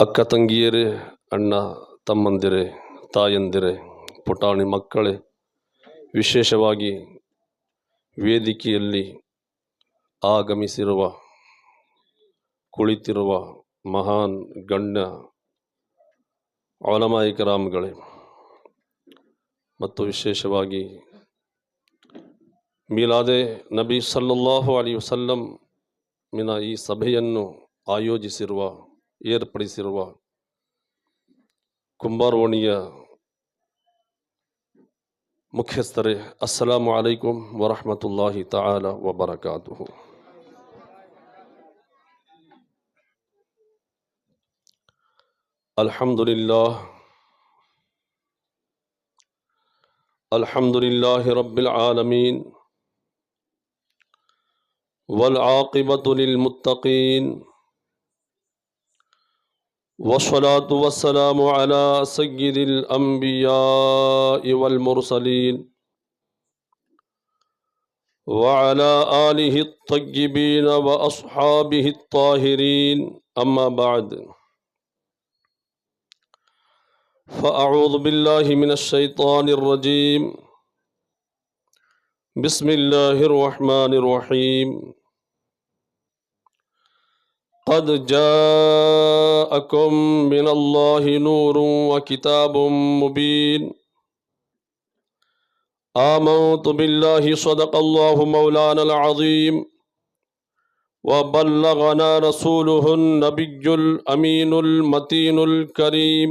ಅಕ್ಕ ತಂಗಿಯರೇ, ಅಣ್ಣ ತಮ್ಮಂದಿರೇ, ತಾಯಂದಿರೇ, ಪುಟಾಣಿ ಮಕ್ಕಳೇ, ವಿಶೇಷವಾಗಿ ವೇದಿಕೆಯಲ್ಲಿ ಆಗಮಿಸಿರುವ ಕುಳಿತಿರುವ ಮಹಾನ್ ಗಣ್ಯ ಉಲಮಾए ಕಿರಾಮ್ಗಳೇ ಮತ್ತು ವಿಶೇಷವಾಗಿ ಮೀಲಾದೆ ನಬಿ ಸಲ್ಲಲ್ಲಾಹು ಅಲೈಹಿ ವಸಲ್ಲಂ ಮಿನ ಈ ಸಭೆಯನ್ನು ಆಯೋಜಿಸಿರುವ ಏರ್ಪಡಿಸಿರುವ ಕುಂಬಾರವಣಿಯ ಮುಖ್ಯಸ್ಥರೇ, ಅಸ್ಸಲಾಮು ಅಲೈಕುಂ ವರಹಮತುಲ್ಲಾಹಿ ತಆಲ ವಬರಕಾತುಹು. ಅಲ್ಹಮ್ದುಲಿಲ್ಲಾಹಿ ರಬ್ಬಿಲ್ ಆಲಮೀನ್ ವಲ್ಆಕಿಬತು ಲಿಲ್ಮುತ್ತಕೀನ್ والصلاة والسلام على سيد الأنبياء والمرسلين وعلى آله الطيبين وأصحابه الطاهرين أما بعد فأعوذ بالله من الشيطان الرجيم بسم الله الرحمن الرحيم قد جاءكم من الله نور وكتاب مبين آمنت بالله صدق الله مولانا العظيم وبلغنا رسوله النبي الأمين المتين الكريم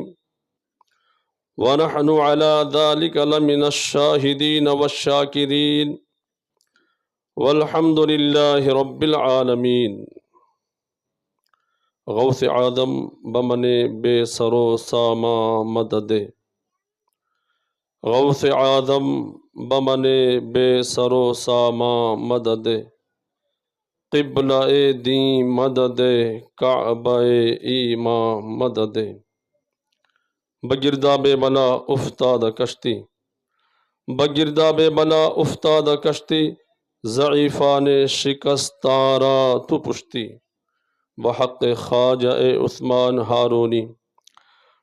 ونحن على ذلك لمن الشاهدين والشاكرين والحمد لله رب العالمين. غوث آدم بمن بے سرو ساما مدد، غوث آدم بمن بے سرو ساما مدد، قبلہ دین مدد، کعبہ ایمان مدد، بگرداب بلا افتاد کشتی، بگرداب بلا افتاد کشتی، ضعیفان شکستارا تو پشتی، بحق خواجہ عثمان ہارونی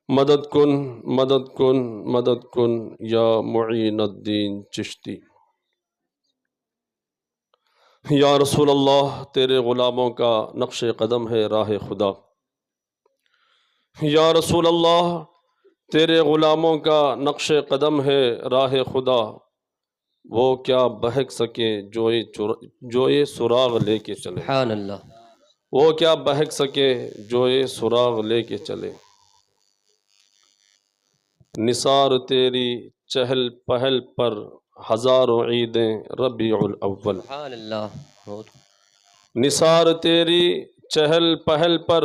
مدد کن مدد کن مدد کن یا معین الدین چشتی. یا رسول اللہ، تیرے غلاموں کا نقش قدم ہے راہ خدا. یا رسول اللہ، تیرے غلاموں کا نقش قدم ہے راہ خدا. وہ کیا بہک سکے جو یہ سراغ لے کے چلے. سبحان اللہ. وہ کیا بہک سکے جو یہ سراغ لے کے چلے. نثار تیری چہل پہل پر ہزاروں عیدیں ربیع الاول. سبحان اللہ. نثار تیری چہل پہل پر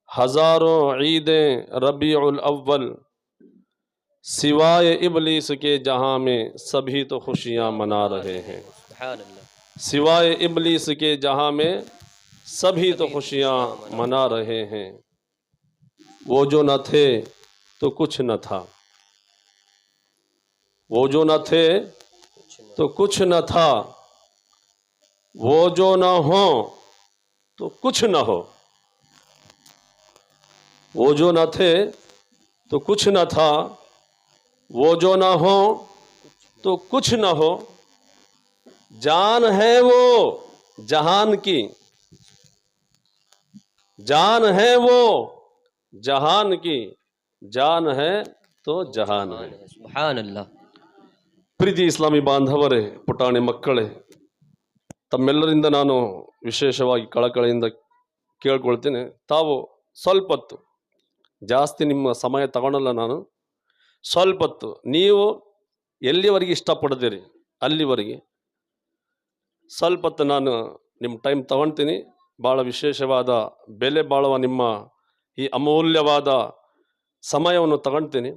ہزاروں عیدیں ربیع الاول. سوائے ابلیس کے جہاں میں سبھی تو خوشیاں منا رہے ہیں. سبحان اللہ. سوائے ابلیس کے جہاں میں سبھی تو خوشیاں منا رہے ہیں. وہ جو نہ تھے تو کچھ نہ تھا، وہ جو نہ تھے تو کچھ نہ تھا، وہ جو نہ ہو تو کچھ نہ ہو. وہ جو نہ تھے تو کچھ نہ تھا، وہ جو نہ ہو تو کچھ نہ ہو. جان ہے وہ جہان کی، جان ہے وہ جہان کی، جان ہے تو ಜಹಾನ್ ہے. ಸುಬ್ಹಾನ್ ಅಲ್ಲಾಹ್. ಪ್ರೀತಿ ಇಸ್ಲಾಮಿ ಬಾಂಧವರೇ, ಪುಟಾಣಿ ಮಕ್ಕಳೇ, ತಮ್ಮೆಲ್ಲರಿಂದ ನಾನು ವಿಶೇಷವಾಗಿ ಕಳಕಳಿಯಿಂದ ಕೇಳ್ಕೊಳ್ತೇನೆ, ತಾವು ಸ್ವಲ್ಪ ಹೊತ್ತು, ಜಾಸ್ತಿ ನಿಮ್ಮ ಸಮಯ ತಗೊಳ್ಳಲ್ಲ ನಾನು, ಸ್ವಲ್ಪ ಹೊತ್ತು ನೀವು ಎಲ್ಲಿವರೆಗೆ ಇಷ್ಟಪಡ್ತೀರಿ ಅಲ್ಲಿವರೆಗೆ ಸ್ವಲ್ಪ ಹೊತ್ತು ನಾನು ನಿಮ್ಮ ಟೈಮ್ ತಗೊಳ್ತೀನಿ. ಭಾಳ ವಿಶೇಷವಾದ ಬೆಲೆ ಬಾಳುವ ನಿಮ್ಮ ಈ ಅಮೂಲ್ಯವಾದ ಸಮಯವನ್ನು ತಗೊಳ್ತೀನಿ.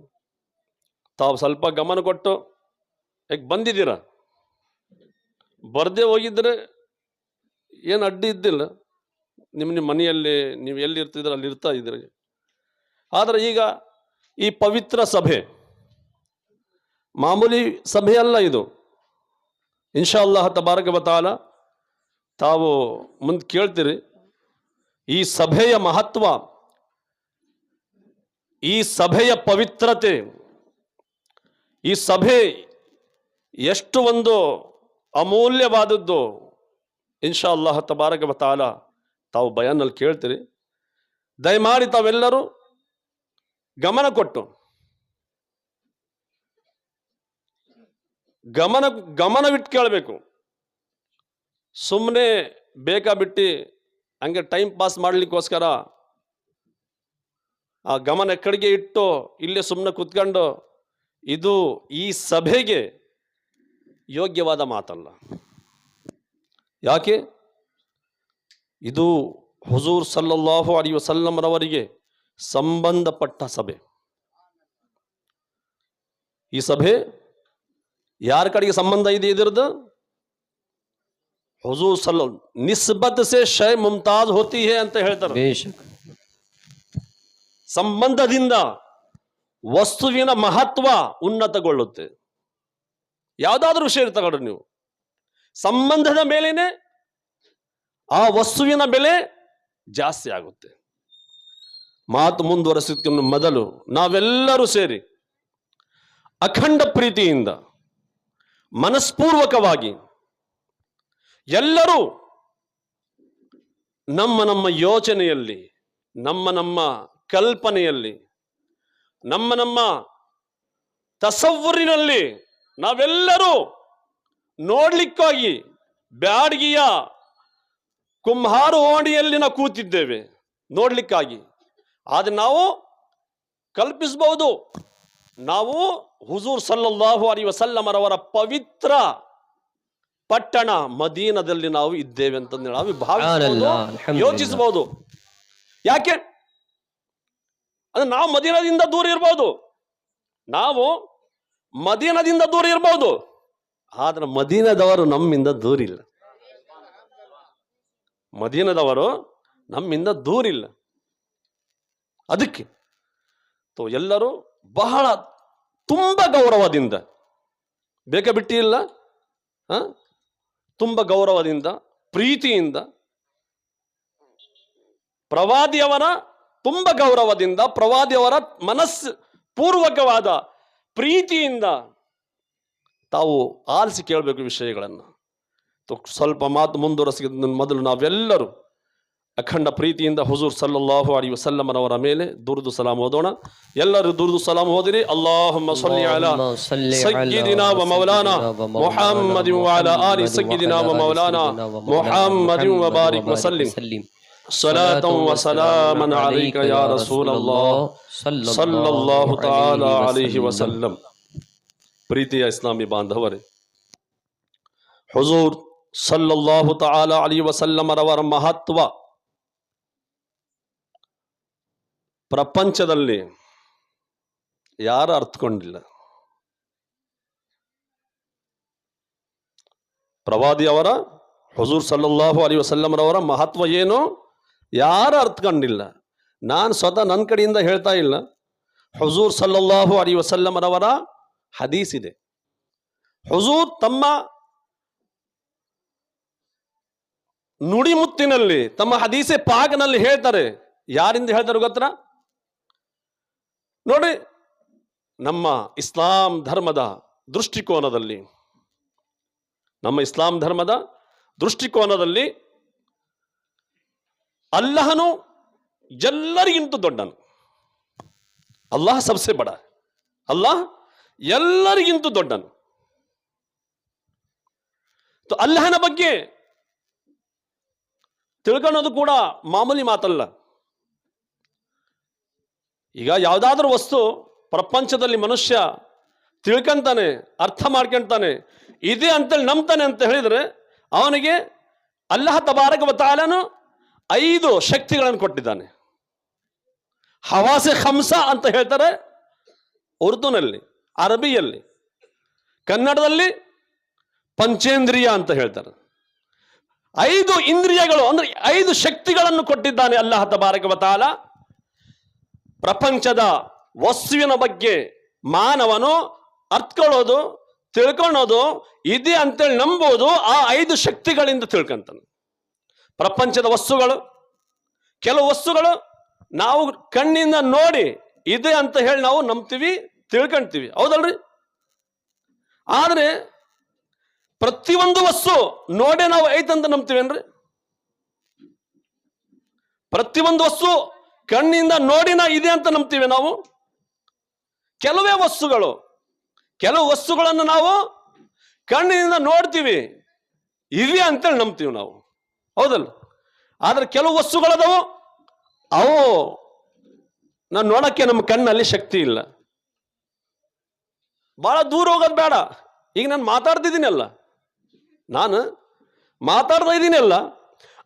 ತಾವು ಸ್ವಲ್ಪ ಗಮನ ಕೊಟ್ಟು, ಯಾಕೆ ಬಂದಿದ್ದೀರ, ಬರದೇ ಹೋಗಿದ್ದರೆ ಏನು ಅಡ್ಡಿ ಇದ್ದಿಲ್ಲ, ನಿಮ್ಮ ಮನೆಯಲ್ಲಿ ನೀವು ಎಲ್ಲಿರ್ತಿದ್ರೆ ಅಲ್ಲಿ ಇರ್ತಾ ಇದ್ದೀರಿ. ಆದರೆ ಈಗ ಈ ಪವಿತ್ರ ಸಭೆ ಮಾಮೂಲಿ ಸಭೆ ಅಲ್ಲ ಇದು. ಇನ್ಶಾ ಅಲ್ಲಾಹ್ ತಬಾರಕ ವ ತಆಲ ತಾವು ಮುಂದೆ ಕೇಳ್ತೀರಿ. ಈ ಸಭೆಯ ಮಹತ್ವ ಈ ಸಭೆಯ ಪವಿತ್ರತೆ, ಈ ಸಭೆ ಎಷ್ಟು ಒಂದು ಅಮೂಲ್ಯವಾದದ್ದು, ಇನ್ಶಾ ಅಲ್ಲಾಹ್ ತಬಾರಕ ವ ತಆಲಾ ತಾವು ಬಯಾನಲ್ಲಿ ಕೇಳ್ತೀರಿ. ದಯಮಾಡಿ ತಾವೆಲ್ಲರೂ ಗಮನವಿಟ್ಟು ಕೇಳಬೇಕು. ಸುಮ್ಮನೆ ಬೇಕಾಬಿಟ್ಟು ಹಂಗೆ ಟೈಮ್ ಪಾಸ್ ಮಾಡಲಿಕ್ಕೋಸ್ಕರ ಆ ಗಮನ ಕಡೆಗೆ ಇಟ್ಟು ಇಲ್ಲೇ ಸುಮ್ಮನೆ ಕೂತ್ಕೊಂಡು ಇದು ಈ ಸಭೆಗೆ ಯೋಗ್ಯವಾದ ಮಾತಲ್ಲ. ಯಾಕೆ? ಇದು ಹುಜೂರ್ ಸಲ್ಲಲ್ಲಾಹು ಅಲೈಹಿ ವಸಲ್ಲಂ ರವರಿಗೆ ಸಂಬಂಧಪಟ್ಟ ಸಭೆ. ಈ ಸಭೆ ಯಾರ ಕಡೆಗೆ ಸಂಬಂಧ ಇದೆ? ಇದರದ್ದು ಹುಜೂರ್ ಸಲ್ಲ ನಿಸ್ಬತ್ ಸೆ ಶೈ ಮುಮ್ತಾಜ್ ಹೋತಿ ಹೇ ಅಂತ ಹೇಳ್ತಾರೆ. ಸಂಬಂಧದಿಂದ ವಸ್ತುವಿನ ಮಹತ್ವ ಉನ್ನತಗೊಳ್ಳುತ್ತೆ. ಯಾವುದಾದ್ರೂ ವಿಷಯ ತಗೊಳ್ರಿ ನೀವು, ಸಂಬಂಧದ ಮೇಲೇನೆ ಆ ವಸ್ತುವಿನ ಬೆಲೆ ಜಾಸ್ತಿ ಆಗುತ್ತೆ. ಮಾತು ಮುಂದುವರೆಸಿದ ಮೊದಲು ನಾವೆಲ್ಲರೂ ಸೇರಿ ಅಖಂಡ ಪ್ರೀತಿಯಿಂದ ಮನಸ್ಪೂರ್ವಕವಾಗಿ ಎಲ್ಲರೂ ನಮ್ಮ ಯೋಚನೆಯಲ್ಲಿ, ನಮ್ಮ ಕಲ್ಪನೆಯಲ್ಲಿ, ನಮ್ಮ ತಸವ್ವರಿನಲ್ಲಿ ನಾವೆಲ್ಲರೂ ನೋಡ್ಲಿಕ್ಕಾಗಿ ಬ್ಯಾಡಗಿಯ ಕುಂಭಾರು ಓಣಿಯಲ್ಲಿ ನಾವು ಕೂತಿದ್ದೇವೆ ನೋಡ್ಲಿಕ್ಕಾಗಿ. ಆದರೆ ನಾವು ಕಲ್ಪಿಸಬಹುದು, ನಾವು ಹುಜೂರ್ ಸಲ್ಲಲ್ಲಾಹು ಅಲೈಹಿ ವಸಲ್ಲಂ ರವರ ಪವಿತ್ರ ಪಟ್ಟಣ ಮದೀನದಲ್ಲಿ ನಾವು ಇದ್ದೇವೆ ಅಂತ ನಾವು ಭಾವಿಸಬಹುದು, ಯೋಚಿಸಬಹುದು. ಯಾಕೆ ಅಂದ್ರೆ ನಾವು ಮದೀನದಿಂದ ದೂರ ಇರಬಹುದು, ನಾವು ಮದೀನದಿಂದ ದೂರ ಇರಬಹುದು, ಆದ್ರೆ ಮದೀನದವರು ನಮ್ಮಿಂದ ದೂರಿಲ್ಲ. ಮದೀನದವರು ನಮ್ಮಿಂದ ದೂರಿಲ್ಲ. ಅದಕ್ಕೆ ಎಲ್ಲರೂ ಬಹಳ ತುಂಬ ಗೌರವದಿಂದ, ಬೇಕಾಬಿಟ್ಟಿ ಇಲ್ಲ, ತುಂಬ ಗೌರವದಿಂದ ಪ್ರೀತಿಯಿಂದ ಪ್ರವಾದಿಯವರ ತುಂಬ ಗೌರವದಿಂದ ಪ್ರವಾದಿಯವರ ಮನಸ್ಸು ಪೂರ್ವಕವಾದ ಪ್ರೀತಿಯಿಂದ ತಾವು ಆಲಿಸಿ ಕೇಳಬೇಕು ವಿಷಯಗಳನ್ನು. ಸ್ವಲ್ಪ ಮಾತು ಮುಂದುವರೆಸಿದ ಮೊದಲು ನಾವೆಲ್ಲರೂ ಅಖಂಡ ಪ್ರೀತಿಯಿಂದ ಹುಜೂರ್ ಸಲ್ಲಲ್ಲಾಹು ಅಲೈಹಿ ವಸಲ್ಲಂ ಅವರ ಮೇಲೆ ದುರ್ದು ಸಲಾಂ ಓದೋಣ. ಎಲ್ಲರೂ ದುರ್ದು ಸಲಾಂ ಓದಿರಿ. ಅಲ್ಲಾಹುಮ್ಮ ಸಲ್ಲಿ ಅಲಾ ಸಯ್ಯಿದಿನಾ ವ ಮೌಲಾನಾ ಮುಹಮ್ಮದಿನ್ ವ ಅಲಾ ಆಲಿ ಸಯ್ಯಿದಿನಾ ವ ಮೌಲಾನಾ ಮುಹಮ್ಮದಿನ್ ವ ಬಾರಿಕ್ ವ ಸಲ್ಲಿಂ ಸಲಾತನ್ ವ ಸಲಾಮನ್ ಅಲೈಕ ಯಾ ರಸೂಲಲ್ಲಾಹ್ ಸಲ್ಲಲ್ಲಾಹು ತಆಲಾ ಅಲೈಹಿ ವಸಲ್ಲಂ. ಪ್ರೀತಿಯ ಇಸ್ಲಾಮಿ ಬಾಂಧವರೇ, ಹುಜೂರ್ ಸಲ್ಲಲ್ಲಾಹು ತಆಲಾ ಅಲೈಹಿ ವಸಲ್ಲಂ ರವರ ಮಹತ್ವ ಪ್ರಪಂಚದಲ್ಲಿ ಯಾರು ಅರ್ಥಕೊಂಡಿಲ್ಲ. ಪ್ರವಾದಿಯವರ ಹುಜೂರ್ ಸಲ್ಲಲ್ಲಾಹು ಅಲೈಹಿ ವಸಲ್ಲಂ ರವರ ಮಹತ್ವ ಏನು ಯಾರು ಅರ್ಥಕೊಂಡಿಲ್ಲ. ನಾನು ಸ್ವತಃ ನನ್ನ ಕಡೆಯಿಂದ ಹೇಳ್ತಾ ಇಲ್ಲ, ಹುಜೂರ್ ಸಲ್ಲಲ್ಲಾಹು ಅಲೈಹಿ ವಸಲ್ಲಂ ರವರ ಹದೀಸ್ ಇದೆ. ಹುಜೂರ್ ತಮ್ಮ ನುಡಿಮುತ್ತಿನಲ್ಲಿ, ತಮ್ಮ ಹದೀಸೆ ಪಾಕ್ನಲ್ಲಿ ಹೇಳ್ತಾರೆ. ಯಾರಿಂದ ಹೇಳ್ತಾರೆ ಗೊತ್ತಾ? ನೋಡಿ, ನಮ್ಮ ಇಸ್ಲಾಂ ಧರ್ಮದ ದೃಷ್ಟಿಕೋನದಲ್ಲಿ, ನಮ್ಮ ಇಸ್ಲಾಂ ಧರ್ಮದ ದೃಷ್ಟಿಕೋನದಲ್ಲಿ ಅಲ್ಲಾಹನು ಎಲ್ಲರಿಗಿಂತ ದೊಡ್ಡನು. ಅಲ್ಲಾಹ್ ಸಬ್ಸೆ ಬಡ, ಅಲ್ಲಾಹ್ ಎಲ್ಲರಿಗಿಂತ ದೊಡ್ಡನು. ಅಲ್ಲಾಹನ ಬಗ್ಗೆ ತಿಳ್ಕೊಳ್ಳೋದು ಕೂಡ ಮಾಮೂಲಿ ಮಾತಲ್ಲ. ಈಗ ಯಾವುದಾದ್ರೂ ವಸ್ತು ಪ್ರಪಂಚದಲ್ಲಿ ಮನುಷ್ಯ ತಿಳ್ಕೊಂತಾನೆ, ಅರ್ಥ ಮಾಡ್ಕೊಂತಾನೆ, ಇದೆ ಅಂತೇಳಿ ನಂಬ್ತಾನೆ ಅಂತ ಹೇಳಿದರೆ ಅವನಿಗೆ ಅಲ್ಲಾಹ್ ತಬಾರಕ ವ ತಆಲನು 5 ಶಕ್ತಿಗಳನ್ನು ಕೊಟ್ಟಿದ್ದಾನೆ. ಹವಾಸೆ ಖಮ್ಸ ಅಂತ ಹೇಳ್ತಾರೆ ಉರ್ದುನಲ್ಲಿ, ಅರಬಿಯಲ್ಲಿ. ಕನ್ನಡದಲ್ಲಿ ಪಂಚೇಂದ್ರಿಯ ಅಂತ ಹೇಳ್ತಾರೆ. 5 ಇಂದ್ರಿಯಗಳು ಅಂದ್ರೆ 5 ಶಕ್ತಿಗಳನ್ನು ಕೊಟ್ಟಿದ್ದಾನೆ ಅಲ್ಲಾಹ್ ತಬಾರಕ ವ ತಆಲಾ. ಪ್ರಪಂಚದ ವಸ್ತುವಿನ ಬಗ್ಗೆ ಮಾನವನು ಅರ್ಥಕೊಳ್ಳೋದು, ತಿಳ್ಕೊಳ್ಳೋದು, ಇದೆ ಅಂತೇಳಿ ನಂಬೋದು ಆ 5 ಶಕ್ತಿಗಳಿಂದ ತಿಳ್ಕೊಂತಾನೆ. ಪ್ರಪಂಚದ ವಸ್ತುಗಳು, ಕೆಲವು ವಸ್ತುಗಳು ನಾವು ಕಣ್ಣಿಂದ ನೋಡಿ ಇದೆ ಅಂತ ಹೇಳಿ ನಾವು ನಂಬ್ತೀವಿ, ತಿಳ್ಕೊಂತೀವಿ, ಹೌದಲ್ರಿ? ಆದ್ರೆ ಪ್ರತಿಯೊಂದು ವಸ್ತು ನೋಡೇ ನಾವು ಐತಂತ ನಂಬ್ತೀವೇನ್ರಿ? ಪ್ರತಿಯೊಂದು ವಸ್ತು ಕಣ್ಣಿಂದ ನೋಡಿನ ಇದೆ ಅಂತ ನಂಬ್ತೀವಿ ನಾವು? ಕೆಲವೇ ವಸ್ತುಗಳು, ಕೆಲವು ವಸ್ತುಗಳನ್ನು ನಾವು ಕಣ್ಣಿನಿಂದ ನೋಡ್ತೀವಿ, ಇವೆ ಅಂತೇಳಿ ನಂಬ್ತೀವಿ ನಾವು, ಹೌದಲ್ಲ? ಆದ್ರೆ ಕೆಲವು ವಸ್ತುಗಳದವು, ಅವು ನಾನು ನೋಡಕ್ಕೆ ನಮ್ಮ ಕಣ್ಣಲ್ಲಿ ಶಕ್ತಿ ಇಲ್ಲ. ಬಹಳ ದೂರ ಹೋಗೋದು ಬೇಡ. ಈಗ ನಾನು ಮಾತಾಡ್ತಿದ್ದೀನಲ್ಲ, ನಾನು ಮಾತಾಡ್ತಾ ಇದ್ದೀನಲ್ಲ,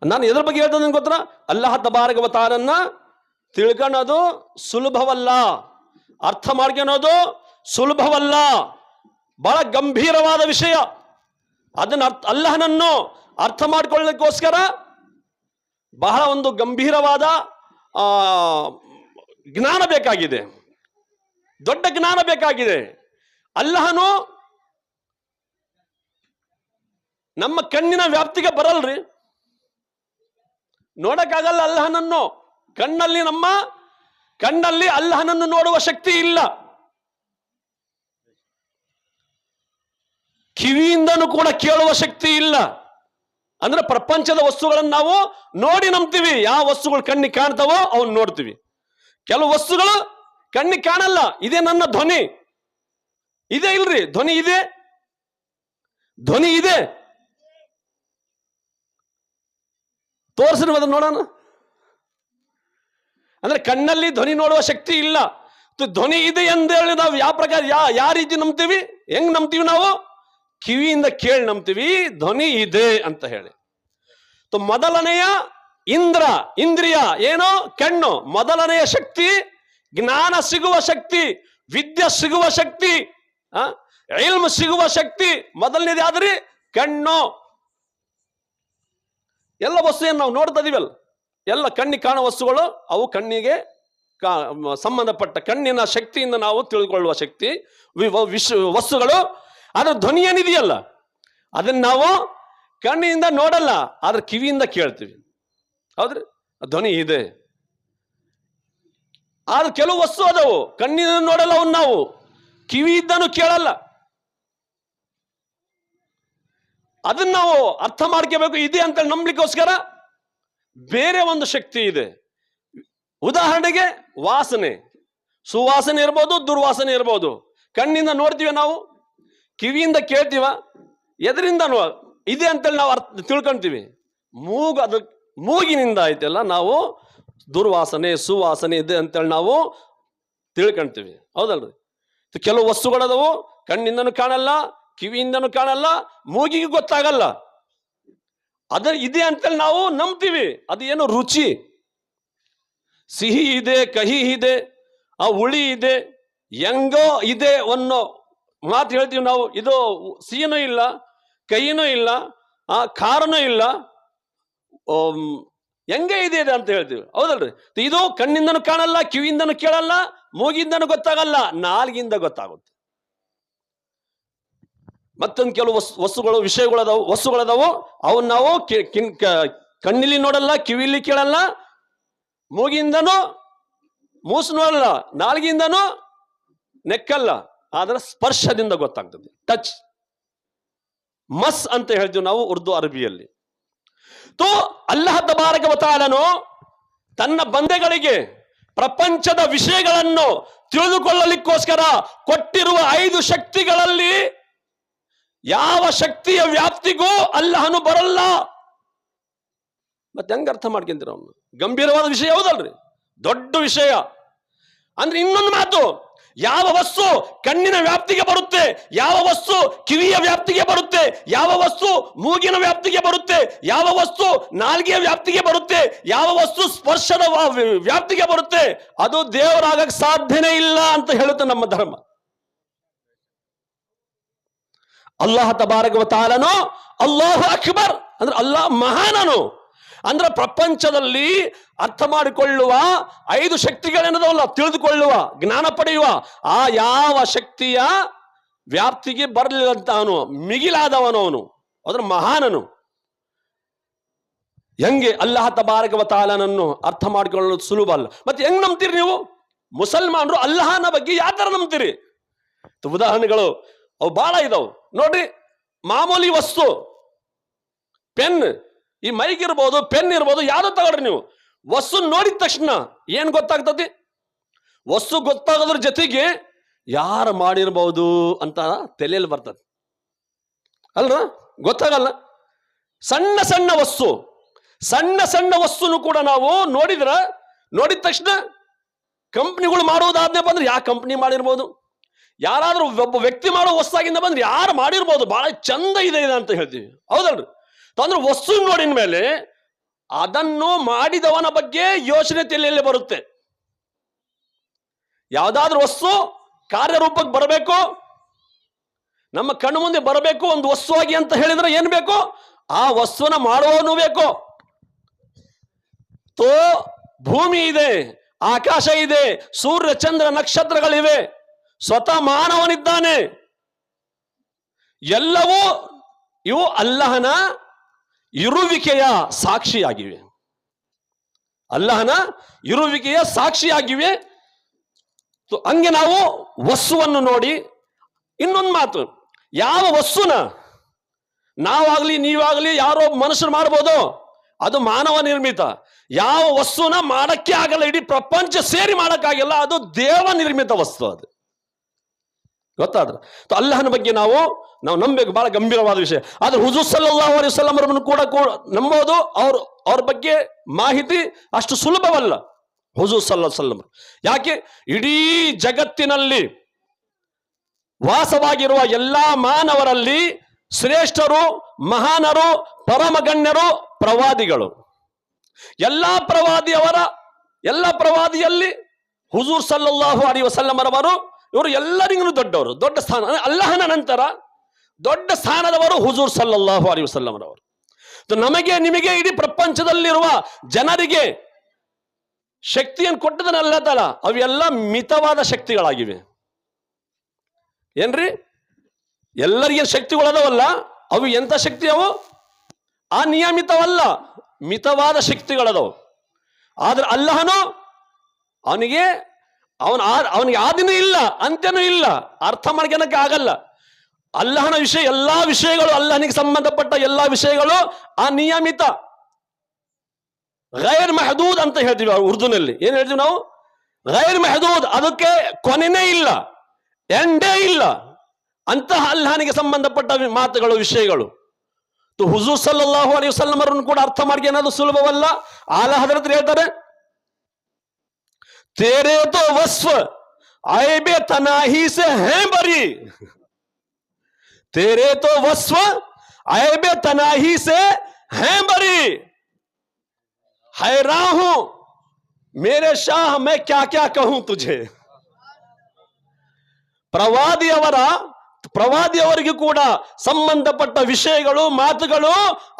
ನಾನು ಎದ್ರ ಬಗ್ಗೆ ಹೇಳ್ತೇನೆ ಗೊತ್ತರ? ಅಲ್ಲಾಹ ತಬಾರಕ ವ ತಆಲನ ತಿಳ್ಕೊಳ್ಳೋದು ಸುಲಭವಲ್ಲ, ಅರ್ಥ ಮಾಡ್ಕೊಳ್ಳೋದು ಸುಲಭವಲ್ಲ, ಬಹಳ ಗಂಭೀರವಾದ ವಿಷಯ. ಅದನ್ನ ಅಲ್ಲಾಹನನ್ನು ಅರ್ಥ ಮಾಡ್ಕೊಳ್ಳಿಕ್ಕೋಸ್ಕರ ಬಹಳ ಒಂದು ಗಂಭೀರವಾದ ಜ್ಞಾನ ಬೇಕಾಗಿದೆ, ದೊಡ್ಡ ಜ್ಞಾನ ಬೇಕಾಗಿದೆ. ಅಲ್ಲಾಹನು ನಮ್ಮ ಕಣ್ಣಿನ ವ್ಯಾಪ್ತಿಗೆ ಬರಲ್ರಿ, ನೋಡಕ್ಕಾಗಲ್ಲ ಅಲ್ಲಾಹನನ್ನು. ನಮ್ಮ ಕಣ್ಣಲ್ಲಿ ಅಲ್ಲಾಹನನ್ನು ನೋಡುವ ಶಕ್ತಿ ಇಲ್ಲ. ಕಿವಿಯಿಂದನೂ ಕೂಡ ಕೇಳುವ ಶಕ್ತಿ ಇಲ್ಲ. ಅಂದ್ರೆ ಪ್ರಪಂಚದ ವಸ್ತುಗಳನ್ನು ನಾವು ನೋಡಿ ನಂಬ್ತೀವಿ. ಯಾವ ವಸ್ತುಗಳು ಕಣ್ಣಿಗೆ ಕಾಣ್ತಾವೋ ಅವನ್ನ ನೋಡ್ತೀವಿ. ಕೆಲವು ವಸ್ತುಗಳು ಕಣ್ಣಿಗೆ ಕಾಣಲ್ಲ. ಇದೇ ನನ್ನ ಧ್ವನಿ, ಇದೆ ಇಲ್ರಿ? ಧ್ವನಿ ಇದೆ, ಧ್ವನಿ ಇದೆ, ತೋರಿಸ್ರಿ ಅದನ್ನ ನೋಡೋಣ. ಅಂದ್ರೆ ಕಣ್ಣಲ್ಲಿ ಧ್ವನಿ ನೋಡುವ ಶಕ್ತಿ ಇಲ್ಲ. ಧ್ವನಿ ಇದೆ ಎಂದೇಳಿ ನಾವು ಯಾವ ಪ್ರಕಾರ ಯಾವ ರೀತಿ ನಂಬ್ತೀವಿ? ಹೆಂಗ್ ನಂಬ್ತೀವಿ ನಾವು? ಕಿವಿಯಿಂದ ಕೇಳಿ ನಂಬ್ತೀವಿ ಧ್ವನಿ ಇದೆ ಅಂತ ಹೇಳಿ. ಮೊದಲನೆಯ ಇಂದ್ರಿಯ ಏನೋ ಕಣ್ಣು. ಮೊದಲನೆಯ ಶಕ್ತಿ ಜ್ಞಾನ ಸಿಗುವ ಶಕ್ತಿ, ವಿದ್ಯೆ ಸಿಗುವ ಶಕ್ತಿ, ಇಲ್ಮ್ ಸಿಗುವ ಶಕ್ತಿ ಮೊದಲನೇದು ಯಾವ್ದ್ರಿ? ಕಣ್ಣು. ಎಲ್ಲ ವಸ್ತುವನ್ನು ನಾವು ನೋಡ್ತಾ ಇದೀವಲ್ಲ, ಎಲ್ಲ ಕಣ್ಣಿಗೆ ಕಾಣುವ ವಸ್ತುಗಳು ಅವು ಕಣ್ಣಿಗೆ ಸಂಬಂಧಪಟ್ಟ ಕಣ್ಣಿನ ಶಕ್ತಿಯಿಂದ ನಾವು ತಿಳ್ಕೊಳ್ಳುವ ಶಕ್ತಿ ವಸ್ತುಗಳು. ಅದ್ರ ಧ್ವನಿ ಏನಿದೆಯಲ್ಲ ಅದನ್ನ ನಾವು ಕಣ್ಣಿನಿಂದ ನೋಡಲ್ಲ, ಆದ್ರೆ ಕಿವಿಯಿಂದ ಕೇಳ್ತೀವಿ, ಹೌದ್ರಿ? ಧ್ವನಿ ಇದೆ. ಆದ್ರೆ ಕೆಲವು ವಸ್ತು ಅದವು ಕಣ್ಣಿನಿಂದ ನೋಡಲ್ಲ, ಅವನ್ನ ನಾವು ಕಿವಿಯಿಂದನೂ ಕೇಳಲ್ಲ. ಅದನ್ನ ನಾವು ಅರ್ಥ ಮಾಡ್ಕೋಬೇಕು. ಇದೆ ಅಂತ ನಂಬಲಿಕ್ಕೋಸ್ಕರ ಬೇರೆ ಒಂದು ಶಕ್ತಿ ಇದೆ. ಉದಾಹರಣೆಗೆ ವಾಸನೆ, ಸುವಾಸನೆ ಇರ್ಬೋದು, ದುರ್ವಾಸನೆ ಇರ್ಬೋದು. ಕಣ್ಣಿಂದ ನೋಡ್ತೀವಿ ನಾವು, ಕಿವಿಯಿಂದ ಕೇಳ್ತೀವ, ಎದರಿಂದ ಇದೆ ಅಂತೇಳಿ ನಾವು ತಿಳ್ಕೊಂತೀವಿ. ಮೂಗಿನಿಂದ ಐತೆಲ್ಲ ನಾವು ದುರ್ವಾಸನೆ ಸುವಾಸನೆ ಇದೆ ಅಂತೇಳಿ ನಾವು ತಿಳ್ಕೊಂತೀವಿ, ಹೌದಲ್ರಿ? ಕೆಲವು ವಸ್ತುಗಳದವು ಕಣ್ಣಿಂದನೂ ಕಾಣಲ್ಲ, ಕಿವಿಯಿಂದನೂ ಕಾಣಲ್ಲ, ಮೂಗಿಗೆ ಗೊತ್ತಾಗಲ್ಲ. ಅದ್ರ ಇದೆ ಅಂತೇಳಿ ನಾವು ನಂಬ್ತೀವಿ. ಅದು ಏನು ರುಚಿ, ಸಿಹಿ ಇದೆ, ಕಹಿ ಇದೆ, ಆ ಹುಳಿ ಇದೆ, ಹೆಂಗೋ ಇದೆ ಅನ್ನೋ ಮಾತು ಹೇಳ್ತೀವಿ ನಾವು. ಇದು ಸಿಹಿನೂ ಇಲ್ಲ, ಕಹಿನೂ ಇಲ್ಲ, ಆ ಖಾರನೂ ಇಲ್ಲ, ಹೆಂಗೆ ಇದೆ ಅಂತ ಹೇಳ್ತೀವಿ, ಹೌದಲ್ರಿ? ಇದು ಕಣ್ಣಿಂದನೂ ಕಾಣಲ್ಲ, ಕಿವಿಯಿಂದನೂ ಕೇಳಲ್ಲ, ಮೂಗಿಂದನೂ ಗೊತ್ತಾಗಲ್ಲ, ನಾಲ್ಗಿಂದ ಗೊತ್ತಾಗುತ್ತೆ. ಮತ್ತೊಂದು ಕೆಲವು ವಸ್ತುಗಳದಾವು ಅವನ್ನ ನಾವು ಕಣ್ಣಿಲಿ ನೋಡಲ್ಲ, ಕಿವಿಲಿ ಕೇಳಲ್ಲ, ಮೂಗಿಂದನೂ ಮೂಸು ನೋಡಲ್ಲ, ನಾಲ್ಗಿಂದನೂ ನೆಕ್ಕಲ್ಲ, ಆದ್ರೆ ಸ್ಪರ್ಶದಿಂದ ಗೊತ್ತಾಗ್ತದೆ. ಟಚ್, ಮಸ್ ಅಂತ ಹೇಳ್ತೀವಿ ನಾವು ಉರ್ದು ಅರಬಿಯಲ್ಲಿ. ಅಲ್ಲಾಹ ತಬಾರಕ ವ ತಆಲನು ತನ್ನ ಬಂದೆಗಳಿಗೆ ಪ್ರಪಂಚದ ವಿಷಯಗಳನ್ನು ತಿಳಿದುಕೊಳ್ಳಲಿಕ್ಕೋಸ್ಕರ ಕೊಟ್ಟಿರುವ 5 ಶಕ್ತಿಗಳಲ್ಲಿ ಯಾವ ಶಕ್ತಿಯ ವ್ಯಾಪ್ತಿಗೂ ಅಲ್ಲಾಹನು ಬರಲ್ಲ. ಮತ್ತೆ ಹೆಂಗ ಅರ್ಥ ಮಾಡ್ಕೊಂತೀರ? ಅವನು ಗಂಭೀರವಾದ ವಿಷಯ, ಹೌದಲ್ರಿ? ದೊಡ್ಡ ವಿಷಯ. ಅಂದ್ರೆ ಇನ್ನೊಂದು ಮಾತು, ಯಾವ ವಸ್ತು ಕಣ್ಣಿನ ವ್ಯಾಪ್ತಿಗೆ ಬರುತ್ತೆ, ಯಾವ ವಸ್ತು ಕಿವಿಯ ವ್ಯಾಪ್ತಿಗೆ ಬರುತ್ತೆ, ಯಾವ ವಸ್ತು ಮೂಗಿನ ವ್ಯಾಪ್ತಿಗೆ ಬರುತ್ತೆ, ಯಾವ ವಸ್ತು ನಾಲ್ಗೆಯ ವ್ಯಾಪ್ತಿಗೆ ಬರುತ್ತೆ, ಯಾವ ವಸ್ತು ಸ್ಪರ್ಶದ ವ್ಯಾಪ್ತಿಗೆ ಬರುತ್ತೆ, ಅದು ದೇವರಾಗಕ್ಕೆ ಸಾಧ್ಯನೇ ಇಲ್ಲ ಅಂತ ಹೇಳುತ್ತೆ ನಮ್ಮ ಧರ್ಮ. ಅಲ್ಲಾಹ ತಬಾರಕ ವ ತಆಲನು ಅಲ್ಲಾಹು ಅಕ್ಬರ್ ಅಂದ್ರೆ ಅಲ್ಲಾಹ್ ಮಹಾನನು. ಅಂದ್ರೆ ಪ್ರಪಂಚದಲ್ಲಿ ಅರ್ಥ ಮಾಡಿಕೊಳ್ಳುವ 5 ಶಕ್ತಿಗಳೇನದವಲ್ಲ, ತಿಳಿದುಕೊಳ್ಳುವ, ಜ್ಞಾನ ಪಡೆಯುವ ಆ ಯಾವ ಶಕ್ತಿಯ ವ್ಯಾಪ್ತಿಗೆ ಬರಲಿಲ್ಲಂತ ಅವನು ಮಿಗಿಲಾದವನು, ಅವನು ಅದ್ರ ಮಹಾನನು. ಹೆಂಗೆ ಅಲ್ಲಾಹ ತಬಾರಕ ವ ತಆಲನನ್ನು ಅರ್ಥ ಮಾಡಿಕೊಳ್ಳೋದು ಸುಲಭ ಅಲ್ಲ. ಮತ್ತೆ ಹೆಂಗ್ ನಂಬ್ತೀರಿ ನೀವು? ಮುಸಲ್ಮಾನರು ಅಲ್ಲಾಹನ ಬಗ್ಗೆ ಯಾವ ತರ ನಂಬ್ತೀರಿ? ಉದಾಹರಣೆಗಳು ಅವು ಬಹಳ ಇದಾವೆ ನೋಡ್ರಿ. ಮಾಮೂಲಿ ವಸ್ತು ಪೆನ್, ಈ ಮೈಕ್ ಇರ್ಬೋದು, ಪೆನ್ ಇರ್ಬೋದು, ಯಾವ್ದು ತಗೊಳ್ರಿ ನೀವು, ವಸ್ತು ನೋಡಿದ ತಕ್ಷಣ ಏನ್ ಗೊತ್ತಾಗ್ತತಿ? ವಸ್ತು ಗೊತ್ತಾಗೋದ್ರ ಜೊತೆಗೆ ಯಾರು ಮಾಡಿರ್ಬೋದು ಅಂತ ತಲೆಯಲ್ಲಿ ಬರ್ತದೆ ಅಲ್ರ? ಗೊತ್ತಾಗಲ್ಲ. ಸಣ್ಣ ಸಣ್ಣ ವಸ್ತುನು ಕೂಡ ನಾವು ನೋಡಿದ ತಕ್ಷಣ ಕಂಪ್ನಿಗಳು ಮಾಡೋದಾದ್ನೇ ಬಂದ್ರೆ ಯಾವ ಕಂಪ್ನಿ ಮಾಡಿರ್ಬೋದು, ಯಾರಾದ್ರೂ ಒಬ್ಬ ವ್ಯಕ್ತಿ ಮಾಡೋ ವಸ್ತಾಗಿಂದ ಬಂದ್ರೆ ಯಾರು ಮಾಡಿರ್ಬೋದು, ಬಹಳ ಚಂದ ಇದೆ ಅಂತ ಹೇಳ್ತೀವಿ, ಹೌದಲ್ರಿ? ಅಂದ್ರೆ ವಸ್ತು ನೋಡಿದ ಮೇಲೆ ಅದನ್ನು ಮಾಡಿದವನ ಬಗ್ಗೆ ಯೋಚನೆ ತಲೆಯಲ್ಲಿ ಬರುತ್ತೆ. ಯಾವ್ದಾದ್ರೂ ವಸ್ತು ಕಾರ್ಯರೂಪಕ್ಕೆ ಬರಬೇಕು, ನಮ್ಮ ಕಣ್ಣು ಮುಂದೆ ಬರಬೇಕು ಒಂದು ವಸ್ತುವಾಗಿ ಅಂತ ಹೇಳಿದ್ರೆ ಏನ್ ಬೇಕು? ಆ ವಸ್ತುನ ಮಾಡುವವನು ಬೇಕು. ತೋ ಭೂಮಿ ಇದೆ, ಆಕಾಶ ಇದೆ, ಸೂರ್ಯ ಚಂದ್ರ ನಕ್ಷತ್ರಗಳಿವೆ, ಸ್ವತಃ ಮಾನವನಿದ್ದಾನೆ. ಎಲ್ಲವೂ ಇವು ಅಲ್ಲಾಹನ ಇರುವಿಕೆಯ ಸಾಕ್ಷಿಯಾಗಿವೆ. ಅಲ್ಲಾಹನ ಇರುವಿಕೆಯ ಸಾಕ್ಷಿಯಾಗಿವೆ. ಹಂಗೆ ನಾವು ವಸ್ತುವನ್ನು ನೋಡಿ, ಇನ್ನೊಂದು ಮಾತು, ಯಾವ ವಸ್ತುನ ನಾವಾಗ್ಲಿ ನೀವಾಗ್ಲಿ ಯಾರೋ ಮನುಷ್ಯರು ಮಾಡ್ಬೋದು, ಅದು ಮಾನವ ನಿರ್ಮಿತ. ಯಾವ ವಸ್ತುನ ಮಾಡಕ್ಕೆ ಆಗಲ್ಲ, ಇಡೀ ಪ್ರಪಂಚ ಸೇರಿ ಮಾಡಕ್ಕಾಗಲ್ಲ, ಅದು ದೇವ ನಿರ್ಮಿತ ವಸ್ತು. ಅದು ಗೊತ್ತಾದ್ರೆ ಅಲ್ಲಾಹನ ಬಗ್ಗೆ ನಾವು ನಂಬಬೇಕು, ಬಹಳ ಗಂಭೀರವಾದ ವಿಷಯ. ಆದ್ರೆ ಹುಜೂರ್ ಸಲ್ಲಲ್ಲಾಹು ಅಲೈಹಿ ವಸಲ್ಲಂ ಅವರನ್ನು ಕೂಡ ನಂಬೋದು, ಅವ್ರ ಬಗ್ಗೆ ಮಾಹಿತಿ ಅಷ್ಟು ಸುಲಭವಲ್ಲ. ಹುಜೂರ್ ಸಲ್ಲಲ್ಲಾಹು ಅಲೈಹಿ ವಸಲ್ಲಂ ಯಾಕೆ? ಇಡೀ ಜಗತ್ತಿನಲ್ಲಿ ವಾಸವಾಗಿರುವ ಎಲ್ಲಾ ಮಾನವರಲ್ಲಿ ಶ್ರೇಷ್ಠರು, ಮಹಾನರು, ಪರಮಗಣ್ಯರು ಪ್ರವಾದಿಗಳು. ಎಲ್ಲಾ ಪ್ರವಾದಿಯಲ್ಲಿ ಹುಜೂರ್ ಸಲ್ಲಲ್ಲಾಹು ಅಲೈಹಿ ವಸಲ್ಲಂ ರವರು ಇವರು ಎಲ್ಲರಿಗೂ ದೊಡ್ಡವರು, ದೊಡ್ಡ ಸ್ಥಾನ. ಅಲ್ಲಾಹನ ನಂತರ ದೊಡ್ಡ ಸ್ಥಾನದವರು ಹುಜೂರ್ ಸಲ್ಲಲ್ಲಾಹು ಅಲೈಹಿ ವಸಲ್ಲಂ ರವರು. ನಮಗೆ ನಿಮಗೆ ಇಡೀ ಪ್ರಪಂಚದಲ್ಲಿರುವ ಜನರಿಗೆ ಶಕ್ತಿಯನ್ನು ಕೊಟ್ಟದನ್ನಲ್ಲ, ಅವೆಲ್ಲ ಮಿತವಾದ ಶಕ್ತಿಗಳಾಗಿವೆ. ಏನ್ರಿ? ಎಲ್ಲರಿಗೆ ಶಕ್ತಿಗಳದವಲ್ಲ, ಅವು ಎಂತ ಶಕ್ತಿ? ಅವು ಅನಿಯಮಿತವಲ್ಲ, ಮಿತವಾದ ಶಕ್ತಿಗಳದವು. ಆದ್ರೆ ಅಲ್ಲಾಹನು ಅವನಿಗೆ ಆದಿನೂ ಇಲ್ಲ, ಅಂತ್ಯನೂ ಇಲ್ಲ. ಅರ್ಥ ಮಾಡ್ಕೊಳಕ್ಕೆ ಆಗಲ್ಲ. ಅಲ್ಲಾಹನ ವಿಷಯ, ಎಲ್ಲಾ ವಿಷಯಗಳು, ಅಲ್ಲಾಹನಿಗೆ ಸಂಬಂಧಪಟ್ಟ ಎಲ್ಲಾ ವಿಷಯಗಳು ಅನಿಯಮಿತ, ಗೈರ್ ಮಹದೂದ್ ಅಂತ ಹೇಳ್ತೀವಿ ಉರ್ದುನಲ್ಲಿ. ಏನ್ ಹೇಳ್ತೀವಿ ನಾವು? ಗೈರ್ ಮಹದೂದ್. ಅದಕ್ಕೆ ಕೊನೆನೇ ಇಲ್ಲ, ಎಂಡೇ ಇಲ್ಲ. ಅಂತಹ ಅಲ್ಲಾಹನಿಗೆ ಸಂಬಂಧಪಟ್ಟ ಮಾತುಗಳು, ವಿಷಯಗಳು. ಹುಜೂರ್ ಸಲ್ಲಲ್ಲಾಹು ಅಲೈಹಿ ವಸಲ್ಲಂ ಅವರನ್ನು ಕೂಡ ಅರ್ಥ ಮಾಡ್ಕೊಳ್ಳೋದು ಸುಲಭವಲ್ಲ. ಆಲ ಹಜರತ್ ಹೇಳ್ತಾರೆ, तेरे तो वस्फ ऐबे तनाही से हैं बरी, तेरे तो वस्फ ऐबे तनाही से हैं बरी, हैरान हूं मेरे शाह मैं क्या क्या कहूं तुझे. ಪ್ರವಾದಿಯವರಿಗೂ ಕೂಡ ಸಂಬಂಧಪಟ್ಟ ವಿಷಯಗಳು, ಮಾತುಗಳು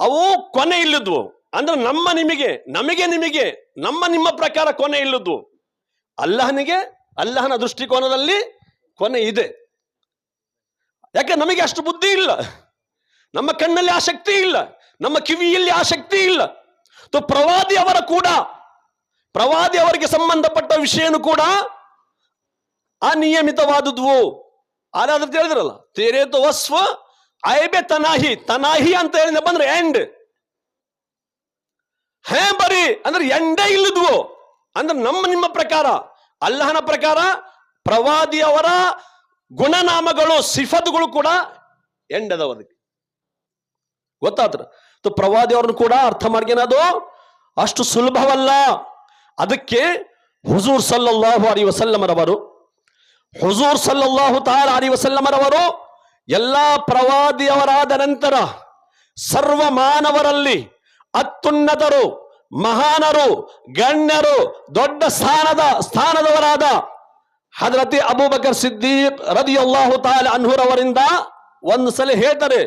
ಅವು ಕೊನೆ ಇಲ್ಲದ್ವು. ಅಂದ್ರೆ ನಮಗೆ ನಿಮಗೆ ನಿಮ್ಮ ಪ್ರಕಾರ ಕೊನೆ ಇಲ್ಲದ್ವು. ಅಲ್ಲಾಹನ ದೃಷ್ಟಿಕೋನದಲ್ಲಿ ಕೊನೆ ಇದೆ. ಯಾಕೆ? ನಮಗೆ ಅಷ್ಟು ಬುದ್ಧಿ ಇಲ್ಲ, ನಮ್ಮ ಕಣ್ಣಲ್ಲಿ ಆ ಶಕ್ತಿ ಇಲ್ಲ, ನಮ್ಮ ಕಿವಿಯಲ್ಲಿ ಆ ಶಕ್ತಿ ಇಲ್ಲ. ಪ್ರವಾದಿಯವರಿಗೆ ಸಂಬಂಧಪಟ್ಟ ವಿಷಯನೂ ಕೂಡ ಅನಿಯಮಿತವಾದದ್ವು. ಆದ್ರೆ ಹೇಳಿದ್ರಲ್ಲ, ತೇರೇತು ವಸ್ಫ ಐಬೆ ತನಾಹಿ ಅಂತ ಹೇಳಿ ಬಂದ್ರೆ ಎಂಡ್, ಹೇ ಬರಿ ಅಂದ್ರೆ ಎಂಡೇ ಇಲ್ಲದ್ವು. ಅಂದ್ರೆ ನಿಮ್ಮ ಪ್ರಕಾರ, ಅಲ್ಲಾಹನ ಪ್ರಕಾರ ಪ್ರವಾದಿಯವರ ಗುಣನಾಮಗಳು, ಸಿಫತ್ಗಳು ಕೂಡ ಎಂಡದವರಿಗೆ ಗೊತ್ತಾತ್ರ. ಪ್ರವಾದಿಯವ್ರನ್ನು ಕೂಡ ಅರ್ಥ ಮಾಡ್ಕೊಳ್ಳೋದು ಅಷ್ಟು ಸುಲಭವಲ್ಲ. ಅದಕ್ಕೆ ಹುಜೂರ್ ಸಲ್ಲಲ್ಲಾಹು ಅಲೈಹಿ ವಸಲ್ಲಂ ರವರು ಎಲ್ಲಾ ಪ್ರವಾದಿಯವರಾದ ನಂತರ ಸರ್ವ ಮಾನವರಲ್ಲಿ ಅತ್ಯುನ್ನತರು, ಮಹಾನರು, ಗಣ್ಯರು, ದೊಡ್ಡ ಸ್ಥಾನದವರಾದ ಹಜರತ್ ಅಬೂಬಕರ್ ಸಿದ್ದೀಕ್ ರದಿಯಲ್ಲಾಹು ತಾಲಾ ಅನ್ಹುರವರಿಂದ ಒಂದು ಸಲ ಹೇಳ್ತಾರೆ,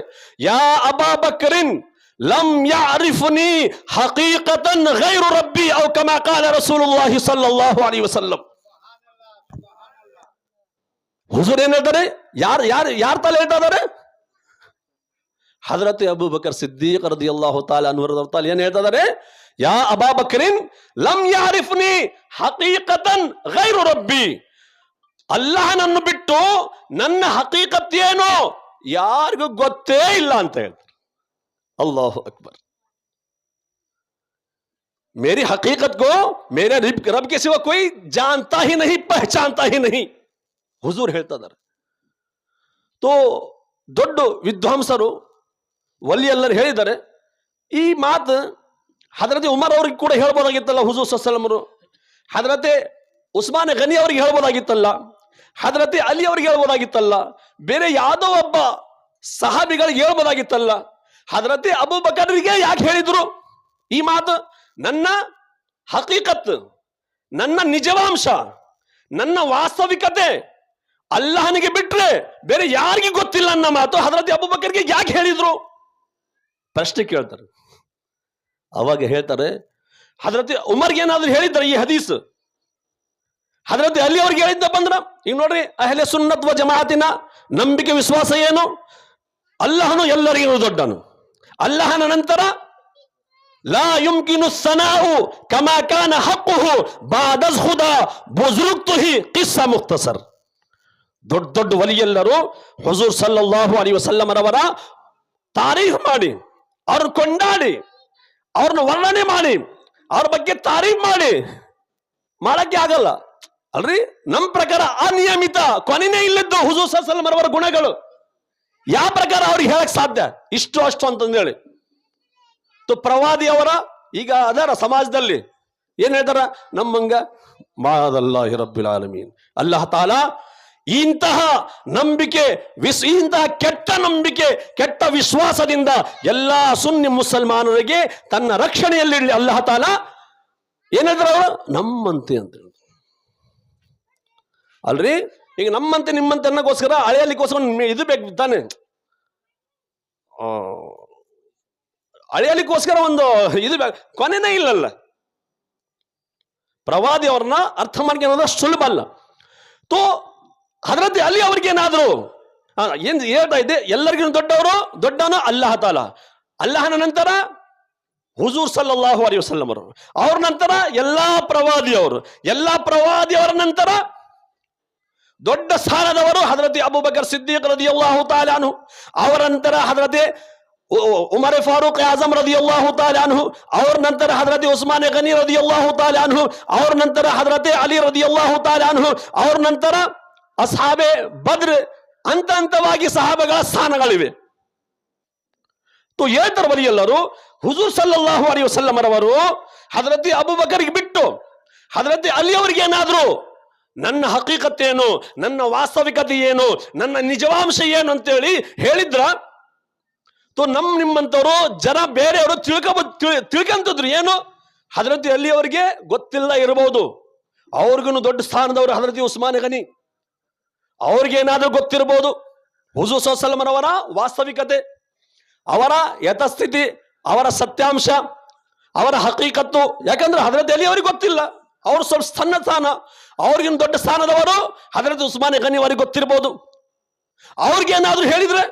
ಯಾ ಅಬಾಬಕರಿನ್ ಲಂ ಯಅರಿಫುನಿ ಹಕೀಕತನ್ ಗೈರು ರಬ್ಬಿ ಔ ಕಮಾ ಕಾಲ ರಸೂಲುಲ್ಲಾಹಿ ಸಲ್ಲಲ್ಲಾಹು ಅಲೈಹಿ ವಸಲ್ಲಂ. ಹುಜೂರ್ ಏನ್ ಹೇಳ್ತಾರೆ? ಯಾರ ತಲೆ ಹೇಳ್ತಾ ಇದ್ದಾರೆ? ಹಜರತ್ ಅಬೂಬಕರ್ ಸಿದ್ದೀಕ್ ರದಿಯಲ್ಲಾಹು ತಾಲಾ ಅನ್ಹುರವ್ರ ತಲೆ ಏನ್ ಹೇಳ್ತಾ ಇದ್ದಾರೆ? ಯಾ ಅಬಾ ಬಕರಿನ್ ಲಮ್ ಯಾರಿಫ್ನಿ ಹಕೀಕತನ್ ಗೈರು ರಬ್ಬಿ, ಅಲ್ಲಾಹನನ್ನು ಬಿಟ್ಟು ನನ್ನ ಹಕೀಕತ್ ಏನು ಯಾರಿಗೂ ಗೊತ್ತೇ ಇಲ್ಲ ಅಂತ ಹೇಳ್ತಾರೆ. ಅಲ್ಲಾಹು ಅಕ್ಬರ್. मेरी हकीकत को मेरे रब के सिवा कोई जानता ही नहीं, पहचानता ही नहीं, ಹುಜೂರ್ ಹೇಳ್ತಾ ಇದ್ದಾರೆ. ತೋ ದೊಡ್ಡ ವಿದ್ವಾಂಸರು ವಲಿ ಎಲ್ಲರೂ ಹೇಳಿದ್ದಾರೆ. ಈ ಮಾತು ಹಜರತೆ ಉಮರ್ ಅವ್ರಿಗೆ ಕೂಡ ಹೇಳ್ಬೋದಾಗಿತ್ತಲ್ಲ, ಹುಜೂರ್ ಸಲ್ಲಲ್ಲಾಹು, ಹಜರತೆ ಉಸ್ಮಾನ್ ಗನಿ ಅವ್ರಿಗೆ ಹೇಳ್ಬೋದಾಗಿತ್ತಲ್ಲ, ಹಜರತೆ ಅಲಿ ಅವ್ರಿಗೆ ಹೇಳ್ಬೋದಾಗಿತ್ತಲ್ಲ, ಬೇರೆ ಯಾವುದೋ ಒಬ್ಬ ಸಹಾಬಿಗಳಿಗೆ ಹೇಳ್ಬೋದಾಗಿತ್ತಲ್ಲ. ಹಜರತೆ ಅಬೂಬಕರ್ರಿಗೆ ಯಾಕೆ ಹೇಳಿದ್ರು ಈ ಮಾತು? ನನ್ನ ಹಕೀಕತ್, ನನ್ನ ನಿಜವಾಂಶ, ನನ್ನ ವಾಸ್ತವಿಕತೆ ಅಲ್ಲಾಹನಿಗೆ ಬಿಟ್ರೆ ಬೇರೆ ಯಾರಿಗೆ ಗೊತ್ತಿಲ್ಲ ಅನ್ನೋ ಮಾತು ಹಜರತ್ ಅಬೂಬಕರ್ಗೆ ಯಾಕೆ ಹೇಳಿದ್ರು? ಪ್ರಶ್ನೆ ಕೇಳ್ತಾರೆ. ಅವಾಗ ಹೇಳ್ತಾರೆ, ಹಜರತ್ ಉಮರ್ಗೆ ಏನಾದ್ರು ಹೇಳಿದ್ದಾರೆ ಈ ಹದೀಸ್? ಹಜರತ್ ಅಲಿ ಅವ್ರಿಗೆ ಹೇಳಿದ್ದ ಬಂದ್ರ? ಈಗ ನೋಡ್ರಿ, ಅಹ್ಲೆ ಸುನ್ನತ್ ವ ಜಮಾಅತಿನ ನಂಬಿಕೆ ವಿಶ್ವಾಸ ಏನು? ಅಲ್ಲಾಹನು ಎಲ್ಲರಿಗೂ ದೊಡ್ಡನು. ಅಲ್ಲಾಹನ ನಂತರ ಲಾ ಯುಮ್ಕಿನು ಸನಾഉ ಕಮಾ ಕಾನ ಹಕ್ಕುಹು ಬಾದಸ್ ಖುದಾ ಬುಜುರ್ಗ್ತು ಹಿ ಕಿಸ್ಸಾ ಮುಖ್ತಸರ್. ದೊಡ್ಡ ದೊಡ್ಡ ವಲಿಯೆಲ್ಲರೂ ಹುಜೂರ್ ಸಲ್ಲಲ್ಲಾಹು ಅಲೈಹಿ ವಸಲ್ಲಂ ರವರ ತಾರೀಫ್ ಮಾಡಿ, ಅವ್ರನ್ನ ಕೊಂಡಾಡಿ, ಅವ್ರನ್ನ ವರ್ಣನೆ ಮಾಡಿ, ಅವ್ರ ಬಗ್ಗೆ ತಾರೀಫ್ ಮಾಡಿ ಮಾಡಕ್ಕೆ ಆಗಲ್ಲ ಅಲ್ರಿ. ನಮ್ಮ ಪ್ರಕಾರ ಅನಿಯಮಿತ, ಕೊನೆನೇ ಇಲ್ಲದ್ದು ಹುಜೂರ್ ಸಲ್ಲಲ್ಲಾಹು ಅಲೈಹಿ ವಸಲ್ಲಂ ರವರ ಗುಣಗಳು. ಯಾವ ಪ್ರಕಾರ ಅವ್ರಿಗೆ ಹೇಳಕ್ ಸಾಧ್ಯ ಇಷ್ಟು ಅಷ್ಟು ಅಂತಂದೇಳಿ? ಪ್ರವಾದಿ ಅವರ ಈಗ ಅದರ ಸಮಾಜದಲ್ಲಿ ಏನ್ ಹೇಳ್ತಾರ, ನಮ್ಮಂಗ ಮಾದಲ್ಲಾಹಿ ರಬ್ಬಿಲ್ ಆಲಮೀನ್, ಅಲ್ಲಾಹ್ ತಾಲಾ ಇಂತಹ ನಂಬಿಕೆ, ಇಂತಹ ಕೆಟ್ಟ ನಂಬಿಕೆ, ಕೆಟ್ಟ ವಿಶ್ವಾಸದಿಂದ ಎಲ್ಲಾ ಸುನ್ನಿ ಮುಸಲ್ಮಾನರಿಗೆ ತನ್ನ ರಕ್ಷಣೆಯಲ್ಲಿ ಅಲ್ಲಾಹ್ ತಾಲಾ ಏನ್ ಹೇಳ್ತಾರ ಅವರು? ನಮ್ಮಂತೆ ಅಂತ ಹೇಳಿ ಅಲ್ರಿ. ಈಗ ನಮ್ಮಂತೆ ನಿಮ್ಮಂತೆ ಅನ್ನೋಕ್ಕೋಸ್ಕರ ಅಳೆಯಲಿಕ್ಕೋಸ್ಕರ ಇದು ಬೇಕು ತಾನೆ, ಅಳೆಯಲಿಕ್ಕೋಸ್ಕರ ಒಂದು ಇದು ಕೊನೆನೇ ಇಲ್ಲಲ್ಲ. ಪ್ರವಾದಿ ಅವ್ರನ್ನ ಅರ್ಥ ಮಾಡ್ಕೊಳ್ಳೋದು ಸುಲಭ ಅಲ್ಲ. ತೋ ಹಜರತ್ ಅಲಿ ಅವ್ರಿಗೇನಾದ್ರು ಏನ್ ಹೇಳ್ತಾ ಇದೆ, ಎಲ್ಲರಿಗೂ ದೊಡ್ಡವನು ಅಲ್ಲಾಹ್ ತಾಲಾ. ಅಲ್ಲಾಹನ ನಂತರ ಹುಜೂರ್ ಸಲ್ಲಲ್ಲಾಹು ಅಲೈಹಿ ವಸಲ್ಲಂ ಅವರು, ಅವ್ರ ನಂತರ ಎಲ್ಲಾ ಪ್ರವಾದಿಯವರು, ಎಲ್ಲಾ ಪ್ರವಾದಿಯವರ ನಂತರ ದೊಡ್ಡ ಸ್ಥಾನದವರು ಹಜರತ್ ಅಬೂಬಕರ್ ಸಿದ್ದೀಕ್ ರದಿಯಲ್ಲಾಹು ತಾಲಾ ಅನ್ಹು, ಅವರ ನಂತರ ಹಜರತ್ ಉಮರ್ ಫಾರೂಕ್ ಆಜಮ್ ರದಿಯಲ್ಲಾಹು ತಾಲಾ ಅನ್ಹು, ಅವ್ರ ನಂತರ ಹಜರತ್ ಉಸ್ಮಾನ್ ಗನಿ ರದಿಯಲ್ಲಾಹು ತಾಲಾ ಅನ್ಹು, ಅವ್ರ ನಂತರ ಹಜರತ್ ಅಲಿ ರದಿಯಲ್ಲಾಹು ತಾಲಾ ಅನ್ಹು, ಅವ್ರ ನಂತರ ಅಸ್ಹಾಬೆ ಬದ್ರ್, ಹಂತವಾಗಿ ಸಹಾಬಗಳ ಸ್ಥಾನಗಳಿವೆ. ಹೇಳ್ತಾರೆ ಬಲಿಯಲ್ಲರು, ಹುಜೂರ್ ಸಲ್ಲಲ್ಲಾಹು ಅಲೈಹಿ ವಸಲ್ಲಂ ರವರು ಹಜರತ್ ಅಬೂಬಕರ್ಗೆ ಬಿಟ್ಟು ಹಜರತ್ ಅಲಿ ಅವರಿಗೆ ಏನಾದ್ರು ನನ್ನ ಹಕೀಕತ್ ಏನು, ನನ್ನ ವಾಸ್ತವಿಕತೆ ಏನು, ನನ್ನ ನಿಜವಾಂಶ ಏನು ಅಂತೇಳಿ ಹೇಳಿದ್ರ ನಿಮ್ಮಂತವರು ಜನ ಬೇರೆಯವರು ತಿಳ್ಕಂತದ್ರು ಏನು? ಹಜರತ್ ಅಲಿ ಅವರಿಗೆ ಗೊತ್ತಿಲ್ಲ ಇರಬಹುದು, ಅವ್ರಿಗೂ ದೊಡ್ಡ ಸ್ಥಾನದವರು ಹಜರತ್ ಉಸ್ಮಾನ್ ಗನಿ, ಅವ್ರಿಗೇನಾದ್ರೂ ಗೊತ್ತಿರಬಹುದು ಹುಜೂರ್ ಸಲ್ಲಲ್ಲಾಹು ಅಲೈಹಿ ವಸಲ್ಲಂ ಅವರ ವಾಸ್ತವಿಕತೆ, ಅವರ ಯಥಾಸ್ಥಿತಿ, ಅವರ ಸತ್ಯಾಂಶ, ಅವರ ಹಕೀಕತ್ತು. ಯಾಕಂದ್ರೆ ಹಜರತ್ ಅಲಿ ಅವರಿಗೆ ಗೊತ್ತಿಲ್ಲ, ಅವ್ರು ಸ್ವಲ್ಪ ಸಣ್ಣ ಸ್ಥಾನ, ಅವ್ರಿಗಿನ ದೊಡ್ಡ ಸ್ಥಾನದವರು ಹಜರತ್ ಉಸ್ಮಾನ್ ಗನಿ ಅವರಿಗೆ ಗೊತ್ತಿರಬಹುದು. ಅವ್ರಿಗೇನಾದ್ರೂ ಹೇಳಿದ್ರೆ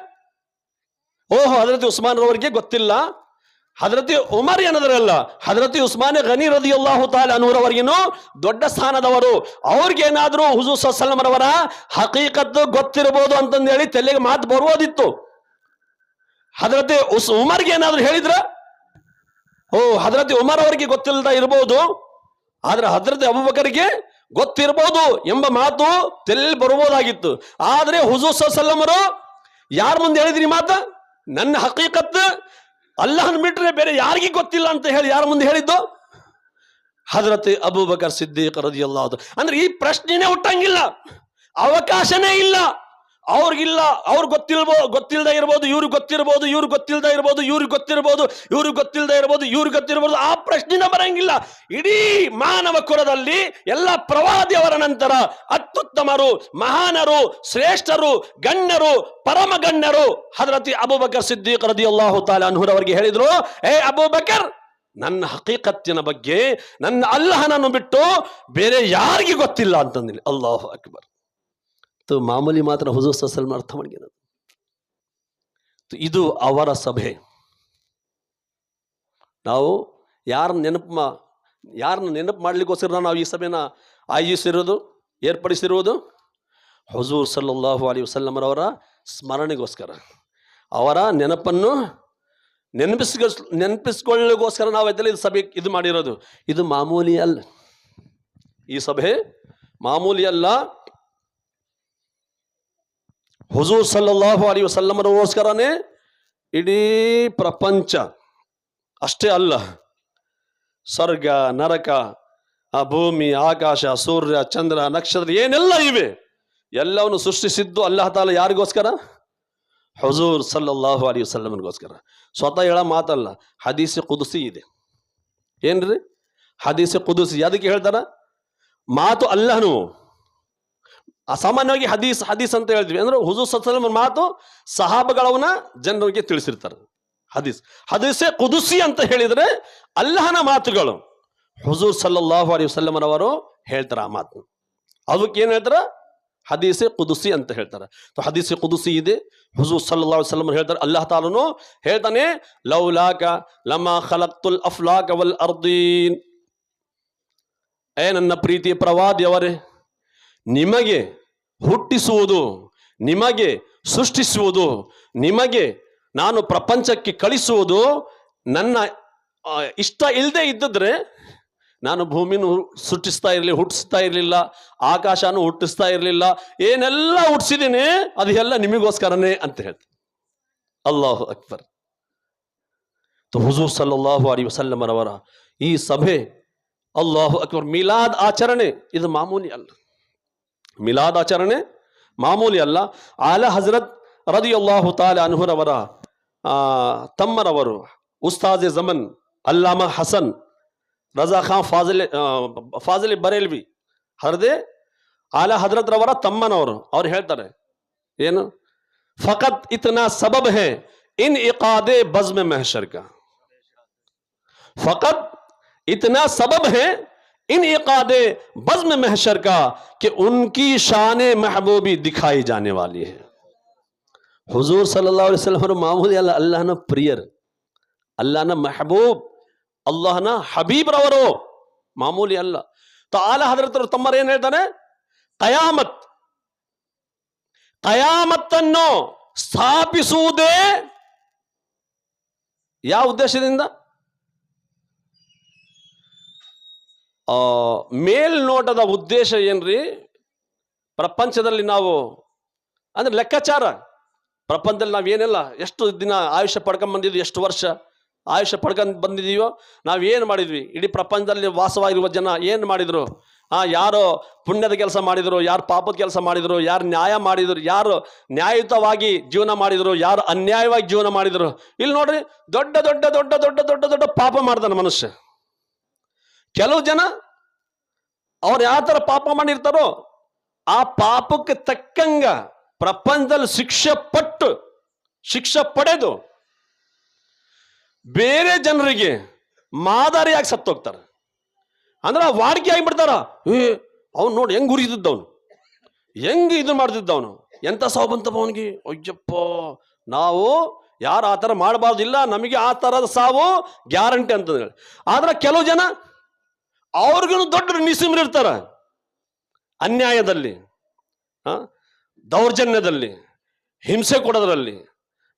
ಓಹೋ ಹಜರತ್ ಉಸ್ಮಾನ್ ಅವರಿಗೆ ಗೊತ್ತಿಲ್ಲ, ಹಜರತ್ ಉಮರ್ ಏನದರಲ್ಲ ಹಜರತ್ ಉಸ್ಮಾನ್ ಗನಿ ರದಿಯಲ್ಲಾಹು ತಾಲಾ ಅನ್ಹುರವರಿಗಿನೂ ದೊಡ್ಡ ಸ್ಥಾನದವರು, ಅವ್ರಿಗೇನಾದ್ರೂ ಹುಜೂರ್ ಸಲ್ಲಲ್ಲಾಹು ಅಲೈಹಿ ವಸಲ್ಲಂ ರವರ ಹಕೀಕತ್ತು ಗೊತ್ತಿರಬಹುದು ಅಂತಂದೇಳಿ ತಲೆಗೆ ಮಾತು ಬರುವುದಿತ್ತು. ಹಜರತ್ ಉಮರ್ಗೆ ಏನಾದ್ರು ಹೇಳಿದ್ರ ಓ ಹಜರತ್ ಉಮರ್ ಅವರಿಗೆ ಗೊತ್ತಿಲ್ಲದ ಇರಬಹುದು, ಆದ್ರೆ ಹಜರತ್ ಅಬೂಬಕರ್ಗೆ ಗೊತ್ತಿರಬಹುದು ಎಂಬ ಮಾತು ತಲೆ ಬರಬಹುದಾಗಿತ್ತು. ಆದ್ರೆ ಹುಜೂರ್ ಸಲ್ಲಲ್ಲಾಹು ಅಲೈಹಿ ವಸಲ್ಲಂ ಅವರು ಯಾರ ಮುಂದೆ ಹೇಳಿದ್ರಿ ಮಾತ? ನನ್ನ ಹಕೀಕತ್ ಅಲ್ಲಾಹನ ಬಿಟ್ರೆ ಬೇರೆ ಯಾರಿಗೂ ಗೊತ್ತಿಲ್ಲ ಅಂತ ಹೇಳಿ ಯಾರ ಮುಂದೆ ಹೇಳಿದ್ದು? ಹಜರತ್ ಅಬೂಬಕರ್ ಸಿದ್ದೀಕ್ ರದಿಯಲ್ಲಾಹು ಅನ್ಹು. ಅಂದ್ರೆ ಈ ಪ್ರಶ್ನೆನೇ ಹುಟ್ಟಂಗಿಲ್ಲ, ಅವಕಾಶನೇ ಇಲ್ಲ. ಅವ್ರಿಗಿಲ್ಲ, ಅವ್ರು ಗೊತ್ತಿಲ್ಲದೆ ಇರ್ಬೋದು, ಇವ್ರಿಗೆ ಗೊತ್ತಿರ್ಬೋದು, ಇವ್ರಿಗೆ ಗೊತ್ತಿಲ್ಲದೆ ಇರ್ಬೋದು, ಇವ್ರಿಗೆ ಗೊತ್ತಿರ್ಬೋದು, ಇವ್ರಿಗೆ ಗೊತ್ತಿಲ್ಲದೆ ಇರ್ಬೋದು, ಇವ್ರಿಗೆ ಗೊತ್ತಿರ್ಬೋದು, ಆ ಪ್ರಶ್ನೆನೇ ಬರಂಗಿಲ್ಲ. ಇಡೀ ಮಾನವ ಕುಲದಲ್ಲಿ ಎಲ್ಲ ಪ್ರವಾದಿಯವರ ನಂತರ ಅತ್ಯುತ್ತಮರು, ಮಹಾನರು, ಶ್ರೇಷ್ಠರು, ಗಣ್ಯರು, ಪರಮ ಗಣ್ಯರು ಹಜರತ್ ಅಬೂಬಕರ್ ಸಿದ್ದೀಕ್ ರದಿಯಲ್ಲಾಹು ತಾಲಾ ಅನ್ಹುರವರಿಗೆ ಹೇಳಿದ್ರು, ಏ ಅಬೂಬಕರ್, ನನ್ನ ಹಕೀಕತ್ತಿನ ಬಗ್ಗೆ ನನ್ನ ಅಲ್ಲಾಹನನ್ನು ಬಿಟ್ಟು ಬೇರೆ ಯಾರಿಗೂ ಗೊತ್ತಿಲ್ಲ ಅಂತಂದಿಲ್ಲ. ಅಲ್ಲಾಹು ಅಕ್ಬರ್. ಮಾಮೂಲಿ ಮಾತ್ರ ಹುಜೂರ್ ಸಲ್ಲಲ್ಲಾಹು ಅಲೈಹಿ ವಸಲ್ಲಂ ಅರ್ಥ ಮಾಡ್ಕೊಳ್ಳೋದು. ಇದು ಅವರ ಸಭೆ. ನಾವು ಯಾರನ್ನ ನೆನಪು ಮಾಡಲಿಕ್ಕೋಸ್ಕರ ನಾವು ಈ ಸಭೆನ ಆಯೋಜಿಸಿರೋದು, ಏರ್ಪಡಿಸಿರುವುದು? ಹುಜೂರ್ ಸಲ್ಲಲ್ಲಾಹು ಅಲೈಹಿ ವಸಲ್ಲಮರವರ ಸ್ಮರಣೆಗೋಸ್ಕರ, ಅವರ ನೆನಪನ್ನು ನೆನಪಿಸ್ಕೊಳ್ಳಿಗೋಸ್ಕರ ನಾವು ಇದರಲ್ಲಿ ಸಭೆ ಇದು ಮಾಡಿರೋದು. ಇದು ಮಾಮೂಲಿ ಅಲ್ಲ, ಈ ಸಭೆ ಮಾಮೂಲಿ ಅಲ್ಲ. ಹುಜೂರ್ ಸಲ್ಲಲ್ಲಾಹು ಅಲೈಹಿ ವಸಲ್ಲಮರಗೋಸ್ಕರನೇ ಇಡೀ ಪ್ರಪಂಚ ಅಷ್ಟೇ ಅಲ್ಲ, ಸ್ವರ್ಗ ನರಕ, ಆ ಭೂಮಿ ಆಕಾಶ ಸೂರ್ಯ ಚಂದ್ರ ನಕ್ಷತ್ರ ಏನೆಲ್ಲ ಇವೆ ಎಲ್ಲವನ್ನು ಸೃಷ್ಟಿಸಿದ್ದು ಅಲ್ಲಾಹ್ ತಾಲ ಯಾರಿಗೋಸ್ಕರ? ಹುಜೂರ್ ಸಲ್ಲಲ್ಲಾಹು ಅಲೈಹಿ ವಸಲ್ಲಮನಿಗೋಸ್ಕರ. ಸ್ವತಃ ಹೇಳೋ ಮಾತಲ್ಲ, ಹದೀಸ್ ಕುದುಸಿ ಇದೆ. ಏನ್ರಿ ಹದೀಸ್ ಕುದುಸಿ? ಅದಕ್ಕೆ ಹೇಳ್ತಾರ ಮಾತು ಅಲ್ಲಹನು. ಅಸಾಮಾನ್ಯವಾಗಿ ಹದೀಸ್ ಅಂತ ಹೇಳ್ತೀವಿ. ಅಂದ್ರೆ ಹುಜೂರ್ ಸಲ್ಲಲ್ಲಾಹು ಅಲೈಹಿ ವಸಲ್ಲಂ ಮಾತು ಸಹಾಬಗಳವನ್ನ ಜನರಿಗೆ ತಿಳಿಸಿರ್ತಾರೆ. ಹದೀಸೆ ಕುದುಸಿ ಅಂತ ಹೇಳಿದ್ರೆ ಅಲ್ಲಹನ ಮಾತುಗಳು. ಹುಜೂರ್ ಸಲ್ಲಲ್ಲಾಹು ಅಲೈಹಿ ವಸಲ್ಲಮರವರು ಹೇಳ್ತಾರ ಆ ಮಾತು. ಅದಕ್ಕೆ ಏನ್ ಹೇಳ್ತಾರ? ಹದೀಸೆ ಕುದುಸಿ ಅಂತ ಹೇಳ್ತಾರೆ. ಹದೀಸೆ ಕುದುಸಿ ಇದೆ. ಹುಜೂರ್ ಸಲ್ಲಲ್ಲಾಹು ಅಲೈಹಿ ವಸಲ್ಲಂ ಹೇಳ್ತಾರೆ, ಅಲ್ಲಾಹ್ ತಾಲನು ಹೇಳ್ತಾನೆ, ಲೌಲಾಕ ಲಮಾ ಖಲಕ್ತುಲ್ ಅಫ್ಲಾಕ ವಲ್ ಅರ್ದೀನ್. ನನ್ನ ಪ್ರೀತಿಯ ಪ್ರವಾದಿಯವರೇ, ನಿಮಗೆ ಹುಟ್ಟಿಸುವುದು, ನಿಮಗೆ ಸೃಷ್ಟಿಸುವುದು, ನಿಮಗೆ ನಾನು ಪ್ರಪಂಚಕ್ಕೆ ಕಳಿಸುವುದು ನನ್ನ ಇಷ್ಟ ಇಲ್ಲದೆ ಇದ್ದಿದ್ರೆ ನಾನು ಭೂಮಿನೂ ಹುಟ್ಟಿಸ್ತಾ ಇರಲಿಲ್ಲ, ಆಕಾಶನೂ ಹುಟ್ಟಿಸ್ತಾ ಇರಲಿಲ್ಲ. ಏನೆಲ್ಲ ಹುಟ್ಟಿಸಿದ್ದೀನಿ ಅದೆಲ್ಲ ನಿಮಗೋಸ್ಕರನೇ ಅಂತ ಹೇಳ್ತಾರೆ. ಅಲ್ಲಾಹು ಅಕ್ಬರ್. ಹುಜೂರ್ ಸಲ್ಲಲ್ಲಾಹು ಅಲೈಹಿ ವಸಲ್ಲಮರವರ ಈ ಸಭೆ, ಅಲ್ಲಾಹು ಅಕ್ಬರ್, ಮಿಲಾದ್ ಆಚರಣೆ ಇದು ಮಾಮೂಲಿ ಅಲ್ಲ. ಮಿಲಾದ್ ಆಚರಣೆ ಮಾಮೂಲಿ ಅಲ್ಲ. ಆಲ ಹಜರತ್ ರದಿಯಲ್ಲಾಹು ತಾಲಾ ಅನ್ಹುರವರ ತಮ್ಮರವರು ಉಸ್ತಾಜೆ ಜಮನ್ ಅಲ್ಲಾಮ ಹಸನ್ ರಜಾ ಖಾನ್ ಫಾಜಿಲ್ ಬರೇಲ್ವಿ ಹರ್ದೆ ಆಲ ಹಜರತ್ ರವರ ತಮ್ಮನವರು ಅವ್ರು ಹೇಳ್ತಾರೆ ಏನು? ಫಕತ್ ಇತ್ನಾ ಸಬಬ್ ಹೈ ಇನ್ ಇಕಾದೆ ಬಜ್ಮ್ ಮಹಶರ್ ಕಾ. ಫಕತ್ इतना सबब है इन इकादे बज़्म महशर का कि उनकी शान महबूबी दिखाई जाने वाली है. हुजूर सल्लल्लाहु अलैहि वसल्लम मामूली अल्लाह, अल्लाहನ ಪ್ರಿಯರ್, ಅಲ್ಲಾಹನ ಮೆಹಬೂಬ್, ಅಲ್ಲಾಹನ ಹಬೀಬ್ ರವರು, ಮಾಮೂಲಿ ಅಲ್ಲ. ಆಲ ಹಜರತ್ ತಮ್ಮರು ಏನ್ ಹೇಳ್ತಾನೆ? ಕಯಾಮತ್ತನ್ನು ಸ್ಥಾಪಿಸುವುದೇ ಯಾವ ಉದ್ದೇಶದಿಂದ? ಮೇಲ್ನೋಟದ ಉದ್ದೇಶ ಏನ್ರಿ? ಪ್ರಪಂಚದಲ್ಲಿ ನಾವು ಅಂದ್ರೆ ಲೆಕ್ಕಾಚಾರ, ಪ್ರಪಂಚದಲ್ಲಿ ನಾವೇನೆಲ್ಲ ಎಷ್ಟು ದಿನ ಆಯುಷ್ಯ ಪಡ್ಕೊಂಡ್ ಬಂದಿದ್ವಿ, ಎಷ್ಟು ವರ್ಷ ಆಯುಷ್ಯ ಪಡ್ಕೊಂಡ್ ಬಂದಿದೀವೋ, ನಾವೇನು ಮಾಡಿದ್ವಿ, ಇಡೀ ಪ್ರಪಂಚದಲ್ಲಿ ವಾಸವಾಗಿರುವ ಜನ ಏನು ಮಾಡಿದ್ರು? ಯಾರು ಪುಣ್ಯದ ಕೆಲಸ ಮಾಡಿದ್ರು, ಯಾರು ಪಾಪದ ಕೆಲಸ ಮಾಡಿದ್ರು, ಯಾರು ನ್ಯಾಯ ಮಾಡಿದ್ರು, ಯಾರು ನ್ಯಾಯಯುತವಾಗಿ ಜೀವನ ಮಾಡಿದ್ರು, ಯಾರು ಅನ್ಯಾಯವಾಗಿ ಜೀವನ ಮಾಡಿದ್ರು. ಇಲ್ಲಿ ನೋಡ್ರಿ, ದೊಡ್ಡ ದೊಡ್ಡ ದೊಡ್ಡ ದೊಡ್ಡ ದೊಡ್ಡ ದೊಡ್ಡ ಪಾಪ ಮಾಡ್ತಾನೆ ಮನುಷ್ಯ. ಕೆಲವು ಜನ ಅವ್ರು ಯಾವ ತರ ಪಾಪ ಮಾಡಿರ್ತಾರೋ ಆ ಪಾಪಕ್ಕೆ ತಕ್ಕಂಗ ಪ್ರಪಂಚದಲ್ಲಿ ಶಿಕ್ಷೆ ಪಡೆದು ಬೇರೆ ಜನರಿಗೆ ಮಾದರಿಯಾಗಿ ಸತ್ತೋಗ್ತಾರೆ. ಅಂದ್ರೆ ವಾಡಿಕೆ ಆಗಿಬಿಡ್ತಾರ. ಅವ್ನು ನೋಡಿ ಹೆಂಗ್ ಉರಿದಿದ್ದವನು, ಹೆಂಗ್ ಇದು ಮಾಡ್ತಿದ್ದವನು, ಎಂತ ಸಾವು ಬಂತಪ್ಪ ಅವನಿಗೆ, ಅಯ್ಯಪ್ಪ ನಾವು ಯಾರು ಆ ಥರ ಮಾಡಬಾರ್ದು, ಇಲ್ಲ ನಮಗೆ ಆ ಥರದ ಸಾವು ಗ್ಯಾರಂಟಿ ಅಂತ ಹೇಳಿ. ಆದ್ರೆ ಕೆಲವು ಜನ ಅವ್ರಿಗೂ ದೊಡ್ಡ ನಿಸಿಮ್ರಿರ್ತಾರ, ಅನ್ಯಾಯದಲ್ಲಿ, ದೌರ್ಜನ್ಯದಲ್ಲಿ, ಹಿಂಸೆ ಕೊಡೋದ್ರಲ್ಲಿ,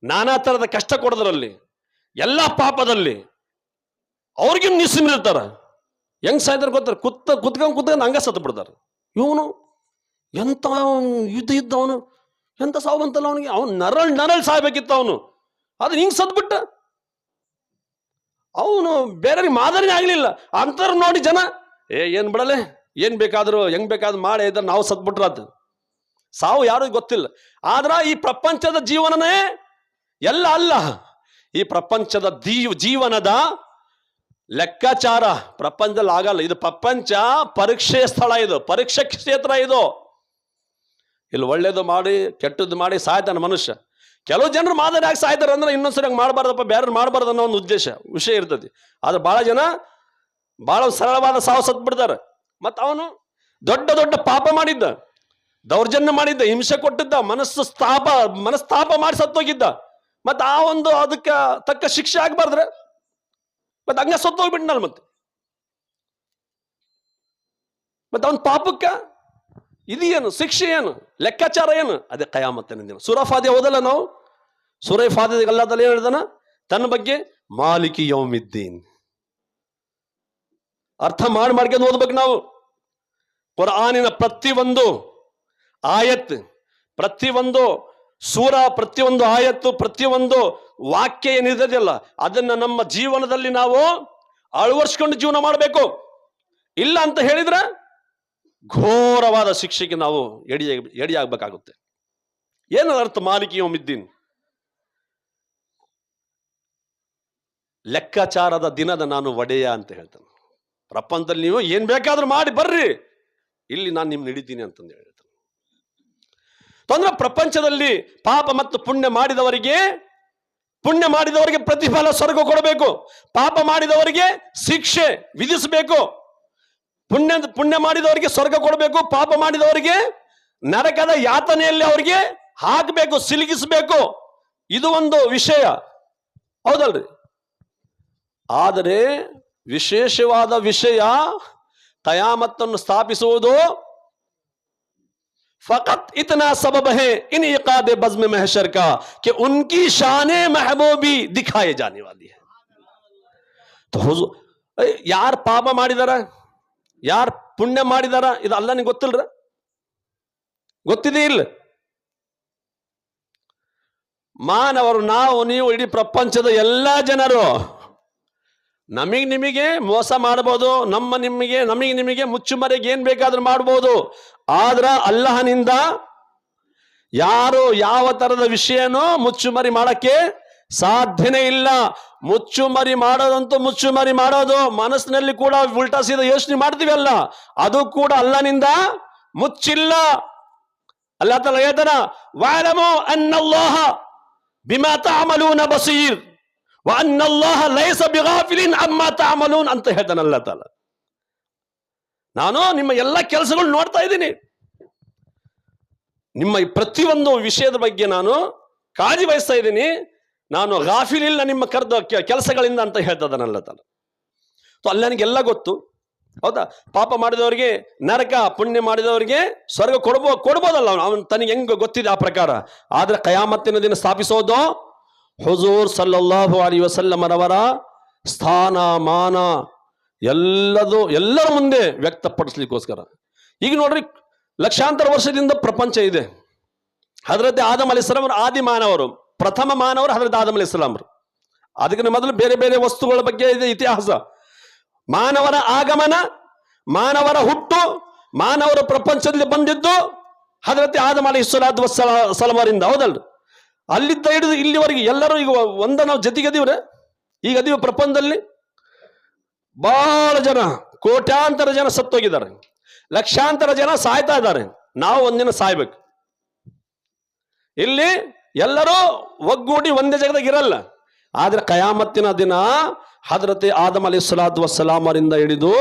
ನಾನಾ ಥರದ ಕಷ್ಟ ಕೊಡೋದ್ರಲ್ಲಿ, ಎಲ್ಲ ಪಾಪದಲ್ಲಿ ಅವ್ರಿಗೂ ನಿಸಿಮ್ರಿರ್ತಾರ. ಹೆಂಗ್ ಸಾಯ್ತಾರೆ ಗೊತ್ತಾರ? ಕುತ್ಕೊಂಡು ಹಂಗ ಸತ್ತು ಬಿಡ್ತಾರೆ. ಇವನು ಎಂತ ಯುದ್ಧ ಇದ್ದವನು, ಎಂತ ಸಾವು ಬಂತಲ್ಲ ಅವನಿಗೆ, ಅವನು ನರಳ್ ಸಾಯ್ಬೇಕಿತ್ತು ಅವನು, ಅದು ಹಿಂಗ್ ಸತ್ಬಿಟ್ಟ. ಅವನು ಬೇರೆಯವ್ರಿಗೆ ಮಾದರಿನೇ ಆಗ್ಲಿಲ್ಲ. ಅಂತರ ನೋಡಿ ಜನ ಏನ್ ಬಿಡಲೆ, ಏನ್ ಬೇಕಾದ್ರು ಹೆಂಗ್ ಬೇಕಾದ್ರು ಮಾಡಿ ಇದ್ರೆ ನಾವು ಸತ್ಬಿಟ್ರ ಅದು ಸಾವು ಯಾರಿಗೂ ಗೊತ್ತಿಲ್ಲ. ಆದ್ರ ಈ ಪ್ರಪಂಚದ ಜೀವನನೇ ಎಲ್ಲ ಅಲ್ಲ. ಈ ಪ್ರಪಂಚದ ಜೀವನದ ಲೆಕ್ಕಾಚಾರ ಪ್ರಪಂಚದಲ್ಲಿ ಆಗಲ್ಲ. ಇದು ಪ್ರಪಂಚ ಪರೀಕ್ಷೆ ಸ್ಥಳ, ಇದು ಪರೀಕ್ಷೆ ಕ್ಷೇತ್ರ. ಇದು ಇಲ್ಲಿ ಒಳ್ಳೇದು ಮಾಡಿ ಕೆಟ್ಟದ್ದು ಮಾಡಿ ಸಾಯ್ತಾನೆ ಮನುಷ್ಯ. ಕೆಲವು ಜನರು ಮಾದರಿಯಾಗಿ ಸಾಯ್ತಾರೆ ಅಂದ್ರೆ ಇನ್ನೊಂದ್ಸರಿ ಹಂಗೆ ಮಾಡಬಾರ್ದಪ್ಪ, ಬೇರೆ ಮಾಡಬಾರ್ದು ಅನ್ನೋ ಒಂದು ವಿಷಯ ಇರ್ತದೆ. ಆದ್ರೆ ಬಹಳ ಜನ ಬಹಳ ಸರಳವಾದ ಸಾವು ಸತ್ ಬಿಡ್ತಾರೆ. ಮತ್ತ ಅವನು ದೊಡ್ಡ ದೊಡ್ಡ ಪಾಪ ಮಾಡಿದ್ದ, ದೌರ್ಜನ್ಯ ಮಾಡಿದ್ದ, ಹಿಂಸೆ ಕೊಟ್ಟಿದ್ದ, ಮನಸ್ತಾಪ ಮಾಡಿ ಸತ್ತೋಗಿದ್ದ. ಮತ್ತ ಆ ಒಂದು ಅದಕ್ಕೆ ತಕ್ಕ ಶಿಕ್ಷೆ ಆಗ್ಬಾರ್ದ್ರೆ ಮತ್ತೆ ಹಂಗ ಸತ್ತೋಗ್ಬಿಟ್ನಲ್ಲ ಮತ್ತೆ ಅವನ ಪಾಪಕ್ಕ ಇದು ಏನು ಶಿಕ್ಷೆ, ಏನು ಲೆಕ್ಕಾಚಾರ, ಏನು? ಅದೇ ಕಯಾಮತ್ತಿನ ದಿನ. ಸೂರಾ ಫಾತಿಹಾ ಓದಲ್ಲ ನಾವು? ಸೂರಾ ಫಾತಿಹಾ ಅಲ್ಲಾಹ್ ತಾಲಾ ಏನು ಹೇಳಿದಾನ ತನ್ನ ಬಗ್ಗೆ? ಮಾಲಿಕಿ ಯೌಮಿದ್ದೀನ್. ಅರ್ಥ ಮಾಡ್ಕೊಂಡು ಓದ್ಬೇಕು ನಾವು. ಕುರ್ಆನಿನ ಪ್ರತಿಯೊಂದು ಆಯತ್, ಪ್ರತಿಯೊಂದು ಸೂರ, ಪ್ರತಿಯೊಂದು ಆಯತ್ತು, ಪ್ರತಿಯೊಂದು ವಾಕ್ಯ ಏನಿದೆಯಲ್ಲ ಅದನ್ನ ನಮ್ಮ ಜೀವನದಲ್ಲಿ ನಾವು ಅಳವಡಿಸ್ಕೊಂಡು ಜೀವನ ಮಾಡಬೇಕು. ಇಲ್ಲ ಅಂತ ಹೇಳಿದ್ರೆ ಘೋರವಾದ ಶಿಕ್ಷೆಗೆ ನಾವು ಎಡಿಯಾಗಬೇಕಾಗುತ್ತೆ. ಏನದ ಅರ್ಥ ಮಾಲಿಕಿ ಯೌಮಿದ್ದೀನ್? ಲೆಕ್ಕಾಚಾರದ ದಿನದ ನಾನು ಒಡೆಯ ಅಂತ ಹೇಳ್ತಾನೆ. ಪ್ರಪಂಚದಲ್ಲಿ ನೀವು ಏನ್ ಬೇಕಾದ್ರೂ ಮಾಡಿ ಬರ್ರಿ, ಇಲ್ಲಿ ನಾನು ನಿಮ್ನ ಹಿಡಿತೀನಿ ಅಂತಂದು ಹೇಳ್ತಾನೆ. ಅಂದ್ರೆ ಪ್ರಪಂಚದಲ್ಲಿ ಪಾಪ ಮತ್ತು ಪುಣ್ಯ ಮಾಡಿದವರಿಗೆ ಪ್ರತಿಫಲ ಸ್ವರ್ಗ ಕೊಡಬೇಕು, ಪಾಪ ಮಾಡಿದವರಿಗೆ ಶಿಕ್ಷೆ ವಿಧಿಸಬೇಕು. ಪುಣ್ಯ ಮಾಡಿದವರಿಗೆ ಸ್ವರ್ಗ ಕೊಡಬೇಕು, ಪಾಪ ಮಾಡಿದವರಿಗೆ ನರಕದ ಯಾತನೆಯಲ್ಲಿ ಅವರಿಗೆ ಹಾಕಬೇಕು, ಸಿಲುಕಿಸಬೇಕು. ಇದು ಒಂದು ವಿಷಯ, ಹೌದಲ್ರಿ? ಆದರೆ ವಿಶೇಷವಾದ ವಿಷಯ, ಕಯಾಮತ್ತನ್ನು ಸ್ಥಾಪಿಸುವುದು ಫಕತ್ ಇತನಾ ಸಬಬ ಹೈ ಇನ್ ಇಕಾದೆ ಬಜ್ಮ ಮಹಶರ್ ಕಾ कि उनकी शान महबूबी दिखाए जाने वाली है. ಯಾರು ಪಾಪ ಮಾಡಿದಾರ, ಯಾರು ಪುಣ್ಯ ಮಾಡಿದಾರ, ಇದು ಅಲ್ಲ ನಿಂಗೆ ಗೊತ್ತಿಲ್ರ? ಗೊತ್ತಿದೆ ಇಲ್ಲ? ಮಾನವರು, ನಾವು, ನೀವು, ಇಡೀ ಪ್ರಪಂಚದ ಎಲ್ಲಾ ಜನರು ನಿಮಗೆ ಮೋಸ ಮಾಡಬಹುದು, ನಿಮಗೆ ಮುಚ್ಚುಮರೆಗೆ ಏನ್ ಬೇಕಾದ್ರೂ ಮಾಡಬಹುದು. ಆದ್ರ ಅಲ್ಲಾಹನಿಂದ ಯಾರು ಯಾವ ತರದ ವಿಷಯನೂ ಮುಚ್ಚುಮರಿ ಮಾಡಕ್ಕೆ ಸಾಧ್ಯನೇ ಇಲ್ಲ. ಮುಚ್ಚುಮರಿ ಮಾಡೋದಂತೂ ಮುಚ್ಚುಮರಿ ಮಾಡೋದು, ಮನಸ್ಸಿನಲ್ಲಿ ಕೂಡ ಉಲ್ಟಾ ಸೀದಾ ಯೋಚನೆ ಮಾಡ್ತೀವಿ ಅಲ್ಲ, ಅದು ಕೂಡ ಅಲ್ಲಾಹನಿಂದ ಮುಚ್ಚಿಲ್ಲ. ಅಲ್ಲಾಹ್ ತಾಲಾ ಹೇಳ್ತಾನ, ವಅಲಮು ಅನ್ನಲ್ಲಾಹ ಬಿಮಾ ತಅಮಲೂನ ಬಸೀರ್ ವ ಅನ್ನಲ್ಲಾಹ ಲೈಸ ಬಿಗಾಫಿಲಿನ್ ಅಮ್ಮಾ ತಅಮಲೂನ್ ಅಂತ ಹೇಳ್ತಾನೆ ಅಲ್ಲಾಹ್ ತಾಲಾ. ನಾನು ನಿಮ್ಮ ಎಲ್ಲ ಕೆಲಸಗಳು ನೋಡ್ತಾ ಇದ್ದೀನಿ, ನಿಮ್ಮ ಪ್ರತಿಯೊಂದು ವಿಷಯದ ಬಗ್ಗೆ ನಾನು ಕಾಳಜಿ ವಹಿಸ್ತಾ ಇದ್ದೀನಿ, ನಾನು ಗಾಫಿಲ್ ಇಲ್ಲ ನಿಮ್ಮ ಕೆಲಸಗಳಿಂದ ಅಂತ ಹೇಳ್ತದಾನ ಅಲ್ಲಾಹ್ ತಾಲಾ. ಅಲ್ಲಾಹನಿಗೆಲ್ಲ ಗೊತ್ತು, ಹೌದಾ? ಪಾಪ ಮಾಡಿದವರಿಗೆ ನರಕ, ಪುಣ್ಯ ಮಾಡಿದವರಿಗೆ ಸ್ವರ್ಗ ಕೊಡ್ಬೋದಲ್ಲ, ಅವನು ತನಗೆ ಹೆಂಗ ಗೊತ್ತಿದೆ ಆ ಪ್ರಕಾರ. ಆದ್ರೆ ಕಯಾಮತ್ತಿನ ದಿನ ಸ್ಥಾಪಿಸೋದು ಹುಜೂರ್ ಸಲ್ಲಲ್ಲಾಹು ಅಲೈಹಿ ವಸಲ್ಲಂ ರವರ ಸ್ಥಾನ ಮಾನ ಎಲ್ಲರ ಮುಂದೆ ವ್ಯಕ್ತಪಡಿಸ್ಲಿಕ್ಕೋಸ್ಕರ. ಈಗ ನೋಡ್ರಿ, ಲಕ್ಷಾಂತರ ವರ್ಷದಿಂದ ಪ್ರಪಂಚ ಇದೆ. ಹಜರತ್ ಆದಮ್ ಅಲೈಹಿಸ್ಸಲಾಂ ಆದಿ ಮಾನವರು, ಪ್ರಥಮ ಮಾನವರು ಹಜರತ್ ಆದಮ್ ಅಲೈಹಿಸ್ಸಲಾಂ. ಅದಕ್ಕಿಂತ ಮೊದಲು ಬೇರೆ ಬೇರೆ ವಸ್ತುಗಳ ಬಗ್ಗೆ ಇದೆ ಇತಿಹಾಸ. ಮಾನವರ ಆಗಮನ, ಮಾನವರ ಹುಟ್ಟು, ಮಾನವರ ಪ್ರಪಂಚದಲ್ಲಿ ಬಂದಿದ್ದು ಹಜರತ್ ಆದಮ್ ಅಲೈಹಿಸ್ಸಲಾತು ವಸ್ಸಲಾಮರಿಂದ, ಹೌದಲ್ರಿ? ಅಲ್ಲಿದ್ದ ಹಿಡಿದು ಇಲ್ಲಿವರೆಗೆ ಎಲ್ಲರೂ ಈಗ ನಾವು ಜೊತೆಗದೀವ್ರೆ. ಈಗ ಅದೀವ ಪ್ರಪಂಚದಲ್ಲಿ ಬಹಳ ಜನ, ಕೋಟ್ಯಾಂತರ ಜನ ಸತ್ತೋಗಿದ್ದಾರೆ, ಲಕ್ಷಾಂತರ ಜನ ಸಾಯ್ತಾ ಇದ್ದಾರೆ. ನಾವು ಒಂದಿನ ಸಾಯ್ಬೇಕು. ಇಲ್ಲಿ ಎಲ್ಲರೂ ಒಗ್ಗೂಡಿ ಒಂದೇ ಜಾಗದಾಗ ಇರಲ್ಲ. ಆದ್ರೆ ಕಯಾಮತ್ತಿನ ದಿನ ಹಜರತ್ ಆದಮ್ ಅಲೈಹಿಸ್ಸಲಾತು ವಸ್ಸಲಾಮರಿಂದ ಹಿಡಿದು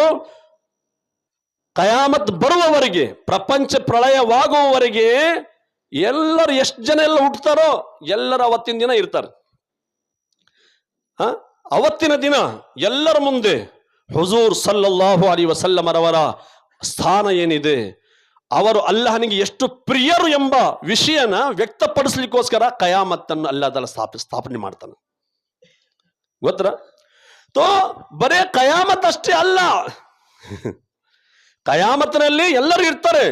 ಕಯಾಮತ್ ಬರುವವರೆಗೆ, ಪ್ರಪಂಚ ಪ್ರಳಯವಾಗುವವರೆಗೆ ಎಲ್ಲರೂ ಎಷ್ಟು ಜನ ಎಲ್ಲ ಹುಟ್ಟುತ್ತಾರೋ ಎಲ್ಲರೂ ಅವತ್ತಿನ ದಿನ ಇರ್ತಾರೆ. ಅವತ್ತಿನ ದಿನ ಎಲ್ಲರ ಮುಂದೆ ಹುಜೂರ್ ಸಲ್ಲಲ್ಲಾಹು ಅಲೈಹಿ ವಸಲ್ಲಂ ರವರ ಸ್ಥಾನ ಏನಿದೆ, ಅವರು ಅಲ್ಲಾಹನಿಗೆ ಎಷ್ಟು ಪ್ರಿಯರು ಎಂಬ ವಿಷಯನ ವ್ಯಕ್ತಪಡಿಸ್ಲಿಕ್ಕೋಸ್ಕರ ಕಯಾಮತ್ತನ್ನು ಅಲ್ಲಾಹ್ ತಾಲಾ ಸ್ಥಾಪನೆ ಮಾಡ್ತಾನೆ. ಗೊತ್ತರ? ಬರೇ ಕಯಾಮತ್ ಅಷ್ಟೇ ಅಲ್ಲ, ಕಯಾಮತ್ನಲ್ಲಿ ಎಲ್ಲರೂ ಇರ್ತಾರೆ.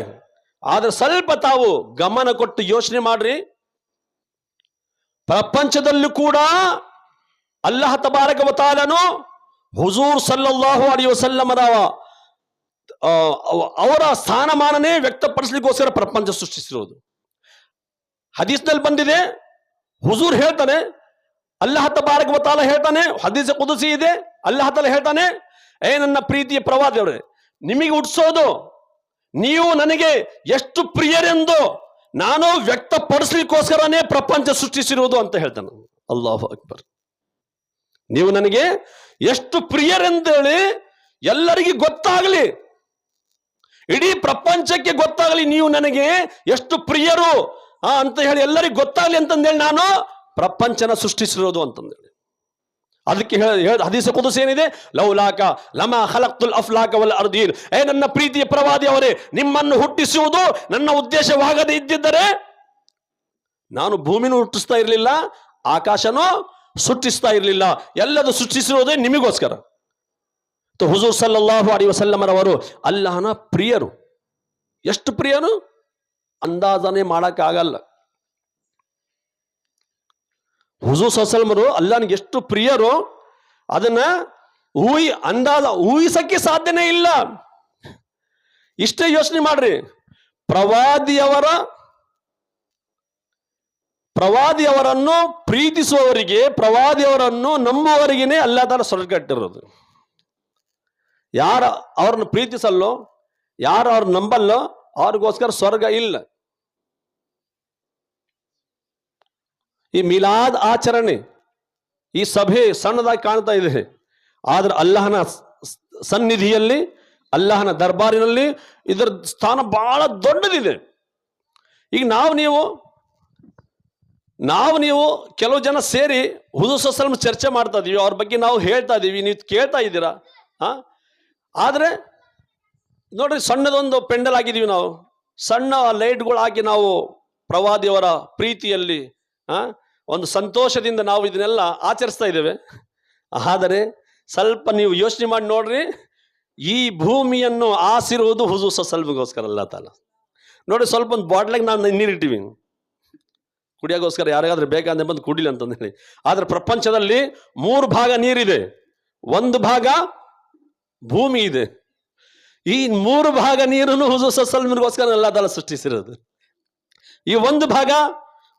ಆದ್ರೆ ಸ್ವಲ್ಪ ತಾವು ಗಮನ ಕೊಟ್ಟು ಯೋಚನೆ ಮಾಡ್ರಿ, ಪ್ರಪಂಚದಲ್ಲೂ ಕೂಡ ಅಲ್ಲಾಹ್ ತಬಾರಕ ವ ತಆಲನು ಹುಜೂರ್ ಸಲ್ಲಲ್ಲಾಹು ಅಲೈಹಿ ವಸಲ್ಲಂ ಅವರ ಸ್ಥಾನಮಾನನೇ ವ್ಯಕ್ತಪಡಿಸ್ಲಿಕ್ಕೋಸ್ಕರ ಪ್ರಪಂಚ ಸೃಷ್ಟಿಸಿರೋದು. ಹದೀಸ್ನಲ್ಲಿ ಬಂದಿದೆ, ಹುಜೂರ್ ಹೇಳ್ತಾನೆ, ಅಲ್ಲಾಹ್ ತಬಾರಕ ವ ತಆಲಾ ಹೇಳ್ತಾನೆ, ಹದೀಸ್ ಕುದುಸಿ ಇದೆ, ಅಲ್ಲಾಹ್ ತಾಲಾ ಹೇಳ್ತಾನೆ, ನನ್ನ ಪ್ರೀತಿಯ ಪ್ರವಾದಿಯವರೇ, ನಿಮಗೆ ಹುಟ್ಟಿಸೋದು, ನೀವು ನನಗೆ ಎಷ್ಟು ಪ್ರಿಯರೆಂದು ನಾನು ವ್ಯಕ್ತಪಡಿಸ್ಲಿಕ್ಕೋಸ್ಕರನೇ ಪ್ರಪಂಚ ಸೃಷ್ಟಿಸಿರುವುದು ಅಂತ ಹೇಳ್ತಾನೆ. ಅಲ್ಲಾಹು ಅಕ್ಬರ್. ನೀವು ನನಗೆ ಎಷ್ಟು ಪ್ರಿಯರೆಂದೇಳಿ ಎಲ್ಲರಿಗೂ ಗೊತ್ತಾಗಲಿ, ಇಡೀ ಪ್ರಪಂಚಕ್ಕೆ ಗೊತ್ತಾಗಲಿ ನೀವು ನನಗೆ ಎಷ್ಟು ಪ್ರಿಯರು ಅಂತ ಹೇಳಿ ಎಲ್ಲರಿಗೂ ಗೊತ್ತಾಗಲಿ ಅಂತಂದೇಳಿ ನಾನು ಪ್ರಪಂಚನ ಸೃಷ್ಟಿಸಿರೋದು ಅಂತಂದೇಳಿ. ಅದಕ್ಕೆ ಹದೀಸ್ ಕುದುಸ್ ಏನಿದೆ, ಲೌಲಾಕ ಲಮಾ ಖಲಕ್ತುಲ್ ಅಫ್ಲಾಕ ವಲ್ ಅರ್ದೀನ್, ನನ್ನ ಪ್ರೀತಿಯ ಪ್ರವಾದಿ ಅವರೇ, ನಿಮ್ಮನ್ನು ಹುಟ್ಟಿಸುವುದು ನನ್ನ ಉದ್ದೇಶವಾಗದೇ ಇದ್ದಿದ್ದರೆ ನಾನು ಭೂಮಿನೂ ಹುಟ್ಟಿಸ್ತಾ ಇರಲಿಲ್ಲ, ಆಕಾಶನೂ ಸೃಷ್ಟಿಸ್ತಾ ಇರಲಿಲ್ಲ. ಎಲ್ಲದು ಸೃಷ್ಟಿಸಿರುವುದೇ ನಿಮಗೋಸ್ಕರ. ಹುಜೂರ್ ಸಲ್ಲಲ್ಲಾಹು ಅಲೈಹಿ ವಸಲ್ಲಮರವರು ಅಲ್ಲಾಹನ ಪ್ರಿಯರು. ಎಷ್ಟು ಪ್ರಿಯರು ಅಂದಾಜನೆ ಮಾಡಕ್ಕಾಗಲ್ಲ. ಹುಜೂರ್ ಸಲ್ಲಲ್ಲಾಹು ಅಲ್ಲಾಹನಿಗೆ ಎಷ್ಟು ಪ್ರಿಯರು ಅದನ್ನ ಊಹಿಸಕ್ಕೆ ಸಾಧ್ಯನೇ ಇಲ್ಲ. ಇಷ್ಟೇ ಯೋಚನೆ ಮಾಡ್ರಿ, ಪ್ರವಾದಿಯವರನ್ನು ಪ್ರೀತಿಸುವವರಿಗೆ, ಪ್ರವಾದಿಯವರನ್ನು ನಂಬುವವರಿಗೇನೆ ಅಲ್ಲಾ ತಾಲ ಸ್ವರ್ಗ ಕಟ್ಟಿರೋದು. ಯಾರ ಅವ್ರನ್ನ ಪ್ರೀತಿಸಲ್ಲೋ, ಯಾರು ಅವ್ರ ನಂಬಲ್ಲೋ ಅವ್ರಿಗೋಸ್ಕರ ಸ್ವರ್ಗ ಇಲ್ಲ. ಈ ಮಿಲಾದ್ ಆಚರಣೆ, ಈ ಸಭೆ ಸಣ್ಣದಾಗಿ ಕಾಣ್ತಾ ಇದೆ, ಆದ್ರೆ ಅಲ್ಲಾಹನ ಸನ್ನಿಧಿಯಲ್ಲಿ, ಅಲ್ಲಾಹನ ದರ್ಬಾರಿನಲ್ಲಿ ಇದರ ಸ್ಥಾನ ಬಹಳ ದೊಡ್ಡದಿದೆ. ಈಗ ನಾವು ನೀವು ಕೆಲವು ಜನ ಸೇರಿ ಹುಜೂರ್ ಸಲ್ಲಲ್ಲಾಹು ಅಲೈಹಿ ವಸಲ್ಲಂ ಚರ್ಚೆ ಮಾಡ್ತಾ ಇದೀವಿ, ಅವ್ರ ಬಗ್ಗೆ ನಾವು ಹೇಳ್ತಾ ಇದೀವಿ, ನೀವು ಕೇಳ್ತಾ ಇದ್ದೀರಾ. ಆದರೆ ನೋಡ್ರಿ, ಸಣ್ಣದೊಂದು ಪೆಂಡಲ್ ಆಗಿದ್ದೀವಿ ನಾವು, ಸಣ್ಣ ಲೈಟ್ಗಳು ಹಾಕಿ ನಾವು ಪ್ರವಾದಿಯವರ ಪ್ರೀತಿಯಲ್ಲಿ ಒಂದು ಸಂತೋಷದಿಂದ ನಾವು ಇದನ್ನೆಲ್ಲ ಆಚರಿಸ್ತಾ ಇದ್ದೇವೆ. ಆದರೆ ಸ್ವಲ್ಪ ನೀವು ಯೋಚನೆ ಮಾಡಿ ನೋಡ್ರಿ, ಈ ಭೂಮಿಯನ್ನು ಆಸಿರುವುದು ಹುಜೂರ್ ಸಲ್ಲಲ್ಲಾಹು ಅಲೈಹಿ ವಸಲ್ಲಂಗೋಸ್ಕರ ಅಲ್ಲಾ ತಾಲ. ನೋಡಿ, ಸ್ವಲ್ಪ ಒಂದು ಬಾಟ್ಲಾಗ ನಾನು ನೀರಿಟ್ಟಿವಿ ಕುಡಿಯೋಗೋಸ್ಕರ, ಯಾರಿಗಾದ್ರೂ ಬೇಕಾದ್ರೆ ಬಂದು ಕುಡಿಲಿ ಅಂತಂದು ಹೇಳಿ. ಆದರೆ ಪ್ರಪಂಚದಲ್ಲಿ 3 ಭಾಗ ನೀರಿದೆ, 1 ಭಾಗ ಭೂಮಿ ಇದೆ. ಈ 3 ಭಾಗ ನೀರನ್ನು ಹುಜೂರ್ ಸಲ್ಲಲ್ಲಾಹು ಅಲೈಹಿ ವಸಲ್ಲಂಗೋಸ್ಕರ ಅಲ್ಲಾ ತಾಲ ಸೃಷ್ಟಿಸಿರೋದು. ಈ 1 ಭಾಗ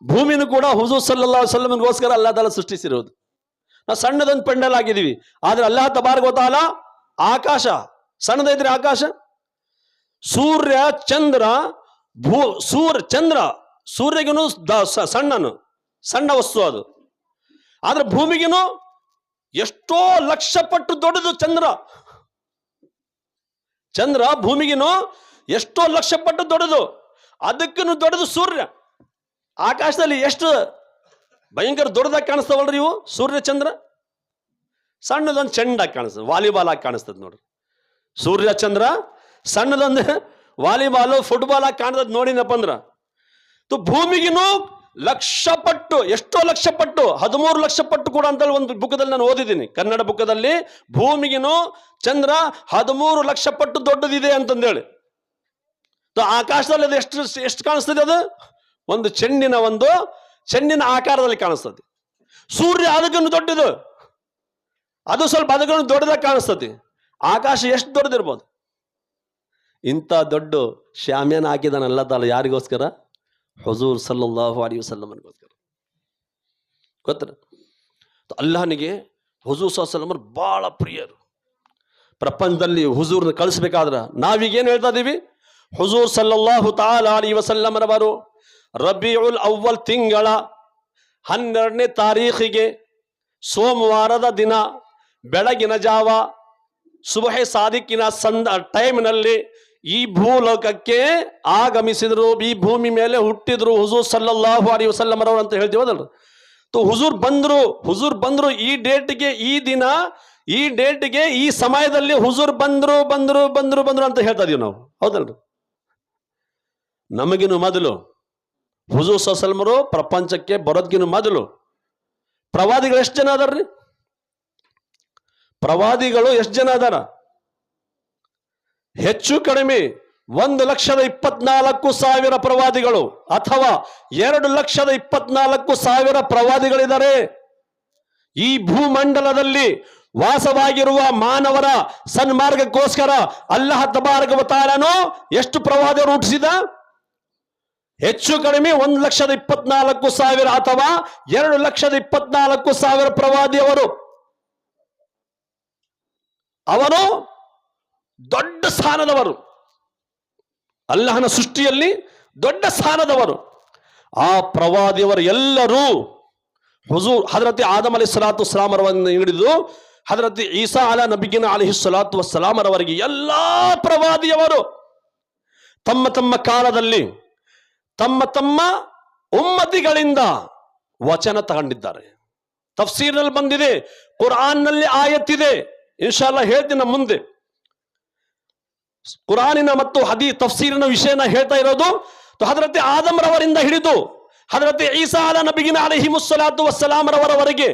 ಭೂಮಿನೂ ಕೂಡ ಹುಜೂರ್ ಸಲ್ಲಲ್ಲಾಹು ಅಲೈಹಿ ವಸಲ್ಲಂಗೋಸ್ಕರ ಅಲ್ಲಾ ತಾಲ ಸೃಷ್ಟಿಸಿರೋದು. ನಾವು ಸಣ್ಣದೊಂದು ಪೆಂಡಲ್ ಆಗಿದ್ದೀವಿ, ಆದ್ರೆ ಅಲ್ಲಾಹ್ ತಬಾರಕ ವ ತಆಲ ಆಕಾಶ ಸಣ್ಣದಿದ್ರೆ ಆಕಾಶ, ಸೂರ್ಯ ಚಂದ್ರ ಸೂರ್ಯಗಿನೂ ಸಣ್ಣ ವಸ್ತು ಅದು. ಆದ್ರೆ ಭೂಮಿಗಿನೂ ಎಷ್ಟೋ ಲಕ್ಷ ಪಟ್ಟು ದೊಡ್ಡದು ಚಂದ್ರ ಭೂಮಿಗಿನೂ ಎಷ್ಟೋ ಲಕ್ಷ ಪಟ್ಟು ದೊಡ್ಡದು. ಅದಕ್ಕೂ ದೊಡ್ಡದು ಸೂರ್ಯ. ಆಕಾಶದಲ್ಲಿ ಎಷ್ಟು ಭಯಂಕರ ದೊಡ್ಡದಾಗಿ ಕಾಣಿಸ್ತಾವಲ್ರಿ ಇವು ಸೂರ್ಯ ಚಂದ್ರ. ಸಣ್ಣದೊಂದು ಚೆಂಡಾಗಿ ಕಾಣಿಸ್ತದೆ, ವಾಲಿಬಾಲ್ ಆಗಿ ಕಾಣಿಸ್ತದೆ ನೋಡ್ರಿ. ಸೂರ್ಯ ಚಂದ್ರ ಸಣ್ಣದೊಂದು ವಾಲಿಬಾಲು ಫುಟ್ಬಾಲ್ ಆಗಿ ಕಾಣ್ತದೆ ನೋಡಿನಪ್ಪ ಅಂದ್ರ. ಭೂಮಿಗಿನೂ ಲಕ್ಷ ಪಟ್ಟು, ಎಷ್ಟೋ ಲಕ್ಷ ಪಟ್ಟು, 13 ಲಕ್ಷ ಪಟ್ಟು ಕೂಡ ಅಂತ ಒಂದು ಬುಕ್ಕದಲ್ಲಿ ನಾನು ಓದಿದ್ದೀನಿ, ಕನ್ನಡ ಬುಕ್ಕದಲ್ಲಿ. ಭೂಮಿಗಿನೂ ಚಂದ್ರ 13 ಲಕ್ಷ ಪಟ್ಟು ದೊಡ್ಡದಿದೆ ಅಂತಂದೇಳಿ. ಆಕಾಶದಲ್ಲಿ ಅದು ಎಷ್ಟು ಕಾಣಿಸ್ತದೆ? ಅದು ಒಂದು ಚೆಂಡಿನ ಆಕಾರದಲ್ಲಿ ಕಾಣಿಸ್ತದೆ. ಸೂರ್ಯ ಅದಕ್ಕೂ ದೊಡ್ಡದು, ಅದು ಸ್ವಲ್ಪ ಅದಕ್ಕೂ ದೊಡ್ಡದಾಗಿ ಕಾಣಿಸ್ತದೆ. ಆಕಾಶ ಎಷ್ಟು ದೊಡ್ಡದಿರ್ಬೋದು? ಇಂಥ ದೊಡ್ಡ ಶಾಮ್ಯಾನ ಹಾಕಿದಾನ ಅಲ್ಲಾ ತಾಲ ಯಾರಿಗೋಸ್ಕರ? ಹುಜೂರ್ ಸಲ್ಲಲ್ಲಾಹು ಅಲೈಹಿ ವಸಲ್ಲಂಗೋಸ್ಕರ. ಗೊತ್ತಲ್ಲ, ಅಲ್ಲಾಹನಿಗೆ ಹುಜೂರ್ ಸಲ್ಲಲ್ಲಾಹು ಅಲೈಹಿ ವಸಲ್ಲಂ ಬಹಳ ಪ್ರಿಯರು. ಪ್ರಪಂಚದಲ್ಲಿ ಹುಜೂರ್ನ ಕಳಿಸ್ಬೇಕಾದ್ರೆ ನಾವೀಗೇನು ಹೇಳ್ತಾ ಇದೀವಿ? ಹುಜೂರ್ ಸಲ್ಲಲ್ಲಾಹು ತಆಲಾ ಅಲೈಹಿ ವಸಲ್ಲಂರವರು ರಬಿಯುಲ್ ಅವ್ವಲ್ ತಿಂಗಳ 12ನೇ ತಾರೀಖಿಗೆ ಸೋಮವಾರದ ದಿನ ಬೆಳಗಿನ ಜಾವ ಸುಬಹೆ ಸಾದಿಕ್ಕಿನ ಟೈಮ್ನಲ್ಲಿ ಈ ಭೂಲೋಕಕ್ಕೆ ಆಗಮಿಸಿದ್ರು, ಈ ಭೂಮಿ ಮೇಲೆ ಹುಟ್ಟಿದ್ರು ಹುಜೂರ್ ಸಲ್ಲಲ್ಲಾಹು ಅಲೈಹಿ ವಸಲ್ಲಂರವರು ಅಂತ ಹೇಳ್ತೀವಲ್ಲ. ಹುಜೂರ್ ಬಂದ್ರು ಈ ಡೇಟ್ಗೆ, ಈ ದಿನ, ಈ ಡೇಟ್ಗೆ, ಈ ಸಮಯದಲ್ಲಿ ಹುಜೂರ್ ಬಂದ್ರು ಅಂತ ಹೇಳ್ತಾ ಇದೀವಿ ನಾವು, ಹೌದಲ್ರಿ? ನಮಗಿನ ಮೊದಲು ಹುಜೂರ್ ಸಲ್ಲಲ್ಲಾಹು ಅಲೈಹಿ ವಸಲ್ಲಂರು ಪ್ರಪಂಚಕ್ಕೆ ಬರೋದ್ಕಿನ ಮೊದಲು ಪ್ರವಾದಿಗಳು ಎಷ್ಟು ಜನ ಅದಾರ್ರಿ? ಪ್ರವಾದಿಗಳು ಎಷ್ಟು ಜನ ಅದಾರ? ಹೆಚ್ಚು ಕಡಿಮೆ 1,24,000 ಪ್ರವಾದಿಗಳು ಅಥವಾ 2,24,000 ಪ್ರವಾದಿಗಳಿದ್ದಾರೆ. ಈ ಭೂಮಂಡಲದಲ್ಲಿ ವಾಸವಾಗಿರುವ ಮಾನವರ ಸನ್ಮಾರ್ಗಕ್ಕೋಸ್ಕರ ಅಲ್ಲಾಹ್ ತಬಾರಕ ವ ತಆಲನು ಎಷ್ಟು ಪ್ರವಾದಿಗಳು ಹುಟ್ಟಿಸಿದ? ಹೆಚ್ಚು ಕಡಿಮೆ 1,24,000 ಅಥವಾ 2,24,000 ಪ್ರವಾದಿಯವರು. ಅವರು ದೊಡ್ಡ ಸ್ಥಾನದವರು, ಅಲ್ಲಾಹನ ಸೃಷ್ಟಿಯಲ್ಲಿ ದೊಡ್ಡ ಸ್ಥಾನದವರು. ಆ ಪ್ರವಾದಿಯವರು ಎಲ್ಲರೂ ಹುಜೂರ್ ಹಜರತ್ ಆದಮ್ ಅಲೈಹಿಸ್ಸಲಾತು ವಸ್ಸಲಾಮರವನ್ನು ಹಿಡಿದು ಹಜರತ್ ಈಸಾ ಅಲಾ ನಬಿಗಿನ ಅಲೈಹಿಸ್ಸಲಾತು ವಸ್ಸಲಾಮರವರೆಗೆ ಎಲ್ಲಾ ಪ್ರವಾದಿಯವರು ತಮ್ಮ ತಮ್ಮ ಕಾಲದಲ್ಲಿ ತಮ್ಮ ತಮ್ಮ ಉಮ್ಮತಿಗಳಿಂದ ವಚನ ತಗೊಂಡಿದ್ದಾರೆ, ತಫ್ಸೀರ್ನಲ್ಲಿ ಬಂದಿದೆ, ಕುರ್ಆನ್ನಲ್ಲಿ ಆಯತ್ತಿದೆ. ಇನ್ಶಾಲ್ಲ ಹೇಳ್ತೀನಿ ಮುಂದೆ. ಕುರಾನಿನ ಮತ್ತು ತಫ್ಸೀರಿನ ವಿಷಯನ ಹೇಳ್ತಾ ಇರೋದು. ಹಜರತ್ ಆದಮ್ ರವರಿಂದ ಹಿಡಿದು ಹಜರತ್ ಈಸಾ ಅಲಾ ನಬಿಗಿನ ಅಲೈಹಿಮುಸ್ಸಲಾತು ವಸ್ಸಲಾಂ ರವರವರೆಗೆ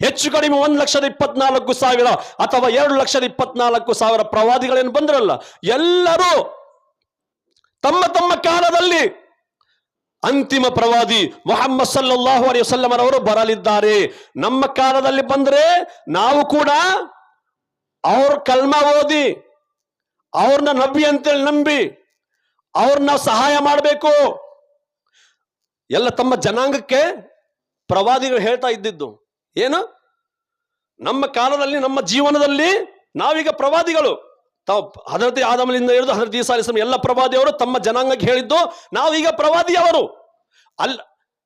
ಹೆಚ್ಚು ಕಡಿಮೆ 1,24,000 ಅಥವಾ 2,24,000 ಪ್ರವಾದಿಗಳೇನು ಬಂದ್ರಲ್ಲ, ಎಲ್ಲರೂ ತಮ್ಮ ತಮ್ಮ ಕಾಲದಲ್ಲಿ ಅಂತಿಮ ಪ್ರವಾದಿ ಮುಹಮ್ಮದ್ ಸಲ್ಲಲ್ಲಾಹು ಅಲೈಹಿ ವಸಲ್ಲಂ ರವರು ಬರಲಿದ್ದಾರೆ. ನಮ್ಮ ಕಾಲದಲ್ಲಿ ಬಂದ್ರೆ ನಾವು ಕೂಡ ಅವ್ರ ಕಲ್ಮಾ ಓದಿ ಅವ್ರನ್ನ ನಬಿ ಅಂತೇಳಿ ನಂಬಿ ಅವ್ರನ್ನ ಸಹಾಯ ಮಾಡಬೇಕು. ಎಲ್ಲ ತಮ್ಮ ಜನಾಂಗಕ್ಕೆ ಪ್ರವಾದಿಗಳು ಹೇಳ್ತಾ ಇದ್ದಿದ್ದು ಏನು, ನಮ್ಮ ಕಾಲದಲ್ಲಿ ನಮ್ಮ ಜೀವನದಲ್ಲಿ ನಾವೀಗ ಪ್ರವಾದಿಗಳು. ಹಜರತ್ ಆದಮನಿಂದ ಹಿಡಿದು ಹಜರತ್ ಈಸಾ ಅಲೈಹಿಸ್ಸಲಾಂ ಎಲ್ಲ ಪ್ರವಾದಿಯವರು ತಮ್ಮ ಜನಾಂಗಕ್ಕೆ ಹೇಳಿದ್ದು ನಾವೀಗ ಪ್ರವಾದಿಯವರು ಅಲ್ಲ.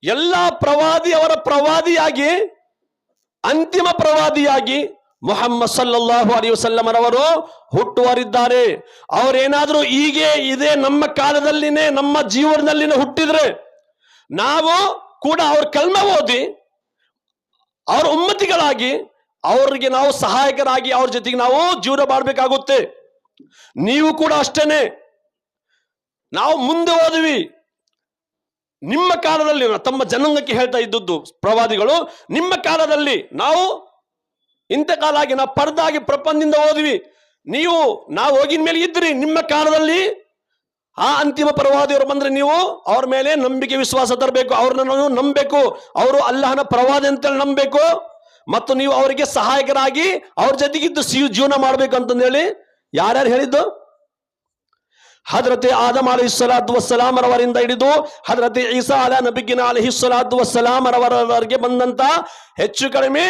ಎಲ್ಲ ಪ್ರವಾದಿಯವರ ಪ್ರವಾದಿಯಾಗಿ ಅಂತಿಮ ಪ್ರವಾದಿಯಾಗಿ ಮುಹಮ್ಮದ್ ಸಲ್ಲಲ್ಲಾಹು ಅಲೈಹಿ ವಸಲ್ಲಂ ರವರು ಹುಟ್ಟುವರಿದ್ದಾರೆ. ಅವರೇನಾದ್ರೂ ಹೀಗೆ ಇದೇ ನಮ್ಮ ಕಾಲದಲ್ಲಿನೇ ನಮ್ಮ ಜೀವನದಲ್ಲಿನೇ ಹುಟ್ಟಿದ್ರೆ ನಾವು ಕೂಡ ಅವ್ರ ಕಲ್ಮಾ ಓದಿ ಅವ್ರ ಉಮ್ಮತಿಗಳಾಗಿ ಅವ್ರಿಗೆ ನಾವು ಸಹಾಯಕರಾಗಿ ಅವ್ರ ಜೊತೆಗೆ ನಾವು ಜೀವನ ಮಾಡಬೇಕಾಗುತ್ತೆ. ನೀವು ಕೂಡ ಅಷ್ಟೇನೆ. ನಾವು ಮುಂದೆ ಹೋದ್ವಿ. ನಿಮ್ಮ ಕಾಲದಲ್ಲಿ ತಮ್ಮ ಜನಾಂಗಕ್ಕೆ ಹೇಳ್ತಾ ಇದ್ದದ್ದು ಪ್ರವಾದಿಗಳು, ನಿಮ್ಮ ಕಾಲದಲ್ಲಿ ನಾವು ಇಂತಕಾಲ ಆಗಿ ನಾವು ಪರ್ದಾಗಿ ಪ್ರಪಂಚದಿಂದ ಹೋದ್ವಿ, ನಾವು ಹೋಗಿನ ಮೇಲೆ ಇದ್ರಿ. ನಿಮ್ಮ ಕಾಲದಲ್ಲಿ ಆ ಅಂತಿಮ ಪ್ರವಾದಿಯವರು ಬಂದ್ರೆ ನೀವು ಅವ್ರ ಮೇಲೆ ನಂಬಿಕೆ ವಿಶ್ವಾಸ ತರಬೇಕು, ಅವ್ರನ್ನ ನಂಬಬೇಕು, ಅವರು ಅಲ್ಲಾಹನ ಪ್ರವಾದಿ ಅಂತೇಳಿ ನಂಬಬೇಕು, ಮತ್ತು ನೀವು ಅವರಿಗೆ ಸಹಾಯಕರಾಗಿ ಅವ್ರ ಜೊತೆಗಿದ್ದು ಜೀವನ ಮಾಡ್ಬೇಕು ಅಂತಂದೇಳಿ ಯಾರ್ಯಾರು ಹೇಳಿದ್ದು? ಹಜರತ್ ಆದಮ್ ಅಲೈಹಿಸ್ಸಲಾತು ವಸ್ಸಲಾಂ ರವರಿಂದ ಹಿಡಿದು ಹಜರತ್ ಈಸಾ ಅಲಾ ನಬಿಗಿನ ಅಲೈಹಿಸ್ಸಲಾತು ವಸ್ಸಲಾಂ ರವರವರೆಗೆ ಬಂದಂತ ಹೆಚ್ಚು ಕಡಿಮೆ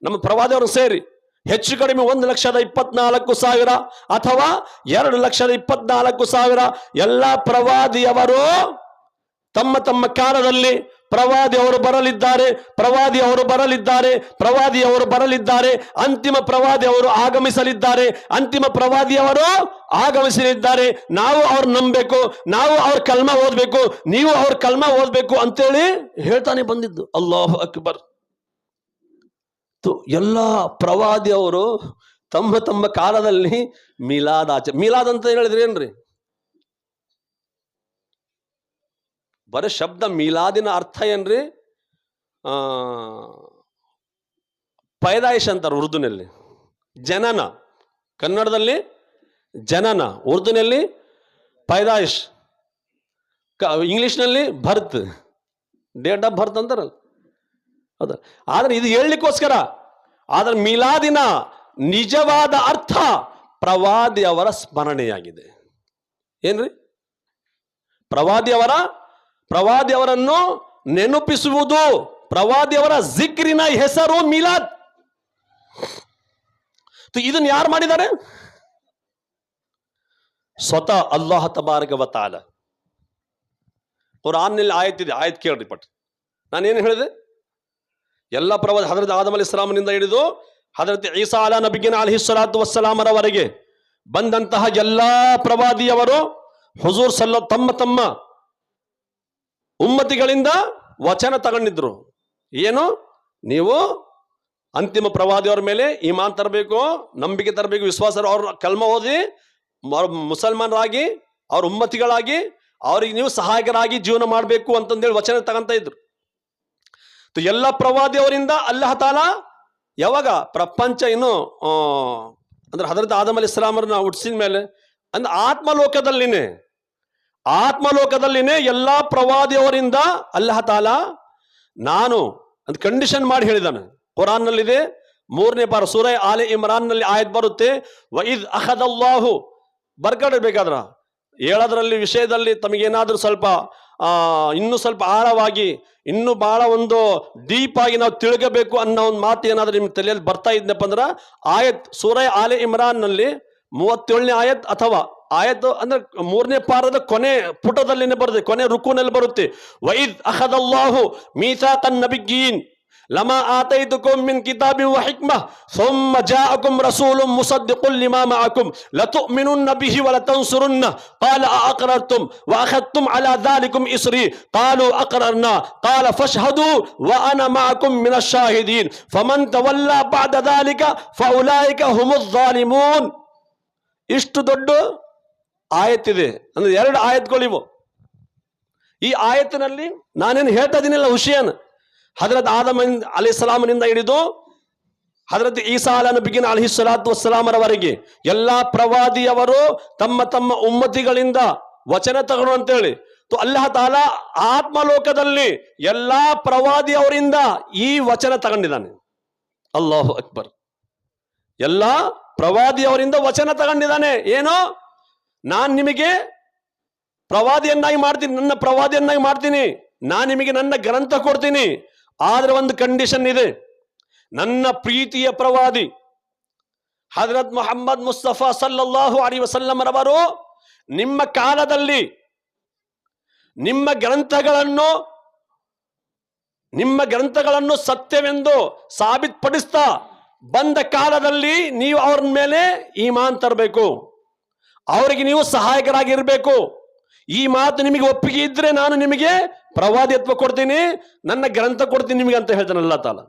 ನಮ್ಮ ಪ್ರವಾದಿಯವರು ಸೇರಿ ಹೆಚ್ಚು ಕಡಿಮೆ 1,24,000 ಅಥವಾ 2,24,000 ಎಲ್ಲ ಪ್ರವಾದಿಯವರು ತಮ್ಮ ತಮ್ಮ ಕಾಲದಲ್ಲಿ ಪ್ರವಾದಿಯವರು ಬರಲಿದ್ದಾರೆ, ಪ್ರವಾದಿಯವರು ಬರಲಿದ್ದಾರೆ, ಪ್ರವಾದಿಯವರು ಬರಲಿದ್ದಾರೆ, ಅಂತಿಮ ಪ್ರವಾದಿಯವರು ಆಗಮಿಸಲಿದ್ದಾರೆ, ಅಂತಿಮ ಪ್ರವಾದಿಯವರು ಆಗಮಿಸಲಿದ್ದಾರೆ. ನಾವು ಅವ್ರು ನಂಬಬೇಕು, ನಾವು ಅವ್ರ ಕಲ್ಮಾ ಓದ್ಬೇಕು, ನೀವು ಅವ್ರ ಕಲ್ಮಾ ಓದ್ಬೇಕು ಅಂತೇಳಿ ಹೇಳ್ತಾನೆ ಬಂದಿದ್ದು. ಅಲ್ಲಾಹು ಅಕ್ಬರ್. ಎಲ್ಲ ಪ್ರವಾದಿಯವರು ತಮ್ಮ ತಮ್ಮ ಕಾಲದಲ್ಲಿ ಮಿಲಾದ್ ಮಿಲಾದ್ ಅಂತ ಹೇಳಿದ್ರೆ ಏನ್ರಿ? ಬರೀ ಶಬ್ದ ಮಿಲಾದಿನ ಅರ್ಥ ಏನ್ರಿ? ಪೈದಾಯಿಶ್ ಅಂತಾರೆ ಉರ್ದುನಲ್ಲಿ, ಜನನ. ಕನ್ನಡದಲ್ಲಿ ಜನನ, ಉರ್ದುನಲ್ಲಿ ಪೈದಾಯಿಶ್, ಇಂಗ್ಲಿಷ್ನಲ್ಲಿ ಬರ್ತ್, ಡೇಟ್ ಆಫ್ ಬರ್ತ್ ಅಂತಾರಲ್ಲ. ಹೌದಾ? ಆದ್ರೆ ಇದು ಹೇಳಲಿಕ್ಕೋಸ್ಕರ. ಆದ್ರೆ ಮಿಲಾದಿನ ನಿಜವಾದ ಅರ್ಥ ಪ್ರವಾದಿಯವರ ಸ್ಮರಣೆಯಾಗಿದೆ. ಏನ್ರಿ? ಪ್ರವಾದಿಯವರನ್ನು ನೆನಪಿಸುವುದು, ಪ್ರವಾದಿಯವರ ಜಿಕ್ರಿನ ಹೆಸರು ಮಿಲಾದ್. ಇದನ್ನು ಯಾರು ಮಾಡಿದ್ದಾರೆ? ಸ್ವತಃ ಅಲ್ಲಾಹ್ ತಬಾರಕ ವ ತಆಲಾ. ಕುರಾನ್ನಲ್ಲಿ ಆಯತ್ತಿದೆ, ಆಯತ್ ಕೇಳ್ರಿ ಪಟ್. ನಾನೇನು ಹೇಳಿದೆ? ಎಲ್ಲ ಪ್ರವಾದಿ ಹಜರತ್ ಆದಮ್ ಅಲೈಹಿಸ್ಸಲಾಂನಿಂದ ಹಿಡಿದು ಹಜರತ್ ಈಸಾ ಅಲಾ ನಬಿಗಿನ ಅಲೈಹಿಸ್ಸಲಾತು ವಸ್ಸಲಾಂ ರವರೆಗೆ ಬಂದಂತಹ ಎಲ್ಲಾ ಪ್ರವಾದಿಯವರು ಹುಜೂರ್ ತಮ್ಮ ತಮ್ಮ ಉಮ್ಮತಿಗಳಿಂದ ವಚನ ತಗೊಂಡಿದ್ರು. ಏನು? ನೀವು ಅಂತಿಮ ಪ್ರವಾದಿಯವರ ಮೇಲೆ ಈಮಾನ್ ತರಬೇಕು, ನಂಬಿಕೆ ತರಬೇಕು, ವಿಶ್ವಾಸ, ಅವ್ರ ಕಲ್ಮ ಓದಿ ಮುಸಲ್ಮಾನರಾಗಿ ಅವ್ರ ಉಮ್ಮತಿಗಳಾಗಿ ಅವ್ರಿಗೆ ನೀವು ಸಹಾಯಕರಾಗಿ ಜೀವನ ಮಾಡಬೇಕು ಅಂತಂದೇಳಿ ವಚನ ತಗೊಂತ ಇದ್ರು. ಎಲ್ಲ ಪ್ರವಾದಿಯವರಿಂದ ಅಲ್ಲಾಹ್ ತಾಲಾ ಯಾವಾಗ ಪ್ರಪಂಚ ಇನ್ನು ಅಂದ್ರೆ ಹಜರತ್ ಆದಮ್ ಅಲೈಹಿಸ್ಸಲಾಮರನ್ನ ಹುಟ್ಟಿಸಿದ ಮೇಲೆ ಅಂದ್ರೆ ಆತ್ಮಲೋಕದಲ್ಲಿನೇ ಎಲ್ಲಾ ಪ್ರವಾದಿಯವರಿಂದ ಅಲ್ಲಾಹ್ ತಾಲಾ ನಾನು ಅಂತ ಕಂಡೀಷನ್ ಮಾಡಿ ಹೇಳಿದಾನೆ. ಕುರಾನ್ ನಲ್ಲಿದೆ, 3ನೇ ಪಾರ ಸೂರ ಆಲೆ ಇಮ್ರಾನ್ ನಲ್ಲಿ ಆಯತ್ ಬರುತ್ತೆ, ವಇದ್ ಅಖದಲ್ಲಾಹು. ಬರ್ಕಡ್ಬೇಕಾದ್ರ ಹೇಳೋದ್ರಲ್ಲಿ ವಿಷಯದಲ್ಲಿ ತಮಗೇನಾದ್ರೂ ಸ್ವಲ್ಪ ಇನ್ನೂ ಸ್ವಲ್ಪ ಆಳವಾಗಿ ಇನ್ನೂ ಬಹಳ ಒಂದು ಡೀಪ್ ಆಗಿ ನಾವು ತಿಳ್ಕಬೇಕು ಅನ್ನೋ ಒಂದು ಮಾತು ಏನಾದ್ರೂ ನಿಮ್ಗೆ ತಲೆಯಲ್ಲಿ ಬರ್ತಾ ಇದ್ನಪ್ಪ ಅಂದ್ರೆ ಆಯತ್ ಸೂರ ಆಲೆ ಇಮ್ರಾನ್ ನಲ್ಲಿ 37ನೇ ಆಯತ್ ಅಥವಾ ಆಯತ್ ಅಂದ್ರೆ 3ನೇ ಪಾರದ ಕೊನೆ ಪುಟದಲ್ಲಿನೇ ಬರುತ್ತೆ, ಕೊನೆ ರುಕುನಲ್ಲಿ ಬರುತ್ತೆ. ವೈದ್ ಅಖದಲ್ಲಾಹು ಮೀಸಾಕನ್ ನಬಿಯೀನ್, ಲಮಾ ಆತೈತುಕುಂ ಮಿನ್ ಕಿತಾಬಿನ್ ವ ಹಿಕ್ಮah ಥುಮ್ಮ ಜಾಅಕುಂ ರಸೂಲುಂ ಮುಸದ್ದಿಕುನ್ ಲಿಮಾ ಮಅಕುಂ ಲತುಮಿನುನ್ನ ಬಿಹಿ ವ ಲತನ್ಸುರುನ್ನ قال أأقررتم وأخذتم على ذلكم إصري قالوا أقررنا قال فاشهدوا وأنا معكم من الشاهدين فمن تولى بعد ذلك فأولئك هم الظالمون. ಇಷ್ಟು ದೊಡ್ಡ ಆಯತ್ತಿದೆ ಅಂದ್ರೆ 2 ಆಯತ್ಗಳಿವು. ಈ ಆಯತ್ತಿನಲ್ಲಿ ನಾನೇನು ಹೇಳ್ತಾ ಇದೀನಿಲ್ಲ ಹುಷಿಯನ್ ಹಜರತ್ ಆದಮ್ ಅಲೈಹಿಸ್ಸಲಾಮನಿಂದ ಹಿಡಿದು ಹಜರತ್ ಈಸಾ ನಬಿಗಿನ ಅಲೈಹಿಸ್ಸಲಾತು ವಸ್ಸಲಾಮರವರೆಗೆ ಎಲ್ಲಾ ಪ್ರವಾದಿಯವರು ತಮ್ಮ ತಮ್ಮ ಉಮ್ಮತಿಗಳಿಂದ ವಚನ ತಗೊಂಡು ಅಂತೇಳಿ ಅಲ್ಲಾಹ್ ತಾಲಾ ಆತ್ಮಲೋಕದಲ್ಲಿ ಎಲ್ಲಾ ಪ್ರವಾದಿಯವರಿಂದ ಈ ವಚನ ತಗೊಂಡಿದ್ದಾನೆ. ಅಲ್ಲಾಹು ಅಕ್ಬರ್. ಎಲ್ಲಾ ಪ್ರವಾದಿಯವರಿಂದ ವಚನ ತಗೊಂಡಿದ್ದಾನೆ. ಏನು? ನಾನ್ ನಿಮಗೆ ಪ್ರವಾದಿಯನ್ನಾಗಿ ಮಾಡ್ತೀನಿ, ನನ್ನ ಪ್ರವಾದಿಯನ್ನಾಗಿ ಮಾಡ್ತೀನಿ, ನಾನು ನಿಮಗೆ ನನ್ನ ಗ್ರಂಥ ಕೊಡ್ತೀನಿ. ಆದ್ರೆ ಒಂದು ಕಂಡೀಷನ್ ಇದೆ. ನನ್ನ ಪ್ರೀತಿಯ ಪ್ರವಾದಿ ಹಜರತ್ ಮುಹಮ್ಮದ್ ಮುಸ್ತಫಾ ಸಲ್ಲಲ್ಲಾಹು ಅಲೈಹಿ ವಸಲ್ಲಂ ರವರು ನಿಮ್ಮ ಕಾಲದಲ್ಲಿ ನಿಮ್ಮ ಗ್ರಂಥಗಳನ್ನು ಸತ್ಯವೆಂದು ಸಾಬೀತುಪಡಿಸ್ತಾ ಬಂದ ಕಾಲದಲ್ಲಿ ನೀವು ಅವ್ರ ಮೇಲೆ ಈಮಾನ್ ತರಬೇಕು, ಅವರಿಗೆ ನೀವು ಸಹಾಯಕರಾಗಿರ್ಬೇಕು. ಈ ಮಾತು ನಿಮಗೆ ಒಪ್ಪಿಗೆ ಇದ್ರೆ ನಾನು ನಿಮಗೆ ಪ್ರವಾದಿತ್ವ ಕೊಡ್ತೀನಿ, ನನ್ನ ಗ್ರಂಥ ಕೊಡ್ತೀನಿ ನಿಮಗೆ ಅಂತ ಹೇಳ್ತಾನೆ ಅಲ್ಲಾಹ್ ತಾಲಾ.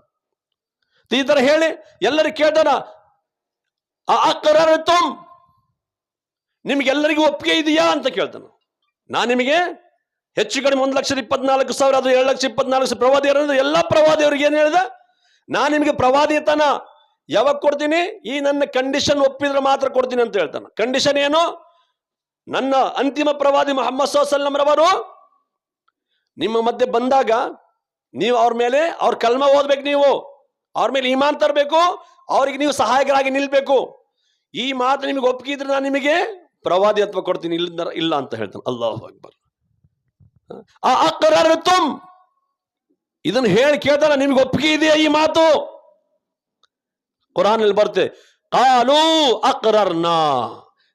ಈ ತರ ಹೇಳಿ ಎಲ್ಲರಿಗೂ ಕೇಳ್ತಾನ, ಅಅಕ್ರರತುಂ, ನಿಮ್ಗೆಲ್ಲರಿಗೂ ಒಪ್ಪಿಗೆ ಇದೆಯಾ ಅಂತ ಕೇಳ್ತಾನ. ನಾನು ನಿಮಗೆ ಹೆಚ್ಚು ಕಡಿಮೆ 1,24,000 ಅದು 2,24,000 ಪ್ರವಾದಿಯರು, ಎಲ್ಲ ಪ್ರವಾದಿಯವರಿಗೆ ಏನ್ ಹೇಳಿದ, ನಾನು ನಿಮಗೆ ಪ್ರವಾದಿತನ ಯಾವಾಗ ಕೊಡ್ತೀನಿ, ಈ ನನ್ನ ಕಂಡೀಷನ್ ಒಪ್ಪಿದ್ರೆ ಮಾತ್ರ ಕೊಡ್ತೀನಿ ಅಂತ ಹೇಳ್ತಾನೆ. ಕಂಡೀಷನ್ ಏನು? ನನ್ನ ಅಂತಿಮ ಪ್ರವಾದಿ ಮುಹಮ್ಮದ್ ಸಲ್ಲಲ್ಲಾಹು ಅಲೈಹಿ ವಸಲ್ಲಂ ರವರು ನಿಮ್ಮ ಮಧ್ಯೆ ಬಂದಾಗ ನೀವು ಅವ್ರ ಮೇಲೆ ಅವ್ರ ಕಲ್ಮ ಓದ್ಬೇಕು, ನೀವು ಅವ್ರ ಮೇಲೆ ಈಮಾನ್ ತರಬೇಕು, ಅವ್ರಿಗೆ ನೀವು ಸಹಾಯಕರಾಗಿ ನಿಲ್ಬೇಕು. ಈ ಮಾತು ನಿಮಗೆ ಒಪ್ಪಿಗೆ ಇದ್ರೆ ನಾನು ನಿಮಗೆ ಪ್ರವಾದಿತ್ವ ಕೊಡ್ತೀನಿ, ಇಲ್ಲ ಅಂತ ಹೇಳ್ತಾನೆ. ಅಲ್ಲಾಹು ಅಕ್ಬರ್. ಅಅಕ್ರರತುಂ, ಇದನ್ನು ಹೇಳಿ ಕೇಳ್ತಾರ, ನಿಮ್ಗೆ ಒಪ್ಪಿಗೆ ಇದೆಯಾ ಈ ಮಾತು? ಕುರಾನ್ ಅಲ್ಲಿ ಬರುತ್ತೆ, ಕಾಲು ಅಕ್ರರ್ನಾ,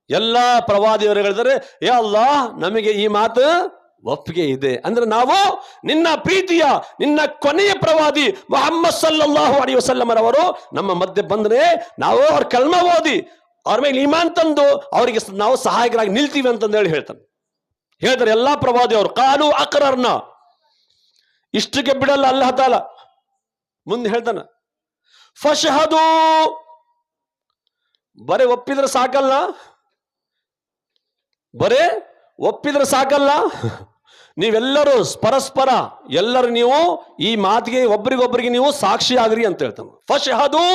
ಎಲ್ಲಾ ಪ್ರವಾದಿಯವರು ಹೇಳಿದರೆ ಯಾ ಅಲ್ಲಾಹ್ ನಮಗೆ ಈ ಮಾತು ಒಪ್ಪಿಗೆ ಇದೆ. ಅಂದ್ರೆ ನಾವು ನಿನ್ನ ಪ್ರೀತಿಯ ನಿನ್ನ ಕೊನೆಯ ಪ್ರವಾದಿ ಮುಹಮ್ಮದ್ ಸಲ್ಲಲ್ಲಾಹು ಅಲೈಹಿ ವಸಲ್ಲಂ ರವರು ನಮ್ಮ ಮಧ್ಯೆ ಬಂದ್ರೆ ನಾವು ಅವ್ರ ಕಲ್ಮ ಓದಿ ಅವ್ರ ಮೇಲೆ ಈಮಾನ್ ತಂದು ಅವರಿಗೆ ನಾವು ಸಹಾಯಕರಾಗಿ ನಿಲ್ತೀವಿ ಅಂತಂದು ಹೇಳ್ತಾನೆ. ಹೇಳ್ತಾರೆ ಎಲ್ಲಾ ಪ್ರವಾದಿಯವರು ಕಾಲು ಅಕ್ರರ್ನ. ಇಷ್ಟಕ್ಕೆ ಬಿಡಲ್ಲ ಅಲ್ಲಾಹ್ ತಾಲಾ, ಮುಂದೆ ಹೇಳ್ತಾನೆ ಫಶ್ಹದು, ಬರೇ ಒಪ್ಪಿದ್ರೆ ಸಾಕಲ್ಲ, ಬರೇ ಒಪ್ಪಿದ್ರೆ ಸಾಕಲ್ಲ, ನೀವೆಲ್ಲರೂ ಪರಸ್ಪರ ಎಲ್ಲರೂ ನೀವು ಈ ಮಾತಿಗೆ ಒಬ್ಬರಿಗೊಬ್ಬರಿಗೆ ನೀವು ಸಾಕ್ಷಿ ಆಗ್ರಿ ಅಂತ ಹೇಳ್ತಾನೆ. ಫಶ್ಹದು,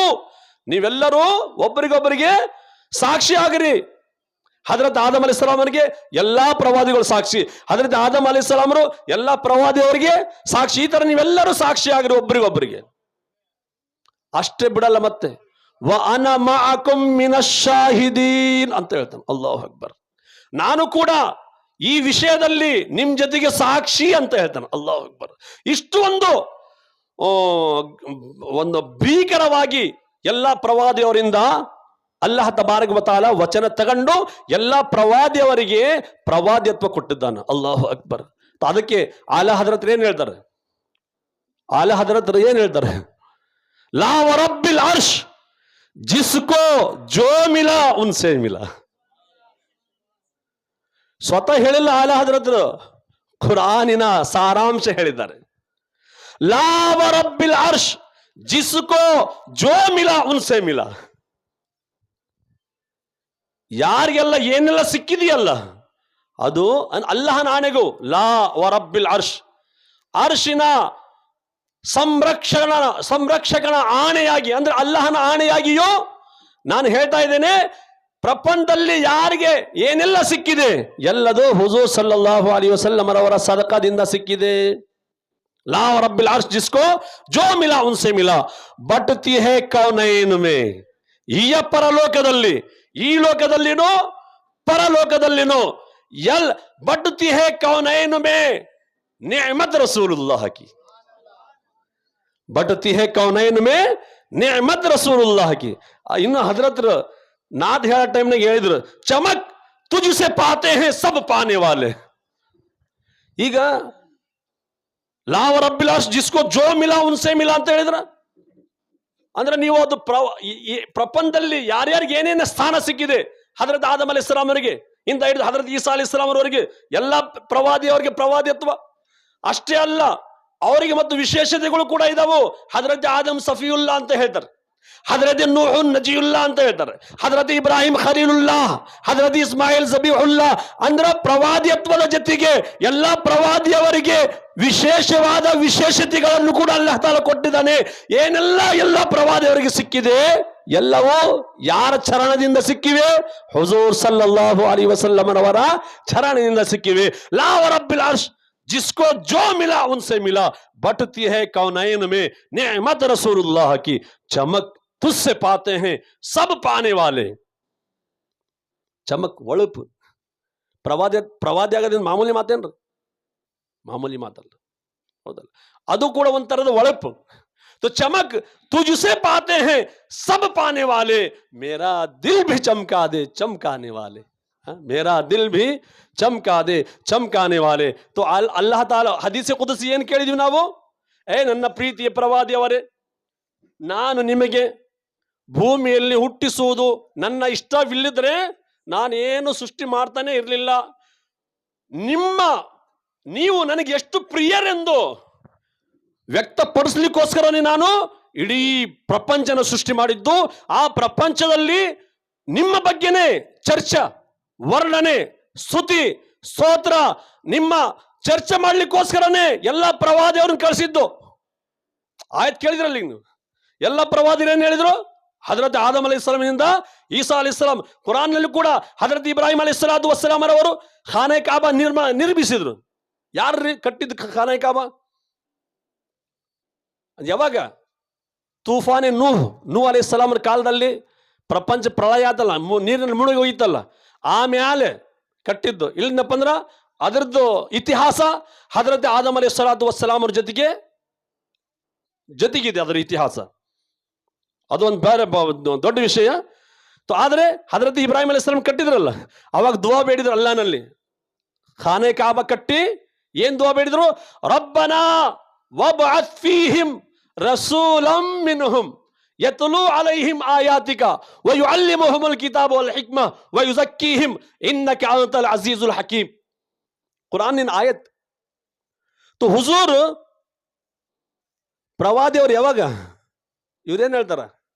ನೀವೆಲ್ಲರೂ ಒಬ್ಬರಿಗೊಬ್ಬರಿಗೆ ಸಾಕ್ಷಿ ಆಗ್ರಿ. ಹಜರತ್ ಆದಮ್ ಅಲೈಹಿಸ್ಸಲಾಮರಿಗೆ ಎಲ್ಲಾ ಪ್ರವಾದಿಗಳು ಸಾಕ್ಷಿ, ಹಜರತ್ ಆದಮ್ ಅಲೈಹಿಸ್ಸಲಾಮರು ಎಲ್ಲಾ ಪ್ರವಾದಿಯವರಿಗೆ ಸಾಕ್ಷಿ. ಈ ತರ ನೀವೆಲ್ಲರೂ ಸಾಕ್ಷಿ ಆಗ್ರಿ ಒಬ್ಬರಿಗೊಬ್ಬರಿಗೆ. ಅಷ್ಟೇ ಬಿಡಲ್ಲ, ಮತ್ತೆ ವ ಅನ ಮಅಕುಂ ಮಿನಶ್ ಶಾಹಿದೀನ್ ಅಂತ ಹೇಳ್ತಾನೆ. ಅಲ್ಲಾಹು ಅಕ್ಬರ್. ನಾನು ಕೂಡ ಈ ವಿಷಯದಲ್ಲಿ ನಿಮ್ ಜೊತೆಗೆ ಸಾಕ್ಷಿ ಅಂತ ಹೇಳ್ತಾನೆ. ಅಲ್ಲಾಹು ಅಕ್ಬರ್. ಇಷ್ಟು ಒಂದು ಭೀಕರವಾಗಿ ಎಲ್ಲಾ ಪ್ರವಾದಿಯವರಿಂದ ಅಲ್ಲಾಹ್ ತಬಾರಕ ವ ತಆಲಾ ವಚನ ತಗೊಂಡು ಎಲ್ಲಾ ಪ್ರವಾದಿಯವರಿಗೆ ಪ್ರವಾದಿತ್ವ ಕೊಟ್ಟಿದ್ದಾನೆ. ಅಲ್ಲಾಹು ಅಕ್ಬರ್. ಅದಕ್ಕೆ ಆಲಾ ಹಜರತ್ ಏನ್ ಹೇಳ್ತಾರೆ, ಆಲಾ ಹಜರತ್ ಏನ್ ಹೇಳ್ತಾರೆ, ಲಾ ವರಬ್ಬಿಲ್ ಅರ್ಶ್ ಜಿಸ್ಕೋ ಜೋ ಮಿಲಾ ಉನ್ಸೆ ಮಿಲಾ. ಸ್ವತಃ ಹೇಳಿಲ್ಲ ಆಲಾ ಹಜರತ್ರು, ಖುರಾನಿನ ಸಾರಾಂಶ ಹೇಳಿದ್ದಾರೆ. ಲಾ ವರಬ್ಬಿಲ್ ಅರ್ಶ್ ಜಿಸ್ಕೋ ಜೋ ಮಿಲಾ ಉನ್ಸೆ ಮಿಲಾ. ಯಾರಿಗೆಲ್ಲ ಏನೆಲ್ಲ ಸಿಕ್ಕಿದೆಯಲ್ಲ ಅದು ಅಲ್ಲಾಹನ ಆಣೆಗೂ. ಲಾ ವರಬ್ಬಿಲ್ ಅರ್ಶ್, ಅರ್ಶಿನ ಸಂರಕ್ಷಕನ ಆಣೆಯಾಗಿ, ಅಂದ್ರೆ ಅಲ್ಲಾಹನ ಆಣೆಯಾಗಿಯೋ ನಾನು ಹೇಳ್ತಾ ಇದ್ದೇನೆ, ಪ್ರಪಂಚದಲ್ಲಿ ಯಾರಿಗೆ ಏನೆಲ್ಲ ಸಿಕ್ಕಿದೆ ಎಲ್ಲದು ಹುಜೂರ್ ಸಲ್ಲಲ್ಲಾಹು ಅಲೈಹಿ ವಸಲ್ಲಂ ರವರ ಸದಕಾದಿಂದ ಸಿಕ್ಕಿದೆ. ಲಾ ರಬ್ಬಿಲ್ ಅರ್ಶ್ ಜಿಸ್ಕೋ ಜೋ ಮಿಲಾ ಉನ್ಸೆ ಮಿಲಾ ಬಟ್ತಿ ಹೇ ಕೌನೈನ್ ಮೇ. ಈ ಪರಲೋಕದಲ್ಲಿ, ಈ ಲೋಕದಲ್ಲಿನೋ ಪರಲೋಕದಲ್ಲಿನೋ ಬಟ್ತಿ ಹೇ ಕೌನೈನ್ ಮೇ ನಿಅಮತ್ ರಸೂಲುಲ್ಲಾಹ್ ಕಿ. ಬಟ್ತಿ ಹೇ ಕೌನೈನ್ ಮೇ ನಿಅಮತ್ ರಸೂಲುಲ್ಲಾಹ್ ಕಿ. ಇನ್ನು ಹಜರತ್ ನಾದ್ ಹೇಳೋ ಟೈಮ್ನಾಗ ಹೇಳಿದ್ರು, ಚಮಕ್ ತುಜ್ಸೆ ಪಾತೆ ಹೇ ಸಬ್ ಪಾನೆ ವಾಲೆ. ಈಗ ಲಾವ ರಬ್ಬಿಲ್ ಅರ್ಶ್ ಜಿಸ್ಕೋ ಜೋ ಮಿಲಾ ಉನ್ಸೆ ಮಿಲಾ ಅಂತ ಹೇಳಿದ್ರ. ಅಂದ್ರೆ ನೀವು ಅದು ಈ ಪ್ರಪಂಚದಲ್ಲಿ ಯಾರ್ಯಾರಿಗೆ ಏನೇನು ಸ್ಥಾನ ಸಿಕ್ಕಿದೆ, ಹಜರತ್ ಆದಮ್ ಅಲೈಹಿಸ್ಸಲಾಂ ಅವರಿಗೆ ಇಂದ ಹಿಡಿದು ಹಜರತ್ ಈಸಾ ಅಲೈಹಿಸ್ಸಲಾಂ ಅವರಿಗೆ ಎಲ್ಲ ಪ್ರವಾದಿಯವರಿಗೆ ಪ್ರವಾದಿತ್ವ ಅಷ್ಟೇ ಅಲ್ಲ, ಅವರಿಗೆ ಮತ್ತು ವಿಶೇಷತೆಗಳು ಕೂಡ ಇದಾವು. ಹಜರತ್ ಆದಮ್ ಸಫಿಯುಲ್ಲಾ ಅಂತ ಹೇಳ್ತಾರೆ, ಹಜರತ್ ನೂಹ್ ನಜಿಯುಲ್ಲಾ ಅಂತ ಹೇಳ್ತಾರೆ, ಹಜರತ್ ಇಬ್ರಾಹಿಂ ಖಲೀಲುಲ್ಲಾ, ಹಜರತ್ ಇಸ್ಮಾಯಿಲ್ ಜಬೀಹುಲ್ಲಾ. ಅಂದ್ರೆ ಪ್ರವಾದಿತ್ವದ ಜೊತೆಗೆ ಎಲ್ಲಾ ಪ್ರವಾದಿಯವರಿಗೆ ವಿಶೇಷವಾದ ವಿಶೇಷತೆಗಳನ್ನು ಕೂಡ ಅಲ್ಲಾಹ್ ತಾಲ ಕೊಟ್ಟಿದ್ದಾನೆ. ಎಲ್ಲ ಪ್ರವಾದಿಯವರಿಗೆ ಸಿಕ್ಕಿದೆ, ಎಲ್ಲವೂ ಯಾರ ಚರಣದಿಂದ ಸಿಕ್ಕಿವೆ? ಹುಜೂರ್ ಸಲ್ಲಲ್ಲಾಹು ಅಲೈಹಿ ವಸಲ್ಲಮರವರ ಚರಣದಿಂದ ಸಿಕ್ಕಿವೆ. ಲಾ ರಬ್ಬಿಲ್ ಅರ್ಶ್ जिसको जो मिला उनसे मिला, बटती है कौनैन में नेमत रसूलुल्लाह की चमक, तुझसे पाते हैं सब पाने वाले. ಚಮಕ್ ಒಳಪು ಪ್ರವಾದಿ ಆಗೋದ್ರಿಂದ ಮಾಮೂಲಿ ಮಾತೇನ್ರಿ? ಮಾಮೂಲಿ ಮಾತಲ್ಲ, ಹೌದಲ್ಲ? ಅದು ಕೂಡ ಒಂಥರದ ಒಳಪು. तो चमक तुझसे पाते हैं सब पाने वाले, मेरा दिल भी चमका दे चमकाने वाले. मेरा दिल भी ಚಮಕಾ ದೇ ಚಮಕಾನೆ ವಾಲೆ. ತೋ ಅಲ್ಲಾಹ್ ತಾಲ ಹದೀಸ್ ಕುದ್ಸಿ ಏನು ಕೇಳಿದ್ವಿ ನಾವು? ನನ್ನ ಪ್ರೀತಿಯ ಪ್ರವಾದಿಯವರೇ, ನಾನು ನಿಮಗೆ ಭೂಮಿಯಲ್ಲಿ ಹುಟ್ಟಿಸುವುದು ನನ್ನ ಇಷ್ಟವಿಲ್ಲದ್ರೆ ನಾನೇನು ಸೃಷ್ಟಿ ಮಾಡ್ತಾನೆ ಇರಲಿಲ್ಲ. ನೀವು ನನಗೆ ಎಷ್ಟು ಪ್ರಿಯರೆಂದು ವ್ಯಕ್ತಪಡಿಸ್ಲಿಕ್ಕೋಸ್ಕರನೇ ನಾನು ಇಡೀ ಪ್ರಪಂಚನ ಸೃಷ್ಟಿ ಮಾಡಿದ್ದು. ಆ ಪ್ರಪಂಚದಲ್ಲಿ ನಿಮ್ಮ ಬಗ್ಗೆನೇ ಚರ್ಚೆ, ವರ್ಣನೆ, ಸ್ತುತಿ, ಸ್ತೋತ್ರ, ನಿಮ್ಮ ಚರ್ಚೆ ಮಾಡ್ಲಿಕ್ಕೋಸ್ಕರನೇ ಎಲ್ಲ ಪ್ರವಾದಿಯವ್ರನ್ನ ಕಳಿಸಿದ್ದು. ಆಯ್ತು, ಕೇಳಿದ್ರಲ್ಲಿ ನೀವು ಎಲ್ಲ ಪ್ರವಾದಿರು ಏನ್ ಹೇಳಿದ್ರು? ಹಜರತ್ ಆದಮ್ ಅಲೈಹಿಸ್ಸಲಾಂನಿಂದ ಈಸಾ ಅಲೈಹಿಸ್ಸಲಾಂ. ಕುರಾನ್ನಲ್ಲಿ ಕೂಡ ಹಜರತ್ ಇಬ್ರಾಹಿಂ ಅಲೈಹಿಸ್ಸಲಾತು ವಸ್ಸಲಾಂ ಅವರು ಖಾನೆ ಕಾಬಾ ನಿರ್ಮಿಸಿದ್ರು. ಯಾರ್ರಿ ಕಟ್ಟಿದ್ದು ಖಾನೆ ಕಾಬಾ? ಯಾವಾಗ? ತೂಫಾನೆ ನೂ ಅಲೈಹಿಸ್ಸಲಾಂ ಕಾಲದಲ್ಲಿ ಪ್ರಪಂಚ ಪ್ರಳಯ ಆತಲ್ಲ, ನೀರಿನಲ್ಲಿ ಮುಳುಗಿ ಹೋಗಿತ್ತಲ್ಲ, ಆಮೇಲೆ ಕಟ್ಟಿದ್ದು. ಇಲ್ಲಿಂದಪ್ಪ ಅಂದ್ರ ಅದರದ್ದು ಇತಿಹಾಸ ಹಜರತ್ ಆದಮ್ ಅಲೈಹಿಸ್ಸಲಾತು ವಸ್ಸಲಾಂ ಅವ್ರ ಜೊತೆಗಿದೆ ಅದರ ಇತಿಹಾಸ. ಅದೊಂದು ಬೇರೆ ದೊಡ್ಡ ವಿಷಯ. ಆದ್ರೆ ಹಜರತ್ ಇಬ್ರಾಹಿಂ ಅಲೈಹಿಸ್ಸಲಾಂ ಕಟ್ಟಿದ್ರಲ್ಲ, ಅವಾಗ ದುವಾ ಬೇಡಿದ್ರು ಅಲ್ಲಾನಲ್ಲಿ. ಖಾನೆ ಕಾಬಾ ಕಟ್ಟಿ ಏನ್ ದುವಾ ಬೇಡಿದ್ರು? ರಬ್ಬನಾ ವಬ್ಅತ್ ಫೀಹಿಂ ರಸೂಲಂ ಮಿನ್ಹುಂ ಯತ್ಲೂ ಅಲೈಹಿಂ ಆಯಾತಿಕ ವಯುಅಲ್ಲಿಮುಹುಮುಲ್ ಕಿತಾಬ ವಲ್ ಹಿಕ್ಮ ವಯುಜಕ್ಕೀಹಿಂ ಇನ್ನಕ ಅಂತಲ್ ಅಜೀಜುಲ್ ಹಕೀಮ್. ಕುರಾನಿನ ಆಯತ್. ತು ಹುಜೂರ್ ಪ್ರವಾದಿಯವರು ಯಾವಾಗ? ಇವ್ರೇನ್ ಹೇಳ್ತಾರ?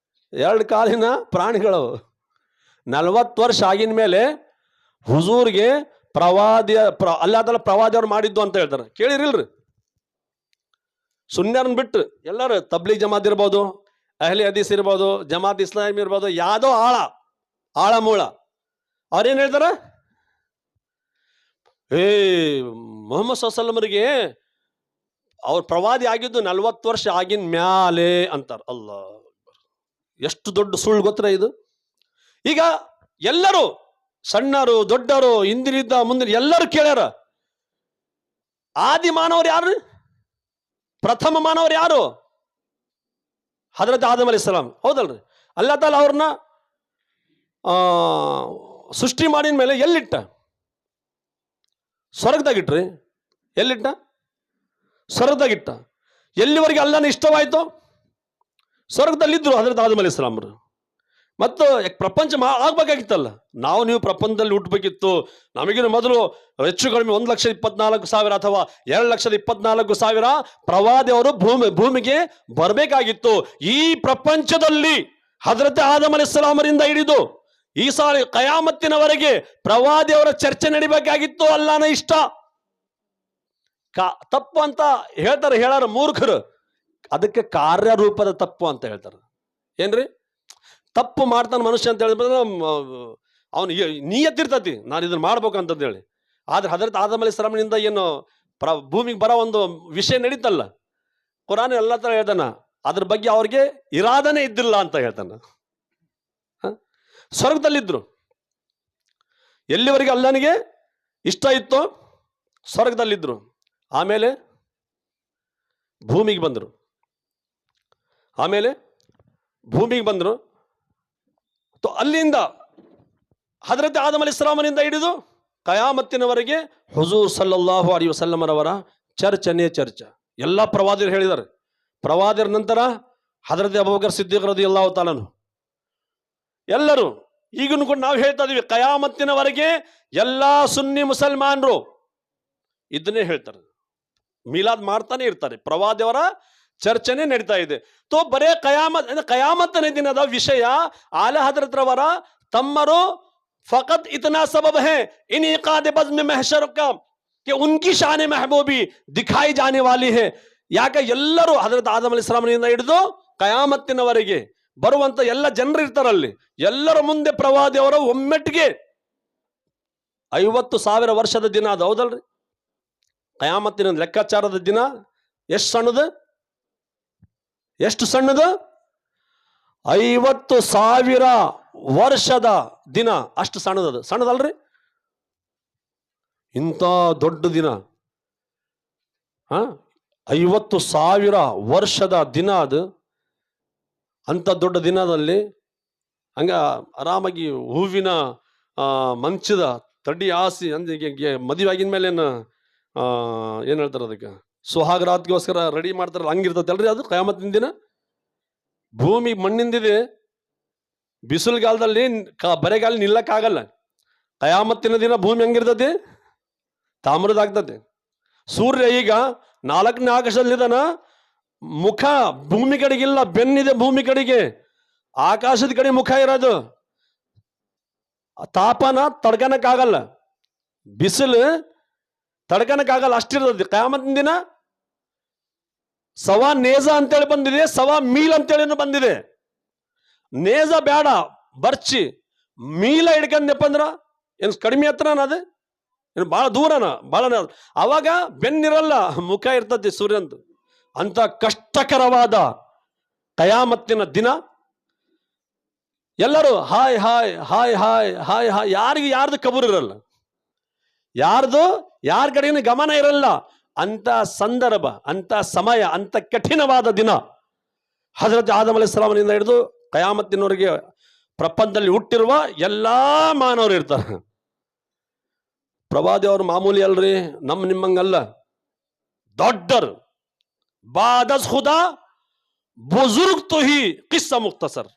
2 ಕಾಲಿನ ಪ್ರಾಣಿಗಳು 40 ವರ್ಷ ಆಗಿನ ಮೇಲೆ ಹುಜೂರ್ಗೆ ಅಲ್ಲಾಹ್ ತಾಲ ಪ್ರವಾದಿಯವ್ರು ಮಾಡಿದ್ದು ಅಂತ ಹೇಳ್ತಾರೆ. ಕೇಳಿರಿಲ್ರಿ? ಸುನ್ಯರನ್ನ ಬಿಟ್ಟು ಎಲ್ಲರೂ ತಬ್ಲೀಗ್ ಜಮಾತ್ ಇರ್ಬೋದು, ಅಹ್ಲಿ ಹದೀಸ್ ಇರ್ಬೋದು, ಜಮಾತ್ ಇಸ್ಲಾಮಿ ಇರ್ಬೋದು, ಯಾವ್ದೋ ಆಳ ಮೂಳ ಅವ್ರೇನ್ ಹೇಳ್ತಾರ? ಮೊಹಮ್ಮದ್ ಸಲ್ಲಲ್ಲಾಹು ಅವ್ರ ಪ್ರವಾದಿ ಆಗಿದ್ದು 40 ವರ್ಷ ಆಗಿನ ಮ್ಯಾಲೆ ಅಂತಾರ. ಅಲ್ಲಾಹ್, ಎಷ್ಟು ದೊಡ್ಡ ಸುಳ್ಳು ಗೊತ್ತರ ಇದು. ಈಗ ಎಲ್ಲರೂ ಸಣ್ಣರು ದೊಡ್ಡರು ಹಿಂದಿನಿದ್ದ ಮುಂದಿನ ಎಲ್ಲರೂ ಕೇಳ್ಯಾರ, ಆದಿ ಮಾನವರು ಯಾರು? ಪ್ರಥಮ ಮಾನವರು ಯಾರು? ಹಜರತ್ ಆದಮ್ ಅಲೈಹಿಸ್ಸಲಾಂ, ಹೌದಲ್ರಿ? ಅಲ್ಲಾಹ್ ತಾಲ ಅವ್ರನ್ನ ಸೃಷ್ಟಿ ಮಾಡಿದ ಮೇಲೆ ಎಲ್ಲಿಟ್ಟ? ಸ್ವರ್ಗದಾಗಿಟ್ರಿ. ಎಲ್ಲಿಟ್ಟ? ಸ್ವರ್ಗದಾಗಿಟ್ಟ. ಎಲ್ಲಿವರೆಗೆ ಅಲ್ಲಾಹನ ಇಷ್ಟವಾಯ್ತು? ಸ್ವರ್ಗದಲ್ಲಿದ್ರು ಹಜರತ್ ಆದಮ್ ಅಲೈಹಿಸ್ಸಲಾಂ ಅವರು. ಮತ್ತು ಪ್ರಪಂಚ ಆಗ್ಬೇಕಾಗಿತ್ತಲ್ಲ, ನೀವು ಪ್ರಪಂಚದಲ್ಲಿ ಹುಟ್ಟಬೇಕಿತ್ತು. ನಮಗಿನ ಮೊದಲು ಹೆಚ್ಚು ಕಡಿಮೆ 1,24,000 ಅಥವಾ 2,24,000 ಪ್ರವಾದಿಯವರು ಭೂಮಿಗೆ ಬರಬೇಕಾಗಿತ್ತು. ಈ ಪ್ರಪಂಚದಲ್ಲಿ ಹಜರತ್ ಆದಮ್ ಅಲೈಹಿಸ್ಸಲಾಮರಿಂದ ಹಿಡಿದು ಈಸಾ ಕಯಾಮತ್ತಿನವರೆಗೆ ಪ್ರವಾದಿಯವರ ಚರ್ಚೆ ನಡಿಬೇಕಾಗಿತ್ತು. ಅಲ್ಲಾಹನ ಇಷ್ಟ. ತಪ್ಪು ಅಂತ ಹೇಳಾರ ಮೂರ್ಖರು. ಅದಕ್ಕೆ ಕಾರ್ಯರೂಪದ ತಪ್ಪು ಅಂತ ಹೇಳ್ತಾರೆ. ಏನ್ರಿ? ತಪ್ಪು ಮಾಡ್ತಾನೆ ಮನುಷ್ಯ ಅಂತ ಹೇಳಿದ್ರೆ ಅವನು ನಿಯತ್ತಿರ್ತತಿ, ನಾನು ಇದನ್ನ ಮಾಡ್ಬೇಕಂತಂದು ಹೇಳಿ. ಆದ್ರೆ ಹಜರತ್ ಆದಮ್ ಅಲೈಹಿಸ್ಸಲಾಂನಿಂದ ಏನು ಭೂಮಿಗೆ ಬರೋ ಒಂದು ವಿಷಯ ನಡೀತಲ್ಲ, ಕುರಾನ್ ಎಲ್ಲ ತರ ಹೇಳ್ತಾನ, ಅದ್ರ ಬಗ್ಗೆ ಅವ್ರಿಗೆ ಇರಾದನೆ ಇದ್ದಿಲ್ಲ ಅಂತ ಹೇಳ್ತಾನ. ಸ್ವರ್ಗದಲ್ಲಿದ್ರು. ಎಲ್ಲಿವರೆಗೆ ಅಲ್ಲಾನಿಗೆ ಇಷ್ಟ ಇತ್ತು ಸ್ವರ್ಗದಲ್ಲಿದ್ರು. ಆಮೇಲೆ ಭೂಮಿಗೆ ಬಂದರು. ಅಲ್ಲಿಂದ ಹಜರತ್ ಆದಮ್ ಅಲೈಹಿಸ್ಸಲಾಮನಿಂದ ಹಿಡಿದು ಕಯಾಮತ್ತಿನವರೆಗೆ ಹುಜೂರ್ ಸಲ್ಲಲ್ಲಾಹು ಅಲೈಹಿ ವಸಲ್ಲಮರವರ ಚರ್ಚೆ. ಎಲ್ಲ ಪ್ರವಾದಿಗಳು ಹೇಳಿದ್ದಾರೆ. ಪ್ರವಾದಿರ ನಂತರ ಹಜರತ್ ಅಬೂಬಕರ್ ಸಿದ್ದಿಕ್ ರದಿಯಲ್ಲಾಹು ತಾಲನು ಎಲ್ಲರೂ. ಈಗಲೂ ಕೂಡ ನಾವು ಹೇಳ್ತಾ ಇದೀವಿ, ಕಯಾಮತ್ತಿನವರೆಗೆ ಎಲ್ಲಾ ಸುನ್ನಿ ಮುಸಲ್ಮಾನರು ಇದನ್ನೇ ಹೇಳ್ತಾರೆ, ಮೀಲಾದ್ ಮಾಡ್ತಾನೆ ಇರ್ತಾರೆ, ಪ್ರವಾದಿಯವರ ಚರ್ಚೆನೆ ನಡೀತಾ ಇದೆ. ತೋ ಬರೇ ಕಯಾಮತ್ತನ ದಿನದ ವಿಷಯ ಆಲ ಹಜರತ್ ರವರ ತಮ್ಮರು ಫಕತ್ ಇತನಾ ಸಬಬ್ ಹೈ ಇನ್ ಇಕಾದ್ ಬज़्म में महशर का कि उनकी शान महबूबी दिखाई जाने वाली है. ಯಾಕೆ ಎಲ್ಲರೂ ಹಜರತ್ ಆದಮ್ ಅಲೈಹಿಸ್ಸಲಾಂನಿಂದ ಹಿಡಿದು ಕಯಾಮತ್ತಿನವರೆಗೆ ಬರುವಂತ ಎಲ್ಲ ಜನರು ಇರ್ತಾರಲ್ಲಿ, ಎಲ್ಲರ ಮುಂದೆ ಪ್ರವಾದಿಯವರ ಒಮ್ಮೆಟ್ಟಿಗೆ 50,000 ವರ್ಷದ ದಿನ ಅದು, ಹೌದಲ್ರಿ? ಕಯಾಮತ್ತಿನ ಲೆಕ್ಕಾಚಾರದ ದಿನ ಎಷ್ಟು ಸಣ್ಣದು, ಎಷ್ಟು ಸಣ್ಣದು? 50,000 ವರ್ಷದ ದಿನ ಅಷ್ಟು ಸಣ್ಣದದು, ಸಣ್ಣದಲ್ರಿ? ಇಂಥ ದೊಡ್ಡ ದಿನ, 50,000 ವರ್ಷದ ದಿನ ಅದು. ಅಂಥ ದೊಡ್ಡ ದಿನದಲ್ಲಿ ಹಂಗ ಆರಾಮಾಗಿ ಹೂವಿನ ಮಂಚದ ತಡ್ಡಿ ಹಾಸಿ, ಅಂದ್ರೆ ಮದುವೆ ಆಗಿನ ಮೇಲೆ ಏನು ಹೇಳ್ತಾರೆ ಅದಕ್ಕೆ, ಸುಹಾಗರಾತ್ಗೋಸ್ಕರ ರೆಡಿ ಮಾಡ್ತಾರಲ್ಲ, ಹಂಗಿರ್ತೈತಲ್ರಿ ಅದು ಕಯಾಮತ್ತಿನ ದಿನ. ಭೂಮಿ ಮಣ್ಣಿಂದಿದೆ, ಬಿಸಿಲುಗಾಲದಲ್ಲಿ ಬರೆಗಾಲ ನಿಲ್ಲಕ್ಕಾಗಲ್ಲ. ಕಯಾಮತ್ತಿನ ದಿನ ಭೂಮಿ ಹಂಗಿರ್ತದೆ, ತಾಮ್ರದಾಗ್ತದೆ. ಸೂರ್ಯ ಈಗ 4ನೇ ಆಕಾಶದಲ್ಲಿದ್ದಾನ, ಮುಖ ಭೂಮಿ ಕಡೆಗಿಲ್ಲ, ಬೆನ್ನಿದೆ ಭೂಮಿ ಕಡೆಗೆ, ಆಕಾಶದ ಕಡೆ ಮುಖ ಇರೋದು. ತಾಪನ ತಡ್ಕನಕ್ಕಾಗಲ್ಲ, ಬಿಸಿಲು ತಡ್ಕನಕ್ಕಾಗಲ್ಲ, ಅಷ್ಟಿರ್ತದೆ. ಕಯಾಮತ್ತಿನ ದಿನ ಸವಾ ನೇಜ ಅಂತೇಳಿ ಬಂದಿದೆ, ಸವಾ ಮೀಲ್ ಅಂತೇಳಿ ಬಂದಿದೆ. ನೇಜ ಬೇಡ, ಬರ್ಚಿ ಮೀಲ ಹಿಡ್ಕಂದಪ್ಪ ಅಂದ್ರ ಏನು ಕಡಿಮೆ ಹತ್ರನ ಅದು, ಏನು ಭಾಳ ದೂರನ, ಭಾಳ. ಅವಾಗ ಬೆನ್ನಿರಲ್ಲ, ಮುಖ ಇರ್ತದೆ ಸೂರ್ಯಂದು. ಅಂತ ಕಷ್ಟಕರವಾದ ಕಯಾಮತ್ತಿನ ದಿನ ಎಲ್ಲರೂ hi hi hi hi hi hi, ಯಾರ್ದು ಕಬೂರ್ ಇರಲ್ಲ, ಯಾರ ಕಡೆಗಿನ ಗಮನ ಇರಲ್ಲ. ಅಂತ ಸಂದರ್ಭ, ಅಂತ ಸಮಯ, ಅಂತ ಕಠಿಣವಾದ ದಿನ. ಹಜರತ್ ಆದಮ್ ಅಲೈಹಿಸ್ಸಲಾಂನಿಂದ ಹಿಡಿದು ಕಯಾಮತ್ತಿನವರೆಗೆ ಪ್ರಪಂಚದಲ್ಲಿ ಹುಟ್ಟಿರುವ ಎಲ್ಲಾ ಮಾನವರು ಇರ್ತಾರೆ. ಪ್ರವಾದಿ ಅವರು ಮಾಮೂಲಿ ಅಲ್ರಿ, ನಿಮ್ಮಂಗಲ್ಲ, ದೊಡ್ಡರು. ಬಾದಸ್ ಖುದಾ ಬುಜುರ್ಗ್ ತೋ ಹಿ ಕಿಸ್ಸಾ ಮುಖ್ತಸರ್.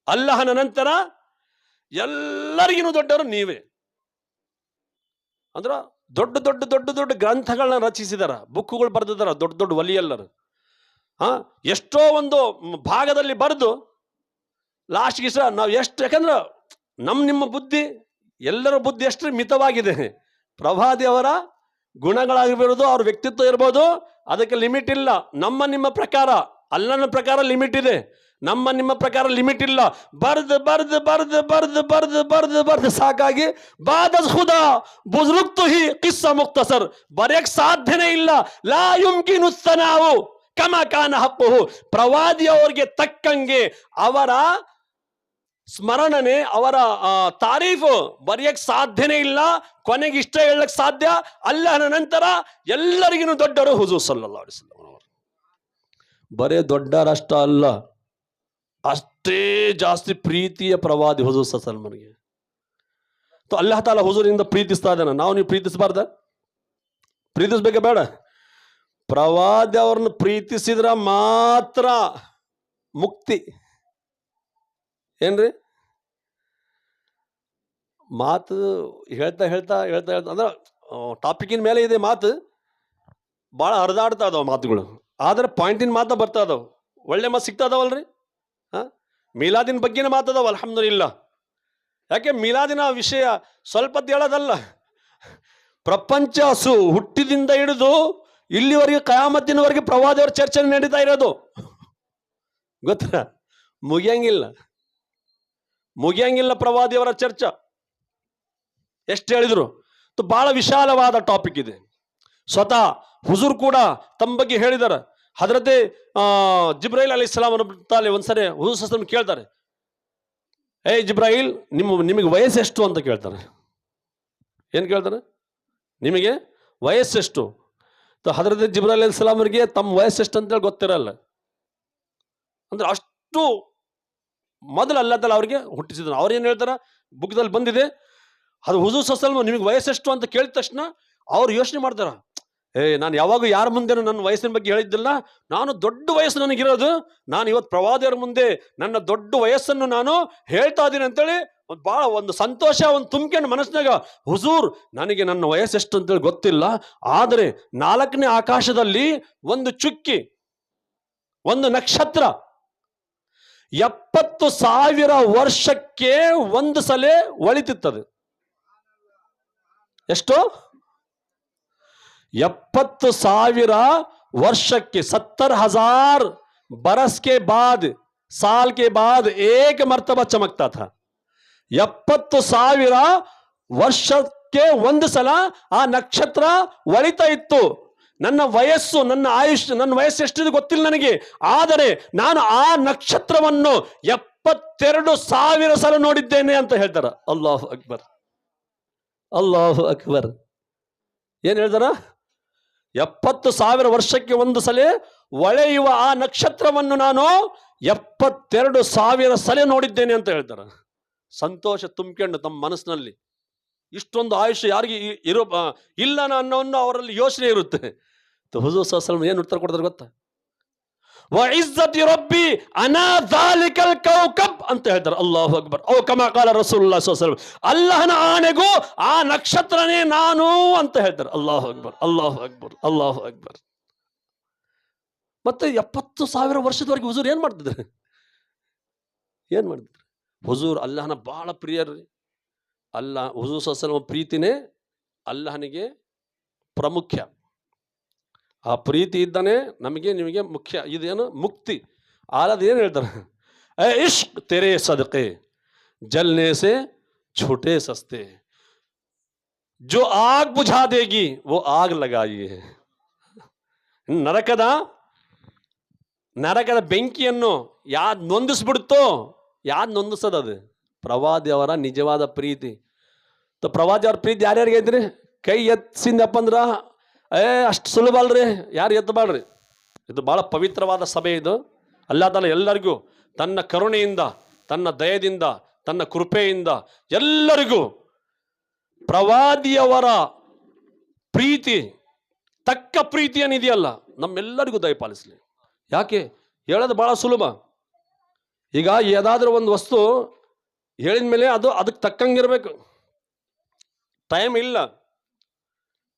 ಅಲ್ಲಹನ ನಂತರ ಎಲ್ಲರಿಗಿನೂ ದೊಡ್ಡವರು ನೀವೇ. ಅಂದ್ರ ದೊಡ್ಡ ದೊಡ್ಡ ದೊಡ್ಡ ದೊಡ್ಡ ಗ್ರಂಥಗಳನ್ನ ರಚಿಸಿದಾರ, ಬುಕ್ಗಳು ಬರೆದಿದಾರ ದೊಡ್ಡ ದೊಡ್ಡ ವಲಿಯಲ್ಲರು. ಎಷ್ಟೋ ಒಂದು ಭಾಗದಲ್ಲಿ ಬರೆದು ಲಾಸ್ಟ್ಗೆ ಸಹ ನಾವು ಎಷ್ಟು, ಯಾಕಂದ್ರೆ ನಿಮ್ಮ ಬುದ್ಧಿ, ಎಲ್ಲರ ಬುದ್ಧಿ ಎಷ್ಟು ಮಿತವಾಗಿದೆ. ಪ್ರವಾದಿಯವರ ಗುಣಗಳಾಗಿರ್ಬೋದು, ಅವ್ರ ವ್ಯಕ್ತಿತ್ವ ಇರ್ಬೋದು, ಅದಕ್ಕೆ ಲಿಮಿಟ್ ಇಲ್ಲ. ನಿಮ್ಮ ಪ್ರಕಾರ, ಅಲ್ಲನ ಪ್ರಕಾರ ಲಿಮಿಟ್ ಇದೆ, ನಿಮ್ಮ ಪ್ರಕಾರ ಲಿಮಿಟ್ ಇಲ್ಲ. ಬರ್ದು ಬರ್ದು ಬರ್ದು ಬರ್ದು ಬರ್ದು ಬರ್ದು ಬರ್ದು ಸಾಕಾಗಿ ಬಾದಸ್ ಖುದಾ ಬುಜುರ್ಗ್ ತೋ ಹಿ ಕಿಸ್ಸಾ ಮುಖ್ತಸರ್, ಬರೆಯಕ್ ಸಾಧ್ಯನೇ ಇಲ್ಲ. ಲಾ ಯುಮ್ಕಿನು ಸನಾವು ಕಮಾ ಕಾನ ಹಕ್ಕುಹು. ಪ್ರವಾದಿಯವರಿಗೆ ತಕ್ಕಂಗೆ ಅವರ ಸ್ಮರಣನೆ, ಅವರ ತಾರೀಫು ಬರೆಯಕ್ ಸಾಧ್ಯನೇ ಇಲ್ಲ. ಕೊನೆಗೆ ಇಷ್ಟ ಹೇಳಕ್ ಸಾಧ್ಯ, ಅಲ್ಲಹನ ನಂತರ ಎಲ್ಲರಿಗಿನೂ ದೊಡ್ಡವರು ಹುಜೂರ್ ಸಲ್ಲಲ್ಲಾಹು ಅಲೈಹಿ ವಸಲ್ಲಂ ಅವರು. ಬರೇ ದೊಡ್ಡರಷ್ಟ ಅಲ್ಲ, ಅಷ್ಟೇ ಜಾಸ್ತಿ ಪ್ರೀತಿಯ ಪ್ರವಾದಿ ಹುಜೂರ್ ಸಲ್ಲಲ್ಲಾಹು ಅಲೈಹಿ ವಸಲ್ಲಂ. ಅಲ್ಲಾಹ್ ತಾಲ ಹುಜೂರಿಂದ ಪ್ರೀತಿಸ್ತಾ ಇದ್ದಾನೆ, ನಾವು ನೀವು ಪ್ರೀತಿಸಬಾರ್ದ? ಪ್ರೀತಿಸ್ಬೇಕ ಬೇಡ? ಪ್ರವಾದಿ ಅವ್ರನ್ನ ಪ್ರೀತಿಸಿದ್ರ ಮಾತ್ರ ಮುಕ್ತಿ. ಏನ್ರಿ ಮಾತು ಹೇಳ್ತಾ ಹೇಳ್ತಾ ಹೇಳ್ತಾ ಹೇಳ್ತಾ ಅಂದ್ರೆ ಟಾಪಿಕಿನ ಮೇಲೆ ಇದೆ ಮಾತು, ಭಾಳ ಹರಿದಾಡ್ತಾ ಇದಾವ ಮಾತುಗಳು. ಆದ್ರೆ ಪಾಯಿಂಟಿನ ಮಾತ ಬರ್ತಾ ಇದಾವ, ಒಳ್ಳೆ ಮಾತು ಸಿಗ್ತಾ ಇದಾವಲ್ರಿ. ಮೀಲಾದಿನ ಬಗ್ಗೆನೇ ಮಾತದಾವ, ಅಲ್ಹಮ್ದುಲಿಲ್ಲಾ. ಯಾಕೆ ಮೀಲಾದಿನ ವಿಷಯ ಸ್ವಲ್ಪ ಹೇಳೋದಲ್ಲ, ಪ್ರಪಂಚ ಹುಟ್ಟಿದಿಂದ ಹಿಡಿದು ಇಲ್ಲಿವರೆಗೆ ಕಯಾಮತ್ತಿನವರೆಗೆ ಪ್ರವಾದಿಯವರ ಚರ್ಚೆ ನಡೀತಾ ಇರೋದು. ಗೊತ್ತಾ? ಮುಗಿಯಂಗಿಲ್ಲ ಪ್ರವಾದಿಯವರ ಚರ್ಚೆ. ಎಷ್ಟು ಹೇಳಿದ್ರು ಬಹಳ ವಿಶಾಲವಾದ ಟಾಪಿಕ್ ಇದೆ. ಸ್ವತಃ ಹುಜೂರ್ ಕೂಡ ತಮ್ಮ ಬಗ್ಗೆ ಹೇಳಿದ್ದಾರೆ. ಹಜರತೆ ಜಿಬ್ರಾಯಿಲ್ ಅಲೈಹಿಸ್ಸಲಾಂ ಒಂದ್ಸರಿ ಹುಜೂರ್ ಸಲ್ಲಲ್ಲಾಹು ಅಲೈಹಿ ಕೇಳ್ತಾರೆ, ಏ ಜಿಬ್ರಾಯಿಲ್, ನಿಮಗೆ ವಯಸ್ಸೆಷ್ಟು ಅಂತ ಕೇಳ್ತಾರೆ. ಏನು ಕೇಳ್ತಾರೆ? ನಿಮಗೆ ವಯಸ್ಸೆಷ್ಟು? ಹಜರತೆ ಜಿಬ್ರಾಯಿಲ್ ಅಲೈಹಿಸ್ಸಲಾಂ ಅವರಿಗೆ ತಮ್ಮ ವಯಸ್ಸೆಷ್ಟು ಅಂತೇಳಿ ಗೊತ್ತಿರಲ್ಲ. ಅಂದ್ರೆ ಅಷ್ಟು ಮೊದಲು ಅಲ್ಲಾಹ್ ತಾಲಾ ಅವ್ರಿಗೆ ಹುಟ್ಟಿಸಿದ್ರು. ಅವ್ರು ಏನು ಹೇಳ್ತಾರ, ಬುಕ್ದಲ್ಲಿ ಬಂದಿದೆ, ಅದು ಹುಜೂರ್ ಸಲ್ಲಲ್ಲಾಹು ಅಲೈಹಿ ವಸಲ್ಲಂ ನಿಮಗೆ ವಯಸ್ಸೆಷ್ಟು ಅಂತ ಕೇಳಿದ ತಕ್ಷಣ ಅವ್ರು ಯೋಚನೆ ಮಾಡ್ತಾರ, ನಾನು ಯಾವಾಗ ಯಾರ ಮುಂದೆ ನನ್ನ ವಯಸ್ಸಿನ ಬಗ್ಗೆ ಹೇಳಿದ್ದಿಲ್ಲ. ನಾನು ದೊಡ್ಡ ವಯಸ್ಸು ನನಗಿರೋದು, ನಾನು ಇವತ್ತು ಪ್ರವಾದಿಯರ ಮುಂದೆ ನನ್ನ ದೊಡ್ಡ ವಯಸ್ಸನ್ನು ನಾನು ಹೇಳ್ತಾ ಇದ್ದೀನಿ ಅಂತೇಳಿ ಬಹಳ ಒಂದು ಸಂತೋಷ, ಒಂದು ತುಂಬಿಕೊಂಡು ಮನಸ್ಸಿನಾಗ, ಹುಜೂರ್ ನನಗೆ ನನ್ನ ವಯಸ್ಸೆಷ್ಟು ಅಂತೇಳಿ ಗೊತ್ತಿಲ್ಲ, ಆದರೆ 4ನೇ ಆಕಾಶದಲ್ಲಿ ಒಂದು ಚುಕ್ಕಿ, ಒಂದು ನಕ್ಷತ್ರ 70,000 ವರ್ಷಕ್ಕೆ ಒಂದು ಸಲ ಒಳಿತಿತ್ತದು. ಎಷ್ಟು? 70,000 ವರ್ಷಕ್ಕೆ, 70,000 बरस के बाद, साल के बाद एक मर्तबा चमकता था. 70,000 ವರ್ಷಕ್ಕೆ ಒಂದು ಸಲ ಆ ನಕ್ಷತ್ರ ಒಳಿತಾ ಇತ್ತು. ನನ್ನ ವಯಸ್ಸು, ನನ್ನ ಆಯುಷ್, ನನ್ನ ವಯಸ್ಸು ಎಷ್ಟಿದೆ ಗೊತ್ತಿಲ್ಲ ನನಗೆ, ಆದರೆ ನಾನು ಆ ನಕ್ಷತ್ರವನ್ನು 72,000 ಸಲ ನೋಡಿದ್ದೇನೆ ಅಂತ ಹೇಳ್ತಾರ. ಅಲ್ಲಾಹು ಅಕ್ಬರ್, ಅಲ್ಲಾಹು ಅಕ್ಬರ್. ಏನ್ ಹೇಳ್ತಾರ? 70,000 ವರ್ಷಕ್ಕೆ ಒಂದು ಸಲ ಒಳೆಯುವ ಆ ನಕ್ಷತ್ರವನ್ನು ನಾನು 72,000 ಸಲ ನೋಡಿದ್ದೇನೆ ಅಂತ ಹೇಳ್ತಾರ. ಸಂತೋಷ ತುಂಬಿಕೊಂಡು ತಮ್ಮ ಮನಸ್ಸಿನಲ್ಲಿ. ಇಷ್ಟೊಂದು ಆಯುಷ್ಯ ಯಾರಿಗೆ ಇಲ್ಲ ಅನ್ನೋ ಅವರಲ್ಲಿ ಯೋಚನೆ ಇರುತ್ತೆ. ಹುಜೂರ್ ಸಲ್ಲಲ್ಲಾಹು ಅಲೈಹಿ ವಸಲ್ಲಂ ಏನು ಉತ್ತರ ಕೊಡ್ತಾರೆ ಗೊತ್ತಾ? ವ ಇಜ್ಜತಿ ರಬ್ಬಿ ಅನಾ ದಾಲಿಕಲ್ ಕೌಕಬ್ ಅಂತ ಹೇಳ್ತಾರೆ. ಅಲ್ಲಾಹು ಅಕ್ಬರ್. ಔ ಕಮಾ ಕಾಲ ರಸೂಲುಲ್ಲಾಹಿ ಸ್ವಲ್ಲಲ್ಲಾಹು ಅಲೈಹಿ ವಸಲ್ಲಂ, ಅಲ್ಲಾಹನ ಆಣೆಗೂ ಆ ನಕ್ಷತ್ರನೇ ನಾನು ಅಂತ ಹೇಳ್ತಾರೆ. ಅಲ್ಲಾಹು ಅಕ್ಬರ್, ಅಲ್ಲಾಹು ಅಕ್ಬರ್, ಅಲ್ಲಾಹು ಅಕ್ಬರ್. ಮತ್ತೆ 70,000 ವರ್ಷದವರೆಗೆ ಹುಜೂರ್ ಏನ್ ಮಾಡ್ತಿದ್ರು? ಏನ್ ಮಾಡ್ತಿದ್ರು? ಹುಜೂರ್ ಅಲ್ಲಾಹನ ಬಹಳ ಪ್ರಿಯರ್ರಿ. ಹುಜೂರ್ ಸಲ್ಲಲ್ಲಾಹು ಅಲೈಹಿ ವಸಲ್ಲಂ ಪ್ರೀತಿನೇ ಅಲ್ಲಾಹನಿಗೆ ಪ್ರಾಮುಖ್ಯ. ಆ ಪ್ರೀತಿ ಇದ್ದಾನೆ ನಮಗೆ ನಿಮಗೆ ಮುಖ್ಯ. ಇದೇನು ಮುಕ್ತಿ. ಆಲದ ಏನು ಹೇಳ್ತಾರೆ? ಇಶ್ಕ್ ತೆರೆ ಸದಕೆ ಜಲ್ನೆ ಸೆ ಛೂಟೆ ಸಸ್ತೆ, ಜೋ ಆಗ್ ಬುझा देगी वो ಆಗ್ लगाइए. ನರಕದ ಬೆಂಕಿಯನ್ನು ಯಾದ್ ನೊಂದಿಸ್ಬಿಡುತ್ತೋ, ಯಾದ್ ನೊಂದಿಸೋದದು? ಪ್ರವಾದಿ ಅವರ ನಿಜವಾದ ಪ್ರೀತಿ. ಪ್ರವಾದಿ ಅವ್ರ ಪ್ರೀತಿ ಯಾರ್ಯಾರಿಗೆ ಐತ್ರಿ? ಕೈ ಎತ್ತಿಸಿಂದಪ್ಪ ಅಂದ್ರ ಅಷ್ಟು ಸುಲಭ ಅಲ್ರಿ, ಯಾರು ಎತ್ತಬಾಡ್ರಿ. ಇದು ಬಹಳ ಪವಿತ್ರವಾದ ಸಭೆ. ಇದು ಅಲ್ಲಾಹ್ ತಾಲ ಎಲ್ಲರಿಗೂ ತನ್ನ ಕರುಣೆಯಿಂದ, ತನ್ನ ದಯದಿಂದ, ತನ್ನ ಕೃಪೆಯಿಂದ ಎಲ್ಲರಿಗೂ ಪ್ರವಾದಿಯವರ ಪ್ರೀತಿ, ತಕ್ಕ ಪ್ರೀತಿ ಏನಿದೆಯಲ್ಲ ನಮ್ಮೆಲ್ಲರಿಗೂ ದಯಪಾಲಿಸಲಿ. ಯಾಕೆ ಹೇಳೋದು ಬಹಳ ಸುಲಭ. ಈಗ ಏದಾದ್ರೂ ಒಂದು ವಸ್ತು ಹೇಳಿದ ಮೇಲೆ ಅದಕ್ಕೆ ತಕ್ಕಂಗಿರ್ಬೇಕು. ಟೈಮ್ ಇಲ್ಲ.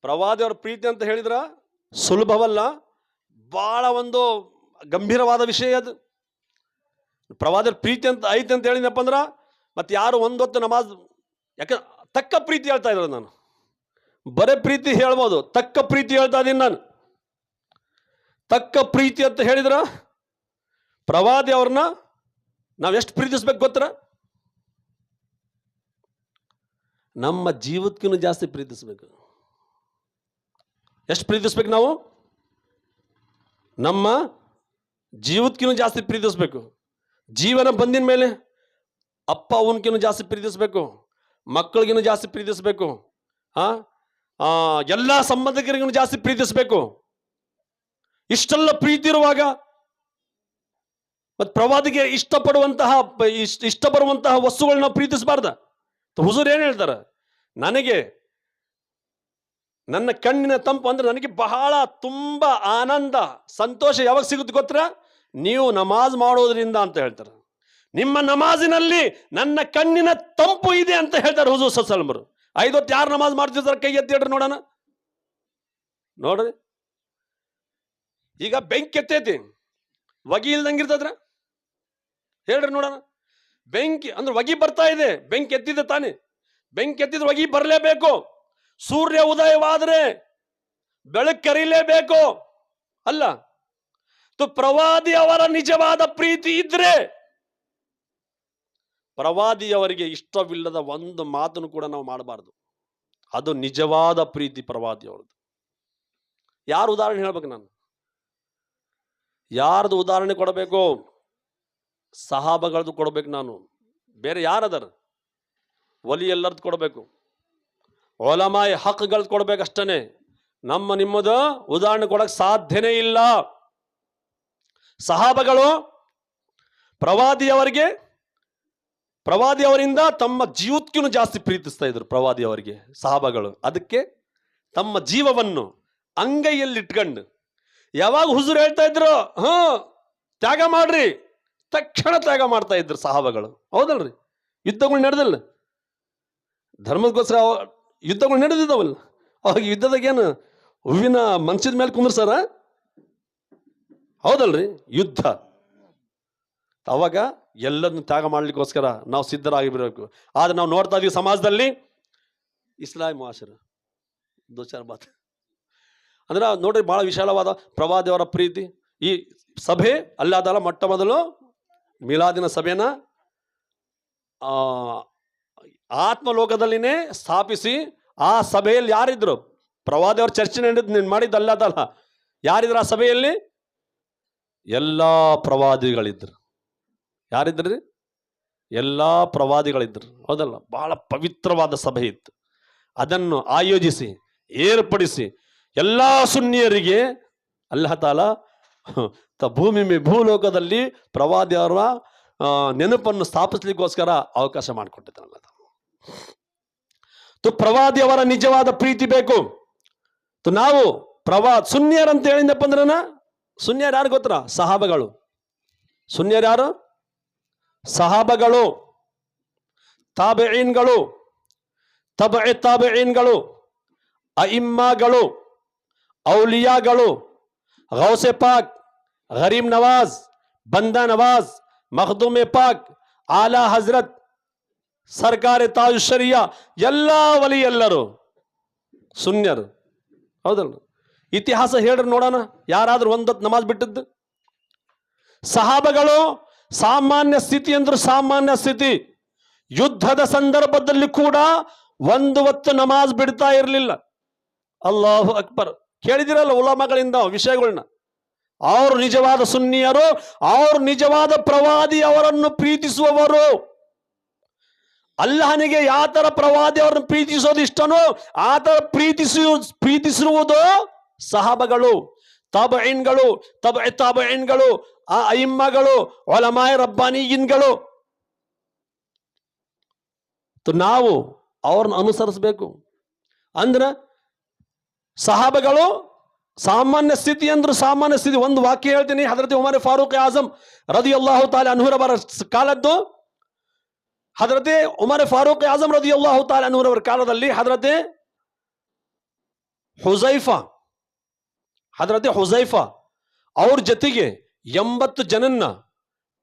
ಪ್ರವಾದಿಯವರ ಪ್ರೀತಿ ಅಂತ ಹೇಳಿದ್ರ ಸುಲಭವಲ್ಲ, ಬಹಳ ಒಂದು ಗಂಭೀರವಾದ ವಿಷಯ ಅದು. ಪ್ರವಾದಿಯವರ ಪ್ರೀತಿ ಅಂತ ಐತೆ ಅಂತ ಹೇಳಿದಪ್ಪ ಅಂದ್ರ ಮತ್ತೆ ಯಾರು ಒಂದೊತ್ತು ನಮಾಜ್, ಯಾಕೆ ತಕ್ಕ ಪ್ರೀತಿ ಹೇಳ್ತಾ ಇದ್ರು. ನಾನು ಬರೇ ಪ್ರೀತಿ ಹೇಳ್ಬೋದು, ತಕ್ಕ ಪ್ರೀತಿ ಹೇಳ್ತಾ ಇದ್ದೀನಿ ನಾನು. ತಕ್ಕ ಪ್ರೀತಿ ಅಂತ ಹೇಳಿದ್ರ ಪ್ರವಾದಿ ಅವ್ರನ್ನ ನಾವೆಷ್ಟು ಪ್ರೀತಿಸ್ಬೇಕು ಗೊತ್ತರ? ನಮ್ಮ ಜೀವಕ್ಕಿಂತ ಜಾಸ್ತಿ ಪ್ರೀತಿಸ್ಬೇಕು. ಎಷ್ಟು ಪ್ರೀತಿಸ್ಬೇಕು ನಾವು? ನಮ್ಮ ಜೀವಕ್ಕಿಂತ ಜಾಸ್ತಿ ಪ್ರೀತಿಸ್ಬೇಕು. ಜೀವನ ಬಂದಿನ ಮೇಲೆ ಅಪ್ಪ ಅವನಕ್ಕಿಂತ ಜಾಸ್ತಿ ಪ್ರೀತಿಸ್ಬೇಕು, ಮಕ್ಕಳಿಗಿಂತ ಜಾಸ್ತಿ ಪ್ರೀತಿಸ್ಬೇಕು, ಎಲ್ಲ ಸಂಬಂಧಿಕರಿಗೂ ಜಾಸ್ತಿ ಪ್ರೀತಿಸ್ಬೇಕು. ಇಷ್ಟೆಲ್ಲ ಪ್ರೀತಿ ಇರುವಾಗ ಮತ್ತೆ ಪ್ರವಾದಿಗೆ ಇಷ್ಟಪಡುವಂತಹ ವಸ್ತುಗಳನ್ನ ಪ್ರೀತಿಸಬಾರ್ದ? ಹುಜೂರ್ ಏನ್ ಹೇಳ್ತಾರೆ? ನನಗೆ ನನ್ನ ಕಣ್ಣಿನ ತಂಪು ಅಂದ್ರೆ ನನಗೆ ಬಹಳ ತುಂಬಾ ಆನಂದ, ಸಂತೋಷ ಯಾವಾಗ ಸಿಗುತ್ತೆ ಗೊತ್ತಾ? ನೀವು ನಮಾಜ್ ಮಾಡೋದ್ರಿಂದ ಅಂತ ಹೇಳ್ತಾರೆ. ನಿಮ್ಮ ನಮಾಜಿನಲ್ಲಿ ನನ್ನ ಕಣ್ಣಿನ ತಂಪು ಇದೆ ಅಂತ ಹೇಳ್ತಾರೆ ಹುಜೂರ್ ಸಲ್ಲಲ್ಲಾಹು ಅಲೈಹಿ ವಸಲ್ಲಂ. 5 ಹೊತ್ತು ಯಾರು ನಮಾಜ್ ಮಾಡ್ತಿರ್ತಾರೆ? ಕೈ ಎತ್ತಿ ಹೇಳ್ರಿ ನೋಡೋಣ. ನೋಡ್ರಿ, ಈಗ ಬೆಂಕಿ ಎತ್ತೈತಿ, ಹೊಗೆ ಇಲ್ದಂಗಿರ್ತದ್ರ? ಹೇಳ್ರಿ ನೋಡೋಣ. ಬೆಂಕಿ ಅಂದ್ರೆ ಹೊಗೆ ಬರ್ತಾ ಇದೆ, ಬೆಂಕಿ ಎತ್ತಿದೆ ತಾನೆ. ಬೆಂಕಿ ಎತ್ತಿದ್ರೆ ಹೊಗೆ ಬರಲೇಬೇಕು. ಸೂರ್ಯ ಉದಯವಾದ್ರೆ ಬೆಳಕು ಕರೀಲೇಬೇಕು ಅಲ್ಲ? ಪ್ರವಾದಿ ಅವರ ನಿಜವಾದ ಪ್ರೀತಿ ಇದ್ರೆ, ಪ್ರವಾದಿಯವರಿಗೆ ಇಷ್ಟವಿಲ್ಲದ ಒಂದು ಮಾತನ್ನು ಕೂಡ ನಾವು ಮಾಡಬಾರ್ದು. ಅದು ನಿಜವಾದ ಪ್ರೀತಿ ಪ್ರವಾದಿಯವರದು. ಯಾರು ಉದಾಹರಣೆ ಹೇಳ್ಬೇಕು? ನಾನು ಯಾರ್ದು ಉದಾಹರಣೆ ಕೊಡಬೇಕು? ಸಹಾಬಗಳದ್ದು ಕೊಡಬೇಕು. ನಾನು ಬೇರೆ ಯಾರದಾರ ಒಲಿ ಎಲ್ಲರದ್ದು ಕೊಡಬೇಕು, ಒಲಮಾಯ ಹಕ್ಗಳದ್ದು ಕೊಡ್ಬೇಕು ಅಷ್ಟೇ. ನಿಮ್ಮದು ಉದಾಹರಣೆ ಕೊಡಕ್ ಸಾಧ್ಯನೇ ಇಲ್ಲ. ಸಹಾಬಗಳು ಪ್ರವಾದಿಯವರಿಂದ ತಮ್ಮ ಜೀವಕ್ಕಿಂತ ಜಾಸ್ತಿ ಪ್ರೀತಿಸ್ತಾ ಇದ್ರು. ಪ್ರವಾದಿಯವರಿಗೆ ಸಹಾಬಗಳು ಅದಕ್ಕೆ ತಮ್ಮ ಜೀವವನ್ನು ಅಂಗೈಯಲ್ಲಿ ಇಟ್ಕೊಂಡು ಯಾವಾಗ ಹುಜೂರ್ ಹೇಳ್ತಾ ಇದ್ರು ತ್ಯಾಗ ಮಾಡ್ರಿ, ತಕ್ಷಣ ತ್ಯಾಗ ಮಾಡ್ತಾ ಇದ್ರು ಸಹಾಬಗಳು. ಹೌದಲ್ರಿ? ಯುದ್ಧಗಳು ನಡೆದಿಲ್ಲ, ಧರ್ಮಕ್ಕೋಸ್ಕರ ಯುದ್ಧಗಳು ನಡೆದಿದ್ದಾವಲ್ಲ. ಅವಾಗ ಯುದ್ಧದಾಗೇನು ಹೂವಿನ ಮನ್ಸಿದ ಮೇಲೆ ಕುಂದ್ರಸಾರ? ಹೌದಲ್ರಿ? ಯುದ್ಧ ಅವಾಗ ಎಲ್ಲದನ್ನು ತ್ಯಾಗ ಮಾಡ್ಲಿಕ್ಕೋಸ್ಕರ ನಾವು ಸಿದ್ಧರಾಗಿರ್ಬೇಕು. ಆದ್ರೆ ನಾವು ನೋಡ್ತಾ ಇದೀವಿ ಸಮಾಜದಲ್ಲಿ ಇಸ್ಲಾಂ ಮಾಷರ ದೋಚಾರ ಬಾತ್ ಅಂದ್ರೆ ನೋಡ್ರಿ, ಬಹಳ ವಿಶಾಲವಾದ ಪ್ರವಾದಿಯವರ ಪ್ರೀತಿ. ಈ ಸಭೆ ಅಲ್ಲಾದಲ್ಲ ಮೊಟ್ಟ ಮೊದಲು ಮಿಲಾದಿನ ಸಭೆನ ಆತ್ಮಲೋಕದಲ್ಲಿನೇ ಸ್ಥಾಪಿಸಿ, ಆ ಸಭೆಯಲ್ಲಿ ಯಾರಿದ್ರು? ಪ್ರವಾದಿಯವರ ಚರ್ಚೆ ಮಾಡಿದ್ದು ಅಲ್ಲಾದಲ್ಲ. ಯಾರಿದ್ರು ಆ ಸಭೆಯಲ್ಲಿ? ಎಲ್ಲಾ ಪ್ರವಾದಿಗಳಿದ್ರು. ಯಾರಿದ್ರಿ? ಎಲ್ಲಾ ಪ್ರವಾದಿಗಳಿದ್ರು. ಹೌದಲ್ಲ? ಬಹಳ ಪವಿತ್ರವಾದ ಸಭೆ ಇತ್ತು. ಅದನ್ನು ಆಯೋಜಿಸಿ ಏರ್ಪಡಿಸಿ ಎಲ್ಲಾ ಸುನ್ನಿಯರಿಗೆ ಅಲ್ಲಾಹ್ ತಾಲ ಭೂಲೋಕದಲ್ಲಿ ಪ್ರವಾದಿಯವರ ನೆನಪನ್ನು ಸ್ಥಾಪಿಸ್ಲಿಕ್ಕೋಸ್ಕರ ಅವಕಾಶ ಮಾಡಿಕೊಟ್ಟಿದ್ದಾನಲ್ಲ. ಪ್ರವಾದಿಯವರ ನಿಜವಾದ ಪ್ರೀತಿ ಬೇಕು. ನಾವು ಸುನ್ನಿಯರ್ ಅಂತ ಹೇಳಿದಪ್ಪ ಅಂದ್ರನ, ಸುನ್ನಿಯರ್ ಯಾರು ಗೊತ್ತರ? ಸಹಾಬಗಳು. ಸುನ್ನಿಯರ್ ಯಾರು? ಸಹಾಬಗಳು, ತಾಬೆঈನ್ಗಳು, ತಬಎ ತಾಬೆঈನ್ಗಳು, ಅಇಮ್ಮಾಗಳು, ಔಲಿಯಾಗಳು, ಗೌಸೆ ಪಾಕ್, ಗರೀಬ್ ನವಾಜ್, ಬಂದಾ ನವಾಜ್, ಮಖ್ದೂಮೆ ಪಾಕ್, ಆಲಾ ಹಜರತ್, ಸರ್ಕಾರಿ ತಾಜ್ ಶರಿಯಾ, ಎಲ್ಲ ವಲಿ ಎಲ್ಲರೂ ಸುನ್ಯರು. ಹೌದಲ್ಲ? ಇತಿಹಾಸ ಹೇಳ್ರಿ ನೋಡೋಣ, ಯಾರಾದ್ರೂ ಒಂದೊತ್ತು ನಮಾಜ್ ಬಿಟ್ಟಿದ್ದು? ಸಹಾಬಗಳು ಸಾಮಾನ್ಯ ಸ್ಥಿತಿ ಅಂದ್ರೆ ಸಾಮಾನ್ಯ ಸ್ಥಿತಿ, ಯುದ್ಧದ ಸಂದರ್ಭದಲ್ಲಿ ಕೂಡ ಒಂದು ಹೊತ್ತು ನಮಾಜ್ ಬಿಡ್ತಾ ಇರಲಿಲ್ಲ. ಅಲ್ಲಾಹು ಅಕ್ಬರ್. ಕೇಳಿದಿರಲ್ಲ ಉಲಮಾಗಳಿಂದ ವಿಷಯಗಳನ್ನ. ಅವರು ನಿಜವಾದ ಸುನ್ನಿಯರು, ಅವರು ನಿಜವಾದ ಪ್ರವಾದಿ ಅವರನ್ನು ಪ್ರೀತಿಸುವವರು. ಅಲ್ಲಾಹನಿಗೆ ಯಾವ ತರ ಪ್ರವಾದಿ ಅವರನ್ನು ಪ್ರೀತಿಸೋದು ಇಷ್ಟನೋ ಆ ತರ ಪ್ರೀತಿಸಿರುವುದು ಸಹಾಬಗಳು, ತಾಬঈನ್ಗಳು, ತಬಎ ತಾಬঈನ್ಗಳು, ಆ ಅಯಿಮ್ಮಗಳು, ಉಲಮಾಯ ರಬ್ಬಾನಿಯಿನ್ಗಳು. ನಾವು ಅವ್ರನ್ನ ಅನುಸರಿಸಬೇಕು. ಅಂದ್ರೆ ಸಹಾಬಗಳು ಸಾಮಾನ್ಯ ಸ್ಥಿತಿ ಅಂದ್ರು ಸಾಮಾನ್ಯ ಸ್ಥಿತಿ. ಒಂದು ವಾಕ್ಯ ಹೇಳ್ತೀನಿ. ಹಜರತ್ ಉಮರ್ ಫಾರೂಕ್ ಆಜಮ್ ರದಿಯಲ್ಲಾಹು ತಾಲಾ ಅನ್ಹುರವರ ಕಾಲದ್ದು. ಹಜರತ್ ಉಮರ್ ಫಾರೂಕ್ ಆಜಮ್ ರದಿಯಲ್ಲಾಹು ತಾಲಾ ಅನ್ಹುರವರ ಕಾಲದಲ್ಲಿ ಹಜರತ್ ಹುಜೈಫಾ ಅವ್ರ ಜೊತೆಗೆ 80 ಜನನ್ನ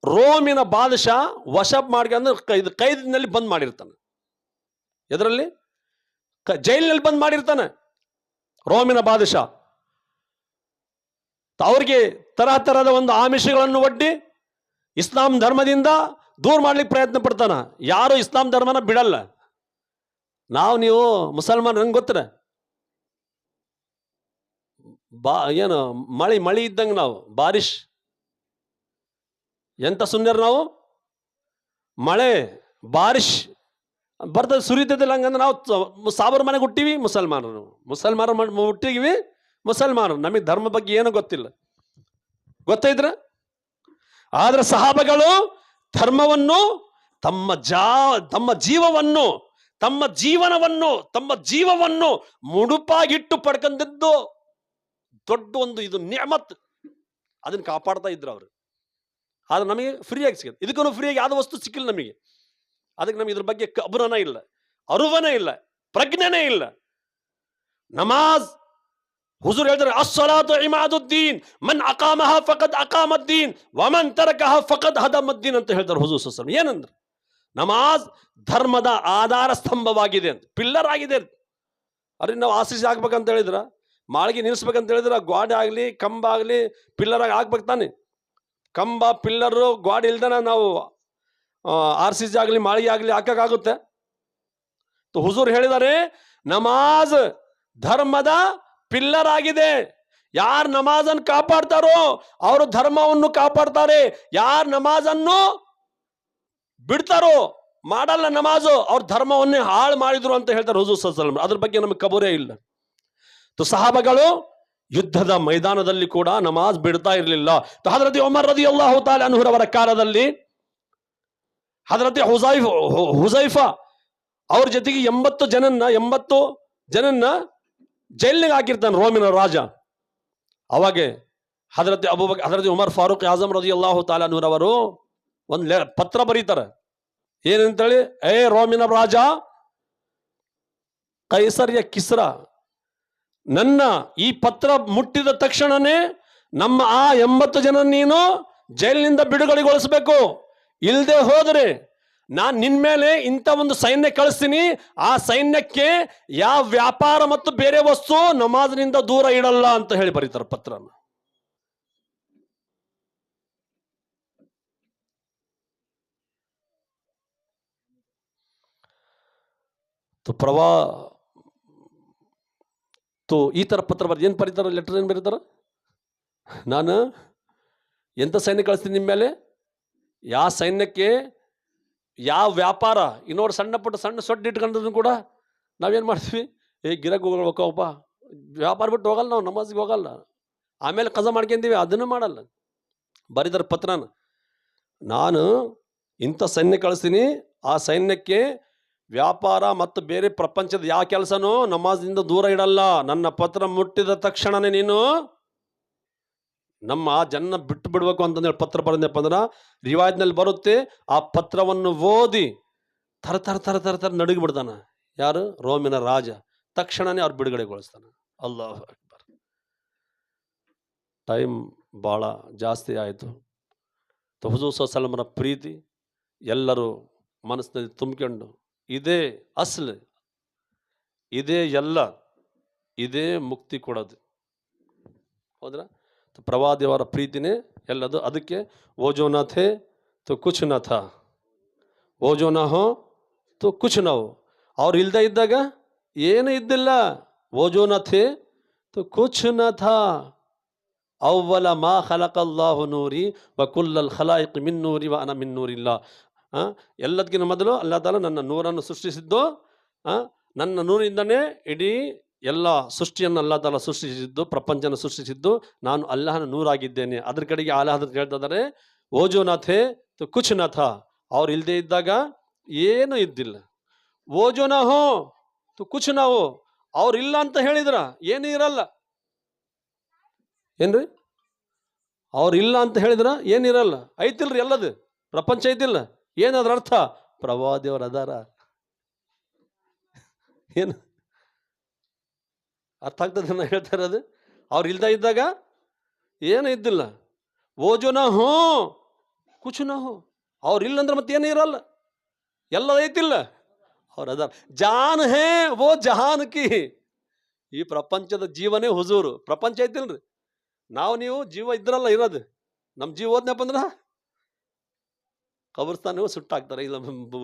ರೋಮಿನ ಬಾದಶಾ ವಶ ಮಾಡ್ಕೊಂಡು ಕೈದಿನಲ್ಲಿ ಬಂದ್ ಮಾಡಿರ್ತಾನೆ. ಎದರಲ್ಲಿ? ಜೈಲಿನಲ್ಲಿ ಬಂದ್ ಮಾಡಿರ್ತಾನೆ ರೋಮಿನ ಬಾದಶಾ. ಅವ್ರಿಗೆ ತರಹದ ಒಂದು ಆಮಿಷಗಳನ್ನು ಒಡ್ಡಿ ಇಸ್ಲಾಂ ಧರ್ಮದಿಂದ ದೂರ ಮಾಡ್ಲಿಕ್ಕೆ ಪ್ರಯತ್ನ ಪಡ್ತಾನ. ಯಾರು ಇಸ್ಲಾಂ ಧರ್ಮನ ಬಿಡಲ್ಲ. ನೀವು ಮುಸಲ್ಮಾನ್ ನಂಗೆ ಗೊತ್ತರ, ಏನು ಮಳಿ ಇದ್ದಂಗೆ ನಾವು ಬಾರಿಶ್ ಎಂತ ಸುನ್ಯರು ನಾವು. ಮಳೆ ಬಾರಿಶ್ ಬರ್ತದೆ, ಸುರಿತದಿಲ್ಲ. ಹಂಗಂದ್ರೆ ನಾವು ಸಾಬರ್ ಮನೆಗೆ ಹುಟ್ಟಿವಿ ಮುಸಲ್ಮಾನರು ಹುಟ್ಟಿಗಿವಿ ಮುಸಲ್ಮಾನರು. ನಮಗೆ ಧರ್ಮ ಬಗ್ಗೆ ಏನೂ ಗೊತ್ತಿಲ್ಲ, ಗೊತ್ತೈದ್ರ? ಆದ್ರೆ ಸಹಾಬಗಳು ಧರ್ಮವನ್ನು ತಮ್ಮ ಜೀವನವನ್ನು ಮುಡುಪಾಗಿಟ್ಟು ಪಡ್ಕೊಂಡಿದ್ದು ದೊಡ್ಡ ಒಂದು ಇದು ನ್ಯಾಮತ್. ಅದನ್ನ ಕಾಪಾಡ್ತಾ ಇದ್ರು ಅವರು. ಆದ್ರೆ ನಮಗೆ ಫ್ರೀಯಾಗಿ ಸಿಗುತ್ತೆ. ಇದಕ್ಕೂ ಫ್ರೀಯಾಗಿ ಯಾವ್ದು ವಸ್ತು ಸಿಕ್ಕಿಲ್ಲ ನಮಗೆ. ಅದಕ್ಕೆ ನಮಗೆ ಇದ್ರ ಬಗ್ಗೆ ಅಬುರನ ಇಲ್ಲ, ಅರುವನೇ ಇಲ್ಲ, ಪ್ರಜ್ಞೆನೇ ಇಲ್ಲ. ನಮಾಜ್ ಹುಜೂರ್ ಹೇಳ್ತಾರೆ, ಅಸ್ಸಲಾತು ಇಮಾದುದ್ದೀನ್, ಮನ್ ಅಕಾಮಹ ಫಕದ್ ಅಕಾಮದ್ದೀನ್ ವಮನ್ ತರಕಹ ಫಕದ್ ಹದಮದ್ದೀನ್ ಅಂತ ಹೇಳ್ತಾರೆ ಹುಜೂರ್ ಸಲ್ಲಲ್ಲಾಹು ಅಲೈಹಿ ವಸಲ್ಲಂ. ಏನಂದ್ರೆ ನಮಾಜ್ ಧರ್ಮದ ಆಧಾರ ಸ್ತಂಭವಾಗಿದೆ ಅಂತ, ಪಿಲ್ಲರ್ ಆಗಿದೆ ಅಂತ. ಅದ್ರಿಂದ ನಾವು ಆಶೀಸ್ ಆಗ್ಬೇಕಂತ ಹೇಳಿದ್ರ, ಮಾಳಿಗೆ ನಿಲ್ಲಿಸ್ಬೇಕಂತ ಹೇಳಿದ್ರ, ಗೋಡೆ ಆಗಲಿ ಕಂಬ ಆಗಲಿ ಪಿಲ್ಲರ್ ಆಗಿ ಆಗ್ಬೇಕು ತಾನೆ. ಕಂಬ ಪಿಲ್ಲರು ಗೋಡೆ ಇಲ್ದನ ನಾವು ಆರ್ಸಿಸಿ ಆಗಲಿ ಮಾಳಿಗೆ ಆಗಲಿ ಹಾಕಕ್ಕಾಗುತ್ತೆ? ಹುಜೂರ್ ಹೇಳಿದ್ದಾರೆ, ನಮಾಜ್ ಧರ್ಮದ ಪಿಲ್ಲರ್ ಆಗಿದೆ. ಯಾರು ನಮಾಜನ್ನು ಕಾಪಾಡ್ತಾರೋ ಅವರು ಧರ್ಮವನ್ನು ಕಾಪಾಡ್ತಾರೆ. ಯಾರು ನಮಾಜನ್ನು ಬಿಡ್ತಾರೋ, ಮಾಡಲ್ಲ ನಮಾಜು, ಅವ್ರ ಧರ್ಮವನ್ನೇ ಹಾಳು ಮಾಡಿದ್ರು ಅಂತ ಹೇಳ್ತಾರೆ ಹುಜೂರ್ ಸಲ್ಲಲ್ಲಾಹು ಅಲೈಹಿ ವಸಲ್ಲಂ. ಅದ್ರ ಬಗ್ಗೆ ನಮಗೆ ಖಬರೇ ಇಲ್ಲ. ಸಹಾಬಗಳು ಯುದ್ಧದ ಮೈದಾನದಲ್ಲಿ ಕೂಡ ನಮಾಜ್ ಬಿಡ್ತಾ ಇರಲಿಲ್ಲ. ಹಜರತ್ ಉಮರ್ ರದಿಯಲ್ಲಾಹು ತಾಲಾ ಅನ್ಹುರವರ ಕಾಲದಲ್ಲಿ ಹಜರತ್ ಹುಜೈಫಾ ಅವ್ರ ಜೊತೆಗೆ 80 ಜನನ್ನ ಜೈಲಿಗೆ ಹಾಕಿರ್ತಾನೆ ರೋಮಿನ ರಾಜ. ಅವಾಗೆ ಹಜರತ್ ಉಮರ್ ಫಾರೂಕ್ ಆಜಮ್ ರದಿಯಲ್ಲಾಹು ತಾಲಾ ಅನ್ಹುರವರು ಒಂದು ಪತ್ರ ಬರೀತಾರೆ. ಏನಂತೇಳಿ, ಏ ರೋಮಿನ ರಾಜ ಕೈಸರ್ ಯ ಕಿಸ್ರ, ನನ್ನ ಈ ಪತ್ರ ಮುಟ್ಟಿದ ತಕ್ಷಣನೇ ನಮ್ಮ ಆ 80 ಜನ ನೀನು ಜೈಲಿನಿಂದ ಬಿಡುಗಡೆಗೊಳಿಸಬೇಕು. ಇಲ್ಲದೆ ಹೋದರೆ ನಾನು ನಿನ್ ಮೇಲೆ ಇಂಥ ಒಂದು ಸೈನ್ಯ ಕಳಿಸ್ತೀನಿ. ಆ ಸೈನ್ಯಕ್ಕೆ ಯಾವ ವ್ಯಾಪಾರ ಮತ್ತು ಬೇರೆ ವಸ್ತು ನಮಾಜ್ನಿಂದ ದೂರ ಇಡಲ್ಲ ಅಂತ ಹೇಳಿ ಬರೀತಾರೆ ಪತ್ರನ. ಈ ತರ ಪತ್ರ ಬರ್ ಏನ್ ಬರೀತಾರ, ಲೆಟರ್ ಏನ್ ಬರೀತಾರ, ನಾನು ಎಂತ ಸೈನ್ಯ ಕಳಿಸ್ತೀನಿ ನಿಮ್ಮ ಮೇಲೆ, ಯಾವ ಸೈನ್ಯಕ್ಕೆ ಯಾವ ವ್ಯಾಪಾರ, ಇನ್ನೋರು ಸಣ್ಣ ಪುಟ್ಟ ಸಣ್ಣ ಸೊಡ್ಡು ಇಟ್ಕೊಂಡ್ರು ಕೂಡ ನಾವೇನು ಮಾಡ್ತೀವಿ, ಗಿರಕ್ ಹೋಗೋಪ್ಪ, ವ್ಯಾಪಾರ ಬಿಟ್ಟು ಹೋಗಲ್ಲ, ನಾವು ನಮಾಜ್ಗೆ ಹೋಗಲ್ಲ, ಆಮೇಲೆ ಕಜಾ ಮಾಡ್ಕೊಂತೀವಿ, ಅದನ್ನು ಮಾಡಲ್ಲ. ಬರೀತಾರ ಪತ್ರನ, ನಾನು ಇಂಥ ಸೈನ್ಯ ಕಳಿಸ್ತೀನಿ, ಆ ಸೈನ್ಯಕ್ಕೆ ವ್ಯಾಪಾರ ಮತ್ತು ಬೇರೆ ಪ್ರಪಂಚದ ಯಾವ ಕೆಲಸನೂ ನಮಾಜ್ನಿಂದ ದೂರ ಇಡಲ್ಲ. ನನ್ನ ಪತ್ರ ಮುಟ್ಟಿದ ತಕ್ಷಣನೇ ನೀನು ನಮ್ಮ ಜನ ಬಿಟ್ಟು ಬಿಡ್ಬೇಕು ಅಂತಂದೇಳಿ ಪತ್ರ ಬರೆದಪ್ಪ ಅಂದ್ರೆ ರಿವಾಜ್ನಲ್ಲಿ ಬರುತ್ತೆ. ಆ ಪತ್ರವನ್ನು ಓದಿ ತರ ತರ ತರ ತರ ತರ ನಡುಗಿ ಬಿಡ್ತಾನ ಯಾರು, ರೋಮಿನ ರಾಜ. ತಕ್ಷಣನೇ ಅವ್ರು ಬಿಡುಗಡೆಗೊಳಿಸ್ತಾನೆ. ಅಲ್ಲಾಹು ಅಕ್ಬರ್. ಟೈಮ್ ಭಾಳ ಜಾಸ್ತಿ ಆಯಿತು. ಹುಜೂರ್ ಸಲ್ಲಲ್ಲಾಹು ಅಲೈಹಿ ವಸಲ್ಲಮರ ಪ್ರೀತಿ ಎಲ್ಲರೂ ಮನಸ್ಸಿನಲ್ಲಿ ತುಂಬಿಕೊಂಡು, ಇದೇ ಅಸ್ಲ್, ಇದೇ ಎಲ್ಲ, ಇದೇ ಮುಕ್ತಿ ಕೊಡೋದು. ಹೌದ್ರ? ಪ್ರವಾದಿಯವರ ಪ್ರೀತಿನೇ ಎಲ್ಲದು. ಅದಕ್ಕೆ ಓಜೋ ನ ಥೇ ತೋ ಕುಚ್ ನ ಥಾ, ಓಜೋ ನ ಹೋ ತೋ ಕುಚ್ ನ ಹೋ. ಅವ್ರು ಇಲ್ದೇ ಇದ್ದಾಗ ಏನು ಇದ್ದಿಲ್ಲ. ಓಜೋ ನ ಥೇ ತೋ ಕುಚ್ ನ ಥಾ. ಅವ್ವಲ ಮಾ ಖಲಕಲ್ಲಾಹು ನೂರಿ ವ ಕುಲ್ಲಲ್ ಖಲಾಯಿಕ್ ಮಿನ್ ನೂರಿ ವ ಅನ ಮಿನ್ ನೂರಿಲ್ಲ. ಎಲ್ಲದಕ್ಕಿಂತ ಮೊದಲು ಅಲ್ಲಾಹ್ ತಾಲ ನನ್ನ ನೂರನ್ನು ಸೃಷ್ಟಿಸಿದ್ದು, ನನ್ನ ನೂರಿಂದನೇ ಇಡೀ ಎಲ್ಲ ಸೃಷ್ಟಿಯನ್ನು ಅಲ್ಲಾಹ್ ತಾಲ ಸೃಷ್ಟಿಸಿದ್ದು, ಪ್ರಪಂಚನ ಸೃಷ್ಟಿಸಿದ್ದು ನಾನು ಅಲ್ಲಾಹನ ನೂರಾಗಿದ್ದೇನೆ. ಅದ್ರ ಕಡೆಗೆ ಆಲ ಹಜರತ್ ಹೇಳ್ತಿದ್ದಾರೆ, ಓಜೋ ನಾಥೆ ತು ಕುಚ್ ನಾಥ. ಅವ್ರು ಇಲ್ಲದೆ ಇದ್ದಾಗ ಏನು ಇದ್ದಿಲ್ಲ. ಓಜೋ ನಾ ಹೋ ತು ಕುಚ್ ನಾ ಹೋ. ಅವ್ರು ಇಲ್ಲ ಅಂತ ಹೇಳಿದ್ರ ಏನು ಇರಲ್ಲ. ಏನ್ರಿ, ಅವ್ರು ಇಲ್ಲ ಅಂತ ಹೇಳಿದ್ರ ಏನಿರಲ್ಲ. ಐತಿಲ್ರಿ, ಎಲ್ಲದು ಪ್ರಪಂಚ ಐತಿಲ್ಲ. ಏನದ್ರ ಅರ್ಥ? ಪ್ರವಾದಿಯವ್ರ ಅದಾರ. ಏನು ಅರ್ಥ ಆಗ್ತದೆ ನಾ ಹೇಳ್ತಾ ಇರೋದು? ಅವ್ರು ಇಲ್ದ ಇದ್ದಾಗ ಏನು ಇದ್ದಿಲ್ಲ. ಓಜೋ ನಾ ಹೋ ಕುಚ್ ನಾ ಹೋ. ಅವ್ರು ಇಲ್ಲ ಅಂದ್ರೆ ಮತ್ತೆ ಏನು ಇರಲ್ಲ, ಎಲ್ಲ ಐತಿಲ್ಲ. ಅವ್ರು ಅದಾರ. ಜಾನ್ ಹೇ ವೋ ಜಹಾನ್ ಕಿ. ಈ ಪ್ರಪಂಚದ ಜೀವನೇ ಹುಜೂರು. ಪ್ರಪಂಚ ಐತಿಲ್ರಿ, ನಾವು ನೀವು ಜೀವ ಇದ್ರಲ್ಲ ಇರೋದು. ನಮ್ಮ ಜೀವ ಹೋದ್ನಪ್ಪ ಅಂದ್ರ ಕಬ್ರಸ್ತಾನ ಸುಟ್ಟಾಕ್ತಾರೆ, ಇಲ್ಲ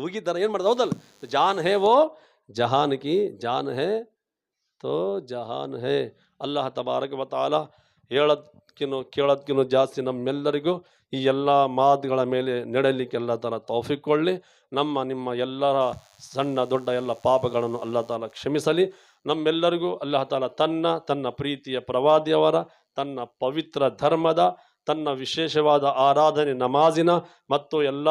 ಉಗಿತಾರೆ, ಏನು ಮಾಡೋದು? ಹೌದಲ್ಲ? ಜಾನ್ ಹೇ ವೋ ಜಹಾನ್ ಕಿ, ಜಾನ್ ಹೇ ತೋ ಜಹಾನ್ ಹೇ. ಅಲ್ಲಾಹ್ ತಬಾರಕ ವ ತಆಲಾ ಹೇಳೋದ್ಕಿನ್ನು ಕೇಳೋದ್ಕಿನ್ನು ಜಾಸ್ತಿ ನಮ್ಮೆಲ್ಲರಿಗೂ ಈ ಎಲ್ಲ ಮಾತುಗಳ ಮೇಲೆ ನಡೆಯಲಿಕ್ಕೆ ಎಲ್ಲ ಥರ ತೌಫೀಕ್ ಕೊಳ್ಳಿ. ನಿಮ್ಮ ಎಲ್ಲರ ಸಣ್ಣ ದೊಡ್ಡ ಎಲ್ಲ ಪಾಪಗಳನ್ನು ಅಲ್ಲಾಹ್ ತಾಲ ಕ್ಷಮಿಸಲಿ. ನಮ್ಮೆಲ್ಲರಿಗೂ ಅಲ್ಲಾಹ್ ತಾಲ ತನ್ನ ಪ್ರೀತಿಯ ಪ್ರವಾದಿಯವರ, ತನ್ನ ಪವಿತ್ರ ಧರ್ಮದ, ತನ್ನ ವಿಶೇಷವಾದ ಆರಾಧನೆ ನಮಾಜಿನ ಮತ್ತು ಎಲ್ಲ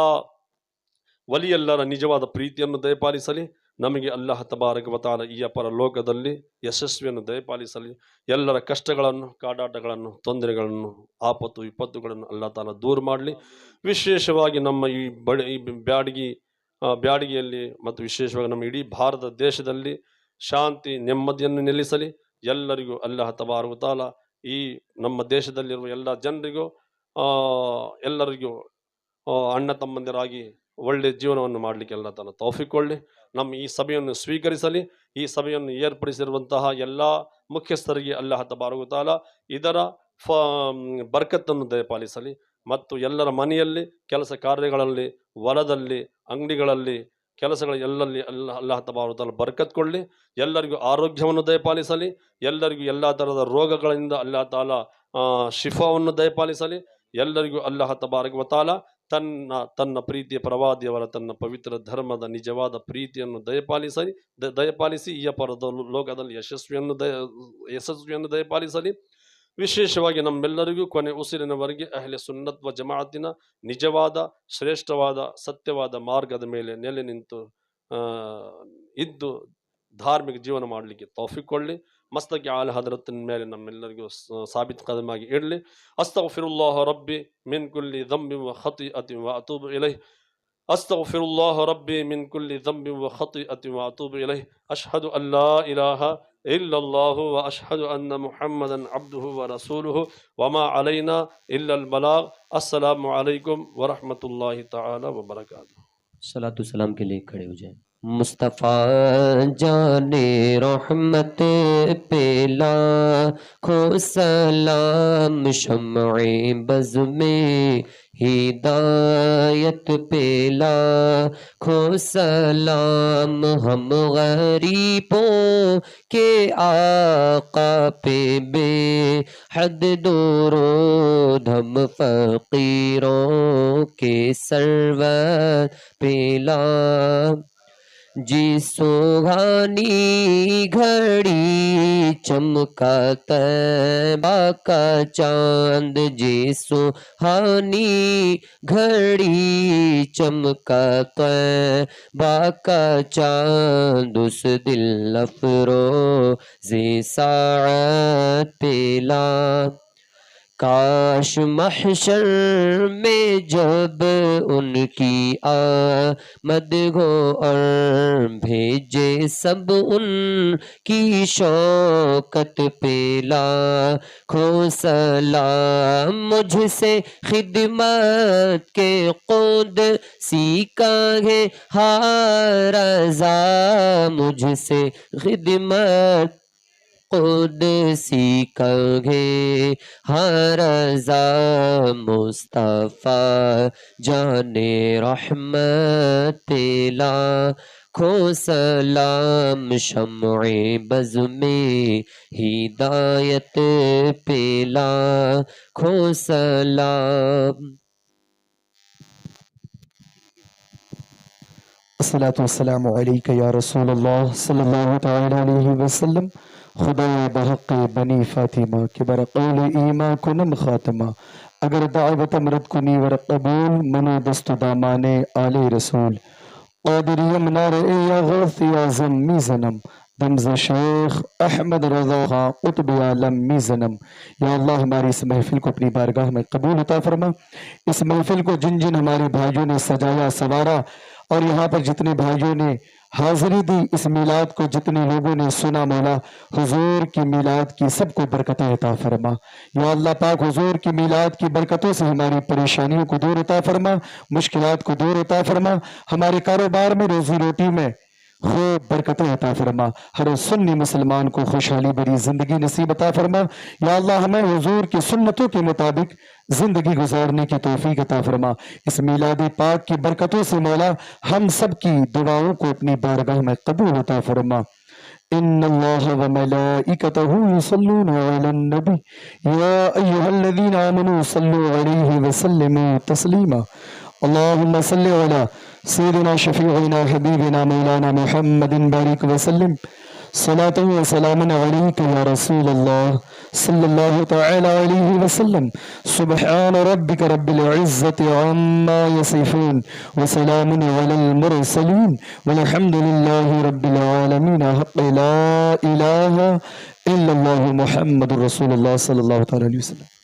ವಲಿಯೆಲ್ಲರ ನಿಜವಾದ ಪ್ರೀತಿಯನ್ನು ದಯಪಾಲಿಸಲಿ. ನಮಗೆ ಅಲ್ಲಾಹ್ ತಬಾರಕ ವ ತಆಲಾ ಈ ಅಪರ ಲೋಕದಲ್ಲಿ ಯಶಸ್ವಿಯನ್ನು ದಯಪಾಲಿಸಲಿ. ಎಲ್ಲರ ಕಷ್ಟಗಳನ್ನು, ಕಾಡಾಟಗಳನ್ನು, ತೊಂದರೆಗಳನ್ನು, ಆಪತ್ತು ವಿಪತ್ತುಗಳನ್ನು ಅಲ್ಲಾಹ್ ತಾಲಾ ದೂರ ಮಾಡಲಿ. ವಿಶೇಷವಾಗಿ ನಮ್ಮ ಈ ಬ್ಯಾಡಗಿಯಲ್ಲಿ ಮತ್ತು ವಿಶೇಷವಾಗಿ ನಮ್ಮ ಇಡೀ ಭಾರತ ದೇಶದಲ್ಲಿ ಶಾಂತಿ ನೆಮ್ಮದಿಯನ್ನು ನೆಲೆಸಲಿ. ಎಲ್ಲರಿಗೂ ಅಲ್ಲಾಹ್ ತಬಾರಕ ವ ತಆಲಾ ಈ ನಮ್ಮ ದೇಶದಲ್ಲಿರುವ ಎಲ್ಲ ಜನರಿಗೂ ಎಲ್ಲರಿಗೂ ಅಣ್ಣ ತಮ್ಮಂದಿರಾಗಿ ಒಳ್ಳೆ ಜೀವನವನ್ನು ಮಾಡಲಿಕ್ಕೆ ಅಲ್ಲಾಹ್ ತಾಲಾ ತೌಫೀಕ್ ಕೊಳ್ಳಿ. ನಮ್ಮ ಈ ಸಭೆಯನ್ನು ಸ್ವೀಕರಿಸಲಿ. ಈ ಸಭೆಯನ್ನು ಏರ್ಪಡಿಸಿರುವಂತಹ ಎಲ್ಲ ಮುಖ್ಯಸ್ಥರಿಗೆ ಅಲ್ಲಾಹ್ ತಬಾರಕ ವ ತಆಲಾ ಇದರ ಬರ್ಕತ್ತನ್ನು ದಯಪಾಲಿಸಲಿ. ಮತ್ತು ಎಲ್ಲರ ಮನೆಯಲ್ಲಿ, ಕೆಲಸ ಕಾರ್ಯಗಳಲ್ಲಿ, ಹೊಲದಲ್ಲಿ, ಅಂಗಡಿಗಳಲ್ಲಿ, ಕೆಲಸಗಳ ಎಲ್ಲಲ್ಲಿ ಅಲ್ಲಾಹ್ ತಬಾರಕ ವ ತಆಲಾ ಬರ್ಕತ್ ಕೊಳ್ಳಿ. ಎಲ್ಲರಿಗೂ ಆರೋಗ್ಯವನ್ನು ದಯಪಾಲಿಸಲಿ. ಎಲ್ಲರಿಗೂ ಎಲ್ಲ ಥರದ ರೋಗಗಳಿಂದ ಅಲ್ಲಾಹ್ ತಾಲಾ ಶಿಫಾವನ್ನು ದಯಪಾಲಿಸಲಿ. ಎಲ್ಲರಿಗೂ ಅಲ್ಲಾಹ್ ತಬಾರಕ ವ ತಆಲಾ ತನ್ನ ಪ್ರೀತಿಯ ಪ್ರವಾದಿಯವರ, ತನ್ನ ಪವಿತ್ರ ಧರ್ಮದ ನಿಜವಾದ ಪ್ರೀತಿಯನ್ನು ದಯಪಾಲಿಸಿ ಈ ಅಪರದ ಲೋಕದಲ್ಲಿ ಯಶಸ್ವಿಯನ್ನು ದಯಪಾಲಿಸಲಿ. ವಿಶೇಷವಾಗಿ ನಮ್ಮೆಲ್ಲರಿಗೂ ಕೊನೆ ಉಸಿರಿನವರೆಗೆ ಅಹ್ಲೆ ಸುನ್ನತ್ ವ ಜಮಾಅತಿನ ನಿಜವಾದ, ಶ್ರೇಷ್ಠವಾದ, ಸತ್ಯವಾದ ಮಾರ್ಗದ ಮೇಲೆ ನೆಲೆ ನಿಂತು ಇದ್ದು ಧಾರ್ಮಿಕ ಜೀವನ ಮಾಡಲಿಕ್ಕೆ ತೌಫೀಕ್ ಕೊಳ್ಳಿ. ಮಸ್ತಕ್ಕೆ ಆಲ ಹದರತ್ತಿನ ಮೇಲೆ ನಮ್ಮೆಲ್ಲರಿಗೂ ಸಾಬೀತು ಇರಲಿ. ಅಸ್ತಗ್ಫಿರುಲ್ಲಾಹ ರಬ್ಬಿ ಮಿನ್ ಕುಲ್ಲಿ ذنب وخطيئة وأتوب إليه. أستغفر الله ربي من كل ذنب وخطيئة وأتوب إليه. أشهد أن لا إله إلا الله وأشهد أن محمدا عبده ورسوله وما علينا إلا البلاغ. السلام عليكم ورحمة الله تعالى وبركاته. صلاۃ السلام کے لیے کھڑے ہو جائیں. مصطفیٰ جان رحمت پہ لاکھوں سلام، شمع بز میں ہدایت پہ لاکھوں سلام، ہم غریبوں کے آقا پہ بے حد درود، ہم فقیروں کے سرور پہ جی سوہانی گھڑی چمکا طیبہ کا چاند، جی سوہانی گھڑی چمکا طیبہ کا چاند، اس دل افروز ساعت پہ کاش محشر میں جب ان کی آمد ہو اور بھیجے سب ان کی شوکت پہ لاکھوں سلام، مجھ سے خدمت کے قدسی کا ہے ہر رضا، مجھ سے خدمت قدسی کا ہے ہر رضا، مصطفیٰ جان رحمت پہ لاکھوں سلام، شمع بز میں ہدایت پہ لاکھوں سلام. الصلاة والسلام علیک یا رسول اللہ صلی اللہ تعالی علیہ وسلم. خدا بحق بنی فاطمہ کے برقول ایماں کنم خاتمہ، اگر دعوت امرد کنی ورق قبول، منو دست دامان آل رسول. قادریم نارئ یا غوث یا زم میزنم، دمز شیخ احمد رضا خان قطب عالم میزنم. یا اللہ ہماری اس محفل کو اپنی بارگاہ میں قبول عطا فرما. اس محفل کو جن جن ہمارے بھائیوں نے سجایا سوارا، اور یہاں پر جتنے بھائیوں نے حاضری دی، اس میلاد کو جتنے لوگوں نے سنا، مولا حضور کی میلاد کی سب کو برکتیں عطا فرما. یا اللہ پاک حضور کی میلاد کی برکتوں سے ہماری پریشانیوں کو دور عطا فرما، مشکلات کو دور عطا فرما، ہمارے کاروبار میں روزی روٹی میں خوب برکتیں عطا فرما، ہر سنی مسلمان کو خوشحالی بری زندگی نصیب عطا فرما. یا اللہ ہمیں حضور کی سنتوں کے مطابق زندگی گزارنے کی توفیق عطا فرما. اس میلاد پاک کی برکتوں سے مولا ہم سب کی دعاؤں کو اپنی بارگاہ میں قبول عطا فرما. ان اللہ وملائکتہ یصلون علی النبی یا ایہا الذین آمنوا صلوا علیہ وسلموا تسلیما. اللہم صلی علی سیدنا شفیعنا حبیبنا مولانا محمد بارک وسلم. صلاة و سلام علیک یا رسول اللہ صلی اللہ تعالی علیہ وسلم. سبحان ربک رب العزت عما یصفون وسلام علی المرسلین والحمد للہ رب العالمین. حق لا الہ الا اللہ محمد رسول اللہ صلی اللہ تعالی علیہ وسلم.